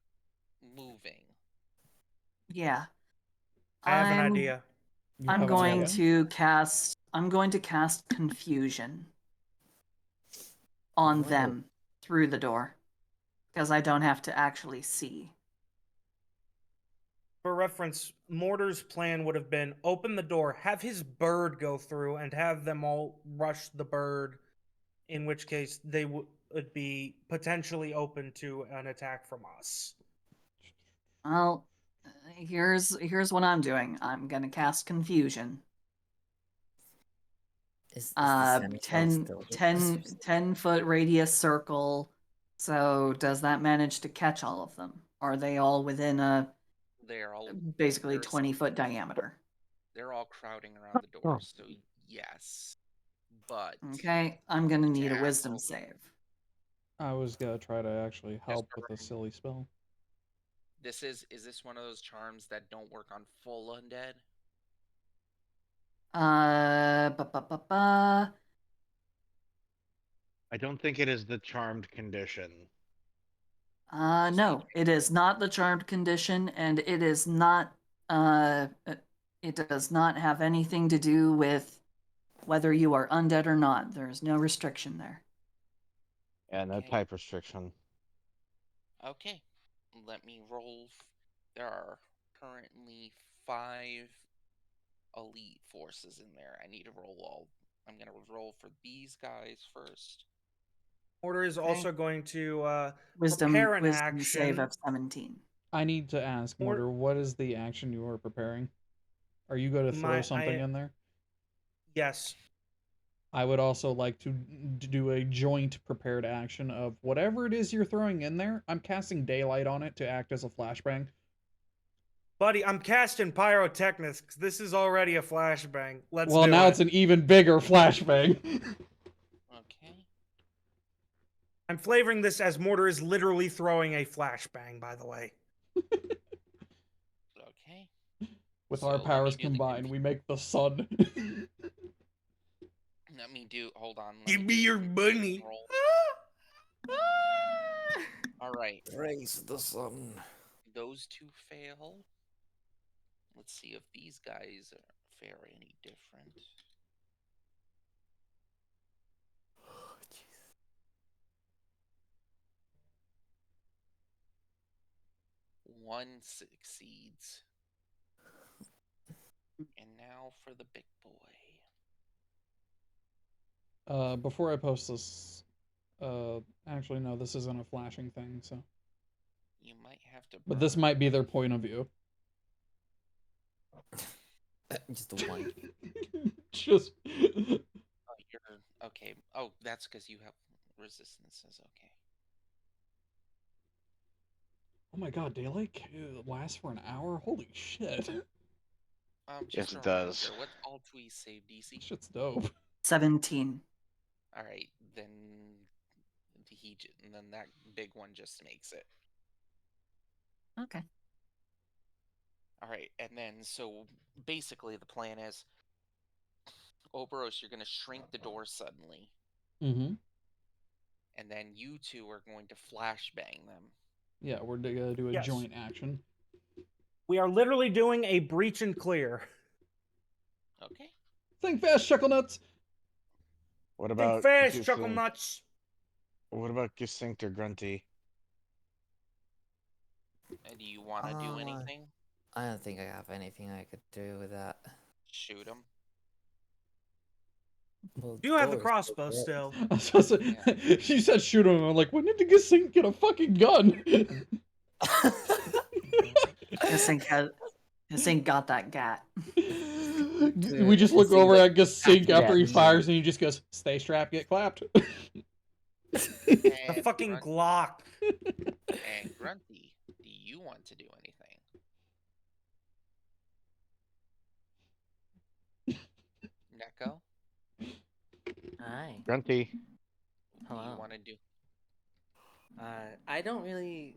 moving. Yeah. I have an I'm idea. You I'm have an going idea? to cast confusion on Whoa. them through the door because I don't have to actually see. For reference, Mortar's plan would have been open the door, have his bird go through, and have them all rush the bird. In which case, they would be potentially open to an attack from us. Well, here's what I'm doing. I'm gonna cast confusion. Is the seneschal 10, still with us? 10, 10-foot radius circle. So does that manage to catch all of them? Are they all within a They're all basically there's 20-foot diameter? they're all crowding around the doors, so yes. But Okay, I'm gonna need a ask wisdom all- save. I was gonna try to actually help with a remember- silly spell. this is this one of those charms that don't work on full undead? Ba, ba, ba, ba. I don't think it is the charmed condition. No, it is not the charmed condition, and it is not. It does not have anything to do with whether you are undead or not. There is no restriction there. Yeah, no Okay. type restriction. Okay, let me roll. There are currently 5 elite forces in there. I need to roll all. I'm gonna roll for these guys first. Mortar is Okay. also going to Wisdom prepare an wisdom save action. of 17. I need to ask, Or- Mortar, what is the action you are preparing? Are you going to throw something in there? Yes. I would also like to do a joint prepared action of whatever it is you're throwing in there. I'm casting daylight on it to act as a flashbang. Buddy, I'm casting pyrotechnics. This is already a flashbang. Let's Well, do now it. it's an even bigger flashbang. Okay. I'm flavoring this as Mortar is literally throwing a flashbang, by the way. Okay. With So our let me powers do the combined, we make the sun. Let me do. Hold on. Give me your bunny. Roll. All right. Praise the sun. Those 2 fail. Let's see if these guys fare any different. One succeeds. And now for the big boy. Before I post this, actually no, this isn't a flashing thing, so. You might have to. But this burn. might be their point of view. Just one. Just. Oh, you're okay. Oh, that's because you have resistances. Okay. Oh my god, daylight lasts for an hour? Holy shit. Just a it does. reminder, what's Altwee's save DC? Shit's dope. 17. All right, then and then that big one just makes it. Okay. All right, and then so basically the plan is, Oberos, you're going to shrink the door suddenly, Mm-hmm. and then you two are going to flashbang them. Yeah, we're gonna do a Yes. joint action. We are literally doing a breach and clear. Okay. Think fast, chuckle nuts! What Think about fast, chuckle nuts. What about Gesynct or Grunty? And do you want to do anything? I don't think I have anything I could do with that. Shoot them. Well, You have the doors crossbow still still. I was supposed to, She said shoot him. I'm like, when did the Gesync get a fucking gun? This ain't got that gat. We just look Gesync over got at Gesync after he yeah. fires and he just goes, stay strapped, get clapped. The And fucking Glock. And Grunty, do you want to do anything? Neko, Hi. Grunty. do you Hello. want to do? I don't really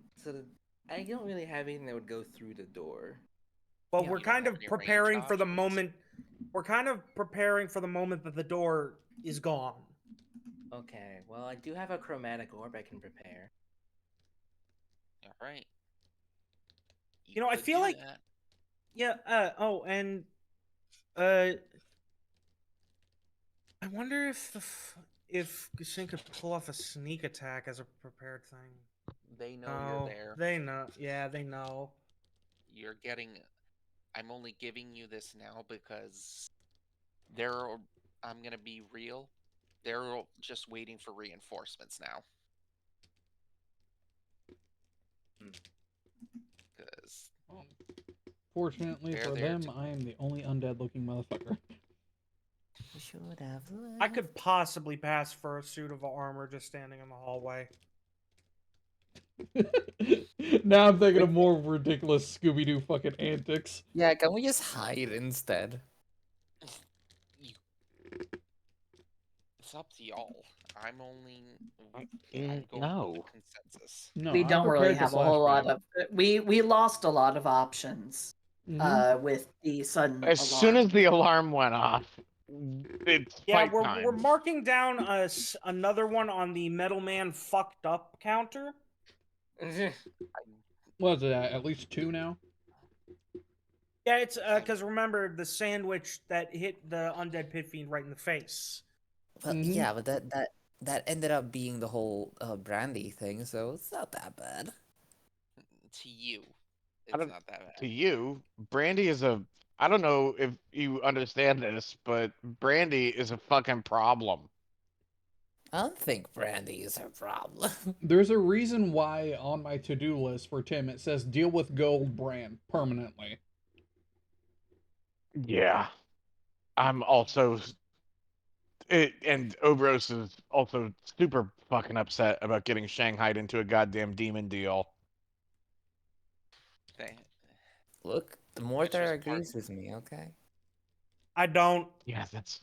have anything that would go through the door. Well, Yeah. we're You don't kind have of any range preparing for the options? moment. We're kind of preparing for the moment that the door is gone. Okay. Well, I do have a chromatic orb I can prepare. All right. You know, I could feel do like- that. Yeah. And I wonder if Gesync could pull off a sneak attack as a prepared thing. They know No, you're there. they know. Yeah, they know. You're getting. I'm only giving you this now because I'm gonna be real. They're just waiting for reinforcements now. Because Fortunately They're for there them, to- I am the only undead-looking motherfucker. We should have left. I could possibly pass for a suit of armor just standing in the hallway. Now I'm thinking of more ridiculous Scooby-Doo fucking antics. Yeah, can we just hide instead? it's up to y'all. I'm only. I'm Mm, going no. with the consensus. No, We I'm don't really prepared to have a whole lot flashbang. of. We lost a lot of options. Mhm. With the sudden As alarm. soon as the alarm went off, it's Yeah, fight we're time. marking down another one on the Metal Man fucked up counter. What is it at least 2 now? Yeah, it's because remember the sandwich that hit the undead pit fiend right in the face. But Mhm. yeah, but that ended up being the whole brandy thing, so it's not that bad. To you, I it's don't- not that bad. To you, Brandy is a. I don't know if you understand this, but Brandy is a fucking problem. I don't think brandy is a problem. There's a reason why on my to-do list for Tim it says deal with gold brand permanently. Yeah. I'm also. And Obros is also super fucking upset about getting shanghaied into a goddamn demon deal. Thing. Look, the Which mortar was agrees with me, okay? I don't. Yeah, that's.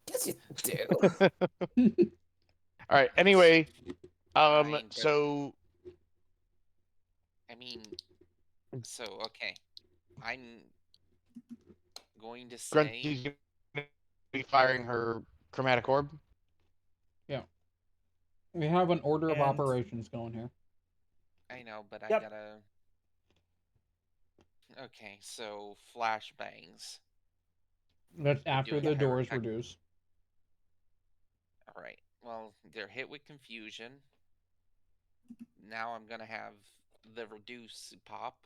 Yes, you do. All right. Anyway, Fine, but so I mean, so okay, I'm going to say Grunty's gonna be firing her chromatic orb. Yeah. We have an order of And- operations going here. I know, but I Yep. gotta. Okay, so flashbangs. That's after doing the doors pyrotech- reduce. All right. Well, they're hit with confusion. Now I'm gonna have the reduce pop,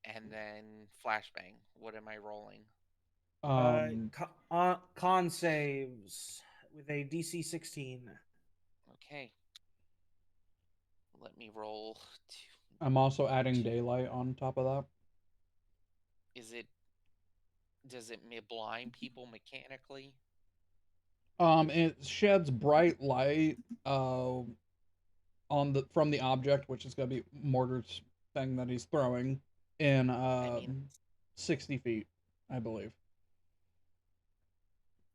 and then flashbang. What am I rolling? Con saves with a DC 16. Okay. Let me roll. I'm also adding daylight on top of that. Does it blind people mechanically? It sheds bright light on the from the object, which is gonna be Mortar's thing that he's throwing in I mean, 60 feet, I believe.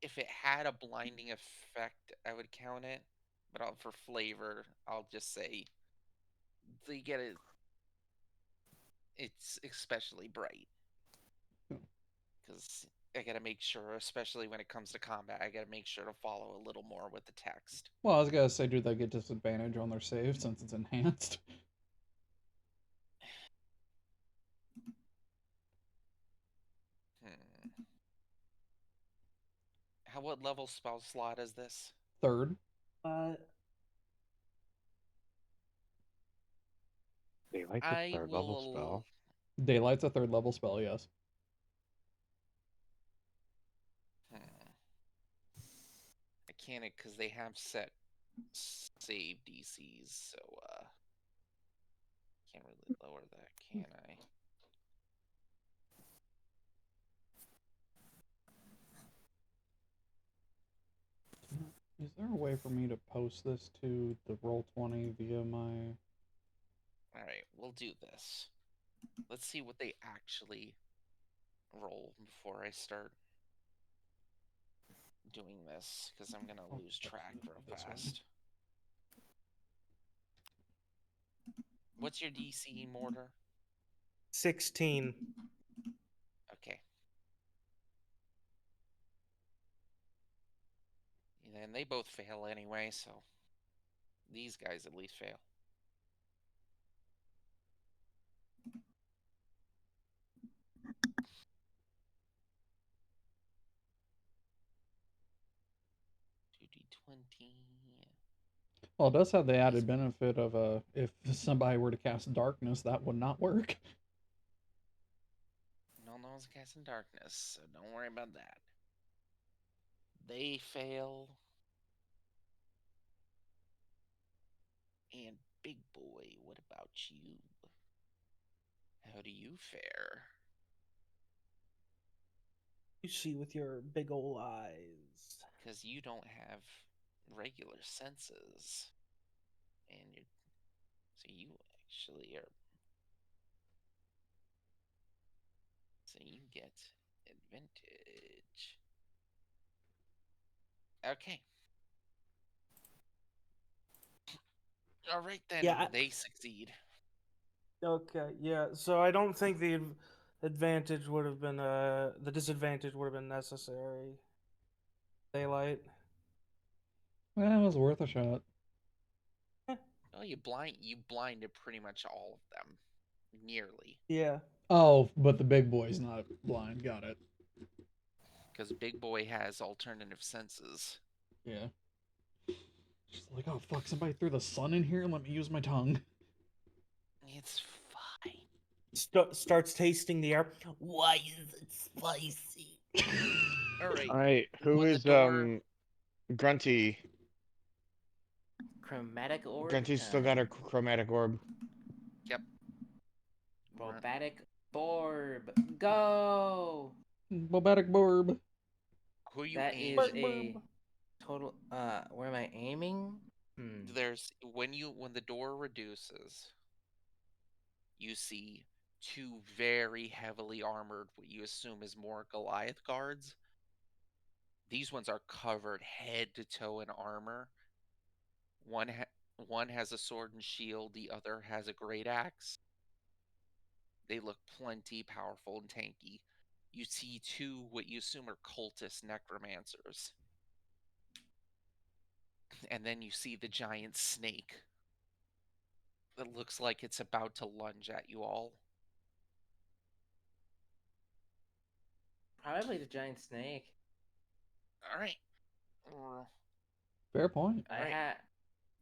if it had a blinding effect, I would count it. But for flavor, I'll just say they get it. It's especially bright because I gotta make sure, especially when it comes to combat, I gotta make sure to follow a little more with the text. Well, I was gonna say, do they get disadvantage on their save since it's enhanced? Hmm. What level spell slot is this? Third. Daylight's a I third level will. spell. Daylight's a third level spell, yes. Hmm. I can't because they have set save DCs, so can't really lower that, can I? Is there a way for me to post this to the Roll20 via my... Alright, we'll do this. Let's see what they actually roll before I start doing this, because I'm gonna Oh, lose track real this one. fast. What's your DC, Mortar? 16. Okay. And they both fail anyway, so these guys at least fail. Two D20. Well, it does have the added benefit of if somebody were to cast darkness, that would not work. No one's casting darkness, so don't worry about that. They fail. And big boy, what about you? How do you fare? You see with your big ol' eyes. Because you don't have regular senses. And you're. So you actually are. So you get advantage. Okay. All right then. Yeah. They succeed. Okay. Yeah. So I don't think the advantage would have been the disadvantage would have been necessary. Daylight. Well, it was worth a shot. Well, you blinded pretty much all of them. Nearly. Yeah. Oh, but the big boy's not blind. Got it. Because Big Boy has alternative senses. Yeah. She's like, oh fuck, somebody threw the sun in here and let me use my tongue. It's fine. Starts tasting the air. Why is it spicy? All right. All right, who When the is door. Grunty? Chromatic orb Grunty's still got a time. chromatic orb. Yep. Robotic orb. Go! Bobatic Borb. Who you That aim is at? a total. Where am I aiming? There's when the door reduces, you see two very heavily armored, what you assume is more Goliath guards. These ones are covered head to toe in armor. One has a sword and shield, the other has a great axe. They look plenty powerful and tanky. You see two what you assume are cultist necromancers. And then you see the giant snake that looks like it's about to lunge at you all. Probably the giant snake. All right. Fair point. Right.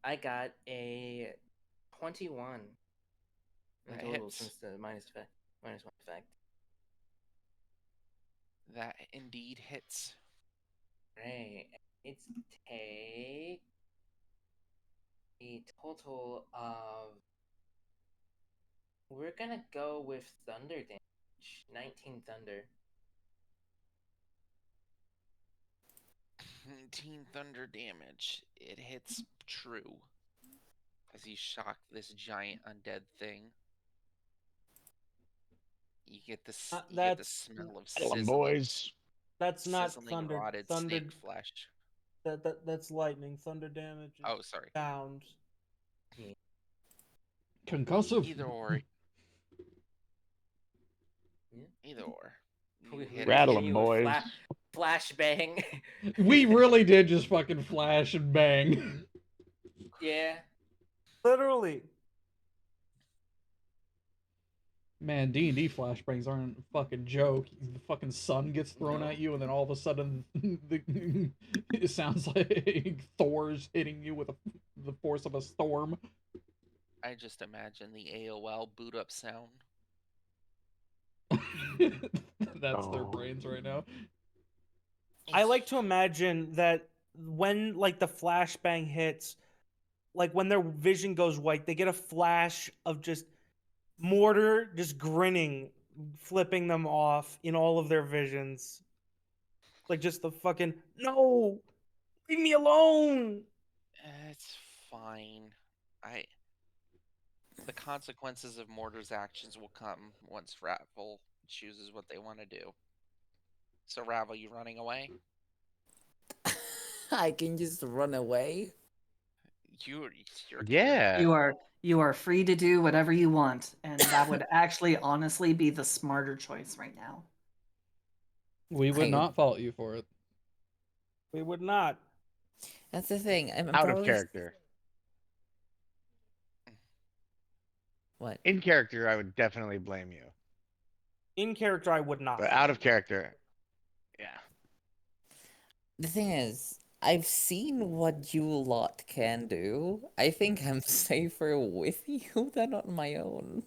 I got a 21 in That total hits. since the minus one effect. That indeed hits. Right. It's take a total of. We're gonna go with thunder damage. 19 thunder. 19 thunder damage. It hits true. as you shock this giant undead thing. You get you get the smell of Tell 'em, sizzling, boys. That's not sizzling thunder. rotted Thunder. snake flesh. That's lightning. Thunder damage. Is Oh, sorry. sound. Concussive. Either or, Yeah. either or. You We hit just it. Rattle hit 'em, you with boys. flashbang. We really did just fucking flash and bang. Yeah. Literally. Man, D&D flashbangs aren't a fucking joke. The fucking sun gets thrown No. at you, and then all of a sudden, it sounds like Thor's hitting you with the force of a storm. I just imagine the AOL boot up sound. That's their Oh. brains right now. I like to imagine that when like the flashbang hits, like when their vision goes white, they get a flash of just Mortar just grinning, flipping them off in all of their visions. Like just the fucking no, leave me alone. It's fine. The consequences of Mortar's actions will come once Ravel chooses what they want to do. So Ravel, you running away? I can just run away. You're Yeah. You are free to do whatever you want, and that would actually honestly be the smarter choice right now. We would I- not fault you for it. We would not. That's the thing. I'm Out of probably character. what? In character, I would definitely blame you. In character, I would not. But out of character, yeah. The thing is, I've seen what you lot can do. I think I'm safer with you than on my own.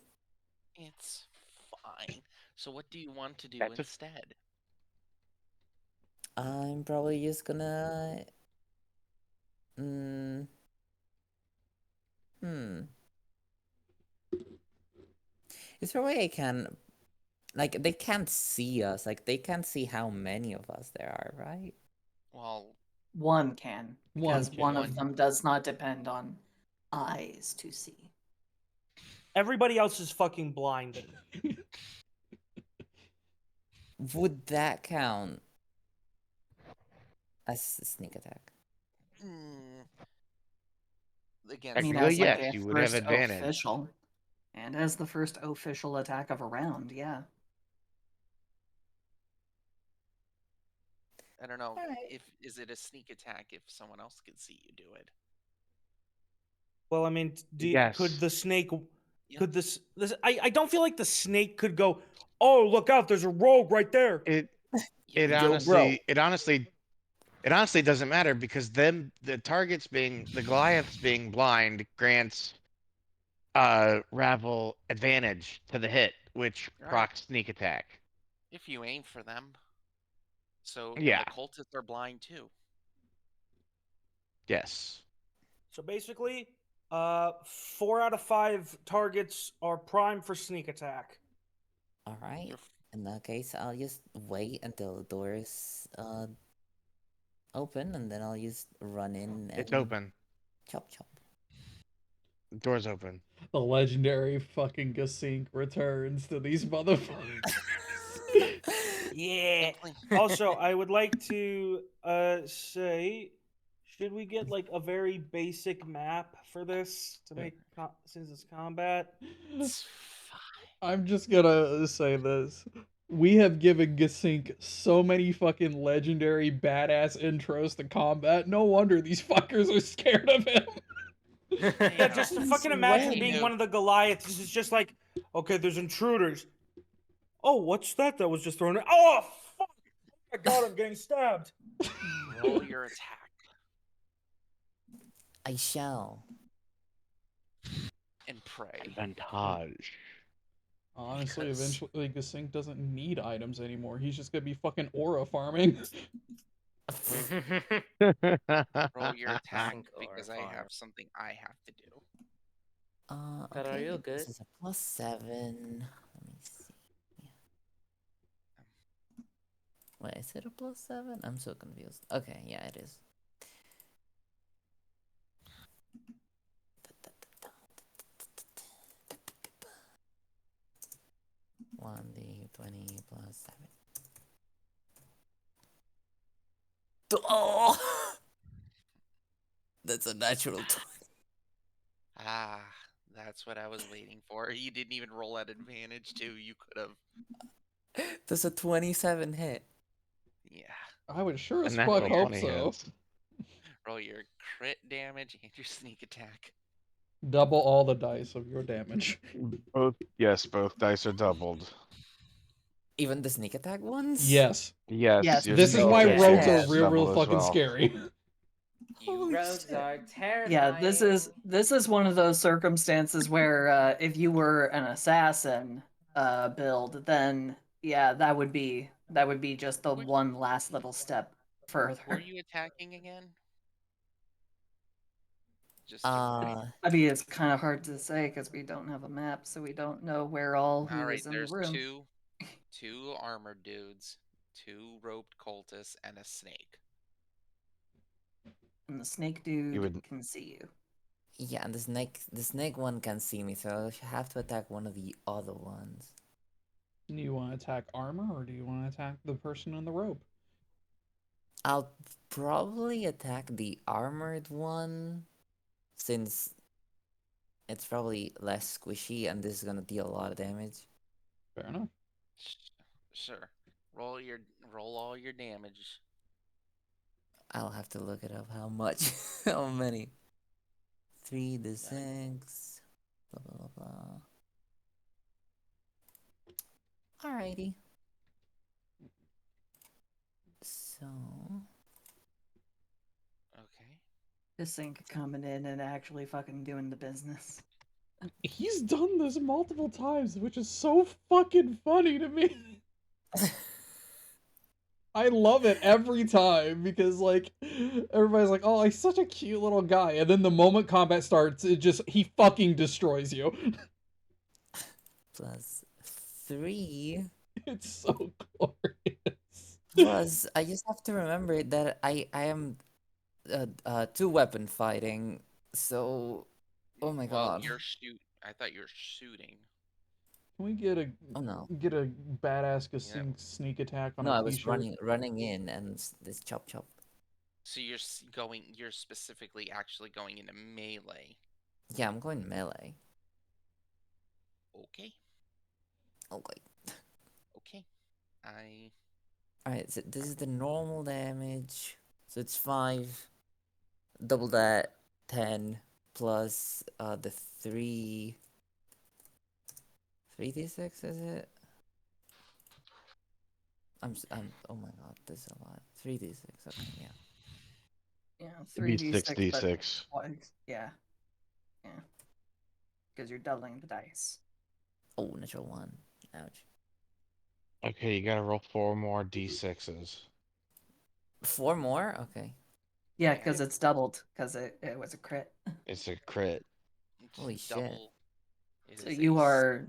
It's fine. So what do you want to do That's a- instead? I'm probably just gonna. Mm, hmm. Is there a way I can. Like, they can't see us. Like, they can't see how many of us there are, right? Well, One can, One because one can. of them does not depend on eyes to see. Everybody else is fucking blinded. Would that count as a sneak attack? mm, again, I mean, Technically, as like yes, a you would have first advantage. official, and as the first official attack of a round, yeah. I don't know. Alright. If is it a sneak attack if someone else can see you do it? Well, I mean, Yes. could the snake? Yeah. Could this? I don't feel like the snake could go. Oh, look out! There's a rogue right there. It Yeah, it but Yo, bro. honestly doesn't matter because then the Goliaths being blind grants Ravel advantage to the hit, which Right. procs sneak attack. if you aim for them. So and Yeah. the cultists are blind too. Yes. So basically, 4 out of 5 targets are prime for sneak attack. Alright. You're In that case, I'll just wait until the door is open, and then I'll just run in and It's open. chop chop. The door's open. The legendary fucking Gasink returns to these motherfuckers. Yeah. Inkling. Also, I would like to say, should we get like a very basic map for this to make since it's combat? It's fine. I'm just gonna say this. We have given Gasink so many fucking legendary badass intros to combat. No wonder these fuckers are scared of him. Yeah, just to Since fucking imagine when? being one of the Goliaths. This is just like, okay, there's intruders. Oh, what's that was just thrown in? Oh, fuck! Oh my god, I'm getting stabbed. Roll your attack I shall. and pray. Advantage. Honestly, Because- eventually Gasink doesn't need items anymore. He's just gonna be fucking aura farming. Roll your attack Think or because I fire. have something I have to do. But are Okay, you this good? is a +7. Let me see. Wait, is it a +7? I'm so confused. Okay, yeah, it is. 1d20 plus 7. Oh! That's a natural 20. Ah, that's what I was waiting for. You didn't even roll at advantage, too. You could have. That's a 27 hit. Yeah. I would sure A as fuck natural hope 20 so. hits. Roll your crit damage and your sneak attack. Double all the dice of your damage. Both dice are doubled. Even the sneak attack ones? Yes. Yes, Yes, your This is sneak why attack rogues are is real doubled as fucking well. scary. You Holy Rogues shit. are terrifying. Yeah, this is one of those circumstances where if you were an assassin build, then yeah, that would be just the Would- one last little step further. Who are you attacking again? Just to... I mean, it's kind of hard to say because we don't have a map, so we don't know where who All right, is in the there's room. two armored dudes, two roped cultists, and a snake. And the snake dude would- can see you. Yeah, and the snake one can see me, so I have to attack one of the other ones. Do you want to attack armor or do you want to attack the person on the rope? I'll probably attack the armored one, since it's probably less squishy and this is gonna deal a lot of damage. Fair enough. Sure. Roll all your damage. I'll have to look it up how much. How many? 3d6. Blah blah blah blah. Alrighty. So Okay. This Sync coming in and actually fucking doing the business. He's done this multiple times, which is so fucking funny to me. I love it every time because like everybody's like, "Oh, he's such a cute little guy," and then the moment combat starts, he fucking destroys you. plus 3. It's so glorious. Plus, I just have to remember that I am 2-weapon fighting, so oh my Well, god. I thought you were shooting. Can we get Oh no. a badass Yep. sneak attack on No, a I was t-shirt? running in and this chop chop. So you're specifically actually going into melee. Yeah, I'm going melee. Okay. Okay. Okay. I Alright, so this is the normal damage. So it's 5. Double that, 10 plus the 3d6, is it? I'm oh my god, this is a lot. 3d6, okay, yeah. Yeah, It'd be 3d6, but 6d6. twice. Yeah. Yeah. Because you're doubling the dice. Oh, natural 1. Ouch. Okay, you gotta roll 4 more d6s. 4 more? Okay. Yeah, Yeah. because it's doubled, because it was a crit. It's a crit. Holy shit. double. It So is you a are,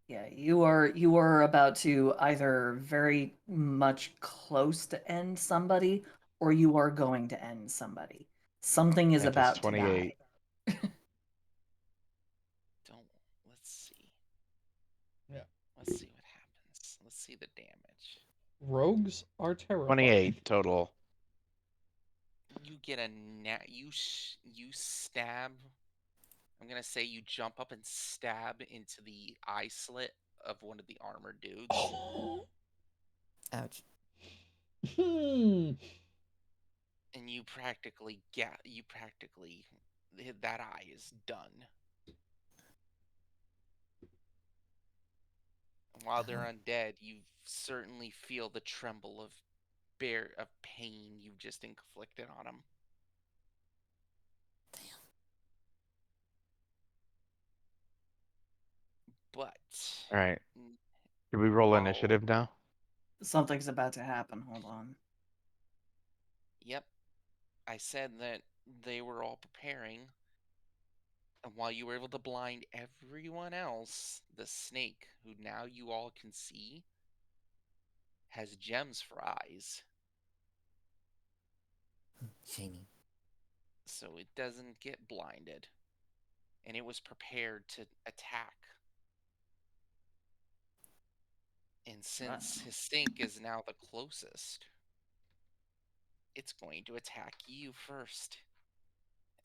yeah, you are about to either very much close to end somebody, or you are going to end somebody. Something is And it's about to die. 28. Don't. Let's see. Yeah. Let's see what happens. Let's see the damage. Rogues are terrifying. 28 total. You get a you stab. I'm gonna say you jump up and stab into the eye slit of one of the armored dudes. Ouch. And you practically that eye is done. And while they're undead, you certainly feel the tremble of pain you've just inflicted on them. But Alright. Should we roll Oh. initiative now? Something's about to happen. Hold on. Yep, I said that they were all preparing. And while you were able to blind everyone else, the snake, who now you all can see, has gems for eyes. Shiny. So it doesn't get blinded. And it was prepared to attack. And since his sink is now the closest, it's going to attack you first.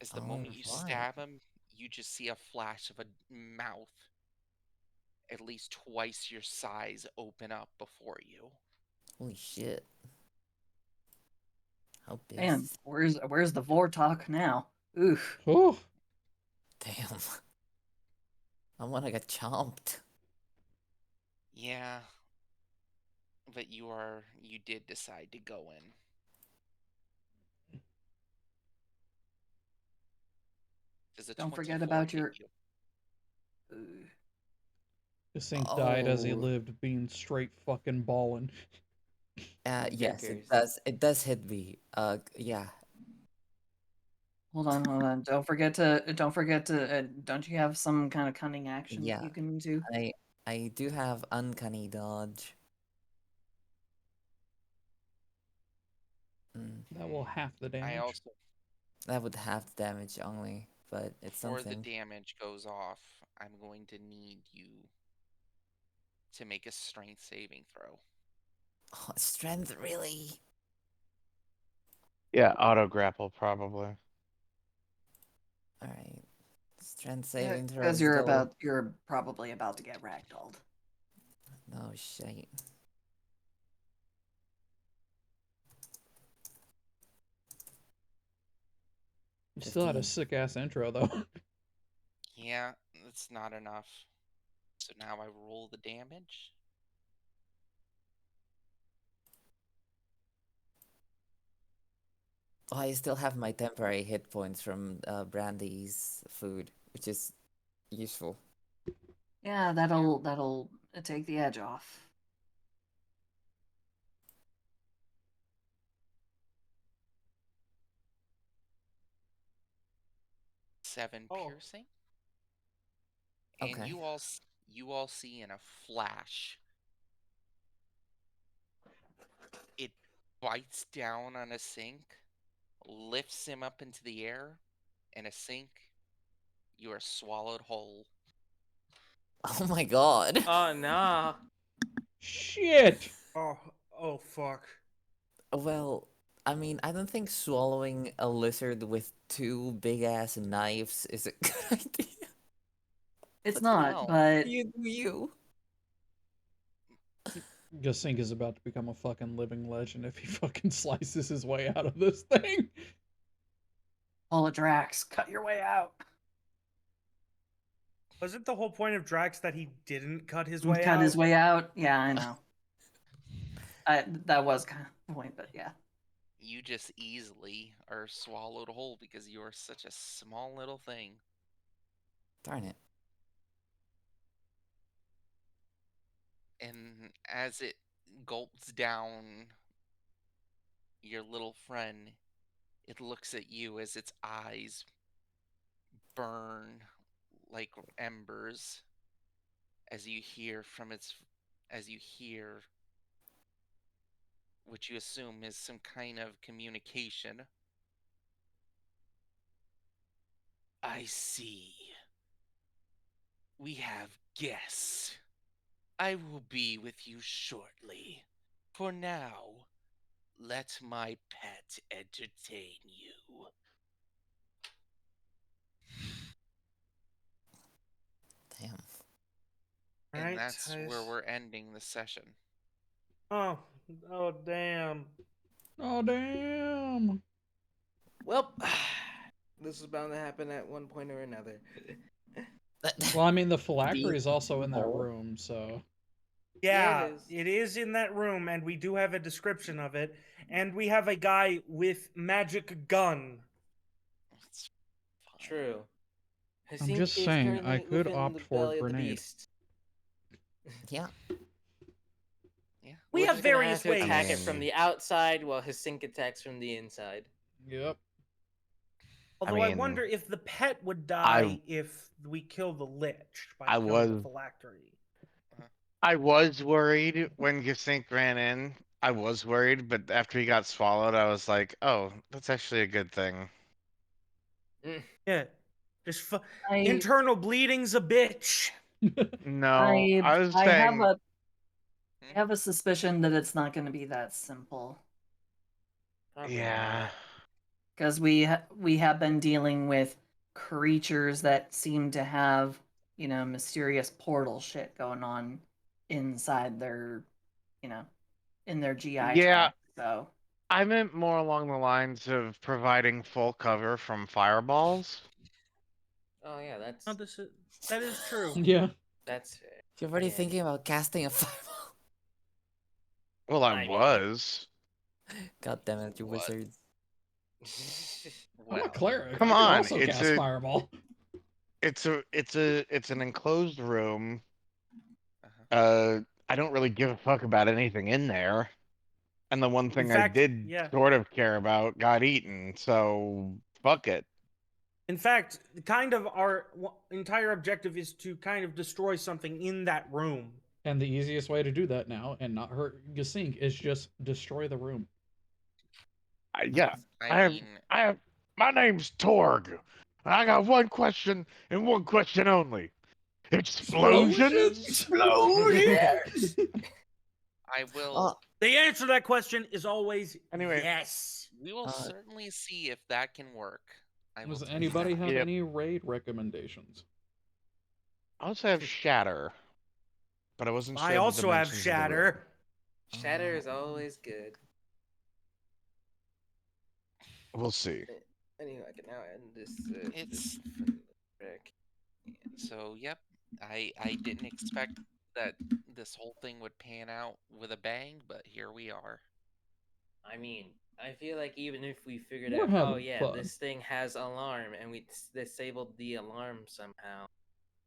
As the moment you Alright. stab him, you just see a flash of a mouth at least twice your size open up before you. Holy shit. How big Man, is where's the Vortok now? Oof. Oh, Damn. I wanna get chomped. Yeah, but you did decide to go in. Does a Don't 24 forget about hit your. you? the sink died as he Oh. lived, being straight fucking ballin'. Yes, it Figures. does. It does hit me. Yeah. Hold on. Don't forget to. Don't you have some kind of cunning action that Yeah. you can do? I do have uncanny dodge. That will half the I damage. also, That would have the damage only, but it's before the something. damage goes off, I'm going to need you to make a strength saving throw. Oh, strength, really? Yeah, auto grapple probably. Alright. Strength Yeah, saving throw, because let's go. you're probably about to get ragdolled. No shit. You still had a 15. sick ass intro though. Yeah, that's not enough. So now I roll the damage. Oh, I still have my temporary hit points from Brandy's food, which is useful. Yeah, that'll take the edge off. Seven Oh. piercing. And Okay. you all see in a flash, it bites down on a sink, lifts him up into the air, and a sink, you are swallowed whole. Oh my god. Oh no. Shit! Oh, fuck. Well, I mean, I don't think swallowing a lizard with two big ass knives is a good idea. It's But not, No. but you do you. Gasink is about to become a fucking living legend if he fucking slices his way out of this thing. pull a Drax, cut your way out. Wasn't the whole point of Drax that he didn't cut his way Cut out? his way out. Yeah, I know. That was kind of the point, but yeah. You just easily are swallowed whole because you are such a small little thing. Darn it. And as it gulps down your little friend, it looks at you as its eyes burn like embers as you hear what you assume is some kind of communication. I see. We have guests. I will be with you shortly. For now, let my pet entertain you. Damn. And Alright, that's where we're ending the session. Oh, damn. Oh damn! Well, this is bound to happen at one point or another. Well, I mean, the The phylactery is also in that hole? room, so Yeah, is. it is in that room, and we do have a description of it. And we have a guy with magic gun. It's fine. True. I'm Hasink just is saying, I currently could within opt the for a belly of the grenade. beast. Yeah. Yeah. We We're have just gonna various have to attack ways. it from the outside while Hasink attacks from the inside. Yep. Although I mean, wonder if the pet would I die if we kill the lich by I killing the was phylactery. I was worried when Gasink ran in. I was worried, but after he got swallowed, I was like, "Oh, that's actually a good thing." Yeah, just I internal bleeding's a bitch. No, I was I have saying a I have a suspicion that it's not going to be that simple. Probably Yeah. not. Because we have been dealing with creatures that seem to have, mysterious portal shit going on inside their, in their GI Yeah. tract. So I meant more along the lines of providing full cover from fireballs. Oh yeah, No, that is true. Yeah. that's fair. You're already Yeah. thinking about casting a fireball. Well, I I mean- was. God damn it, you What? wizards. I'm a Well, cleric. Come I can on, also it's cast a- fireball. It's an enclosed room. uh-huh. I don't really give a fuck about anything in there. And the one thing I fact, did yeah. sort of care about got eaten, so fuck it. In fact, kind of our entire objective is to kind of destroy something in that room. And the easiest way to do that now and not hurt Gasink is just destroy the room. Yeah, I mean, my name's Torg. I got one question and one question only. Explosions? Explosions! I will. Oh, The answer to that question is always Anyway. yes. We will Uh, certainly see if that can work. I will Does tell you anybody that. have Yep. any raid recommendations? I also have Shatter, but I wasn't sure I of the also have dimensions of the room. Shatter. Shatter is always good. We'll see. Anyway, I can now end this. It's- Frick. So, yep, I didn't expect that this whole thing would pan out with a bang, but here we are. I mean, I feel like even if we figured We're out, oh having yeah, fun. this thing has alarm, and we disabled the alarm somehow,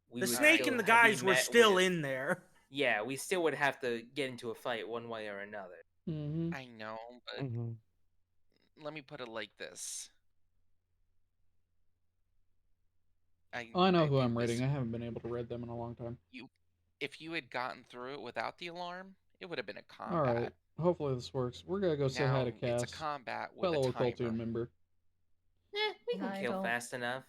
we The would snake still and the be guys were met still with- in there. Yeah, we still would have to get into a fight one way or another. Mm-hmm. I know, but let me put it like this. I know who think I'm this- raiding. I haven't been able to raid them in a long time. If you had gotten through it without the alarm, it would have been a combat. All right. Hopefully this works. We're gonna go say hi to Now Cass, it's a combat with fellow a timer. Occultian member. We can I kill don't- fast enough.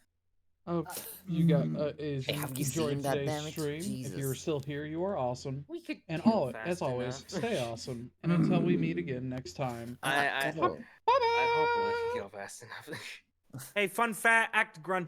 Oh, you got is Hey, have you enjoyed seen that today's damage? stream. If you're Jesus. still here, you are awesome. We could And kill all, fast as always, enough. stay awesome. And until we meet again next time. I Gobbo. hope we can kill fast enough. Hey, fun fact, Grunty.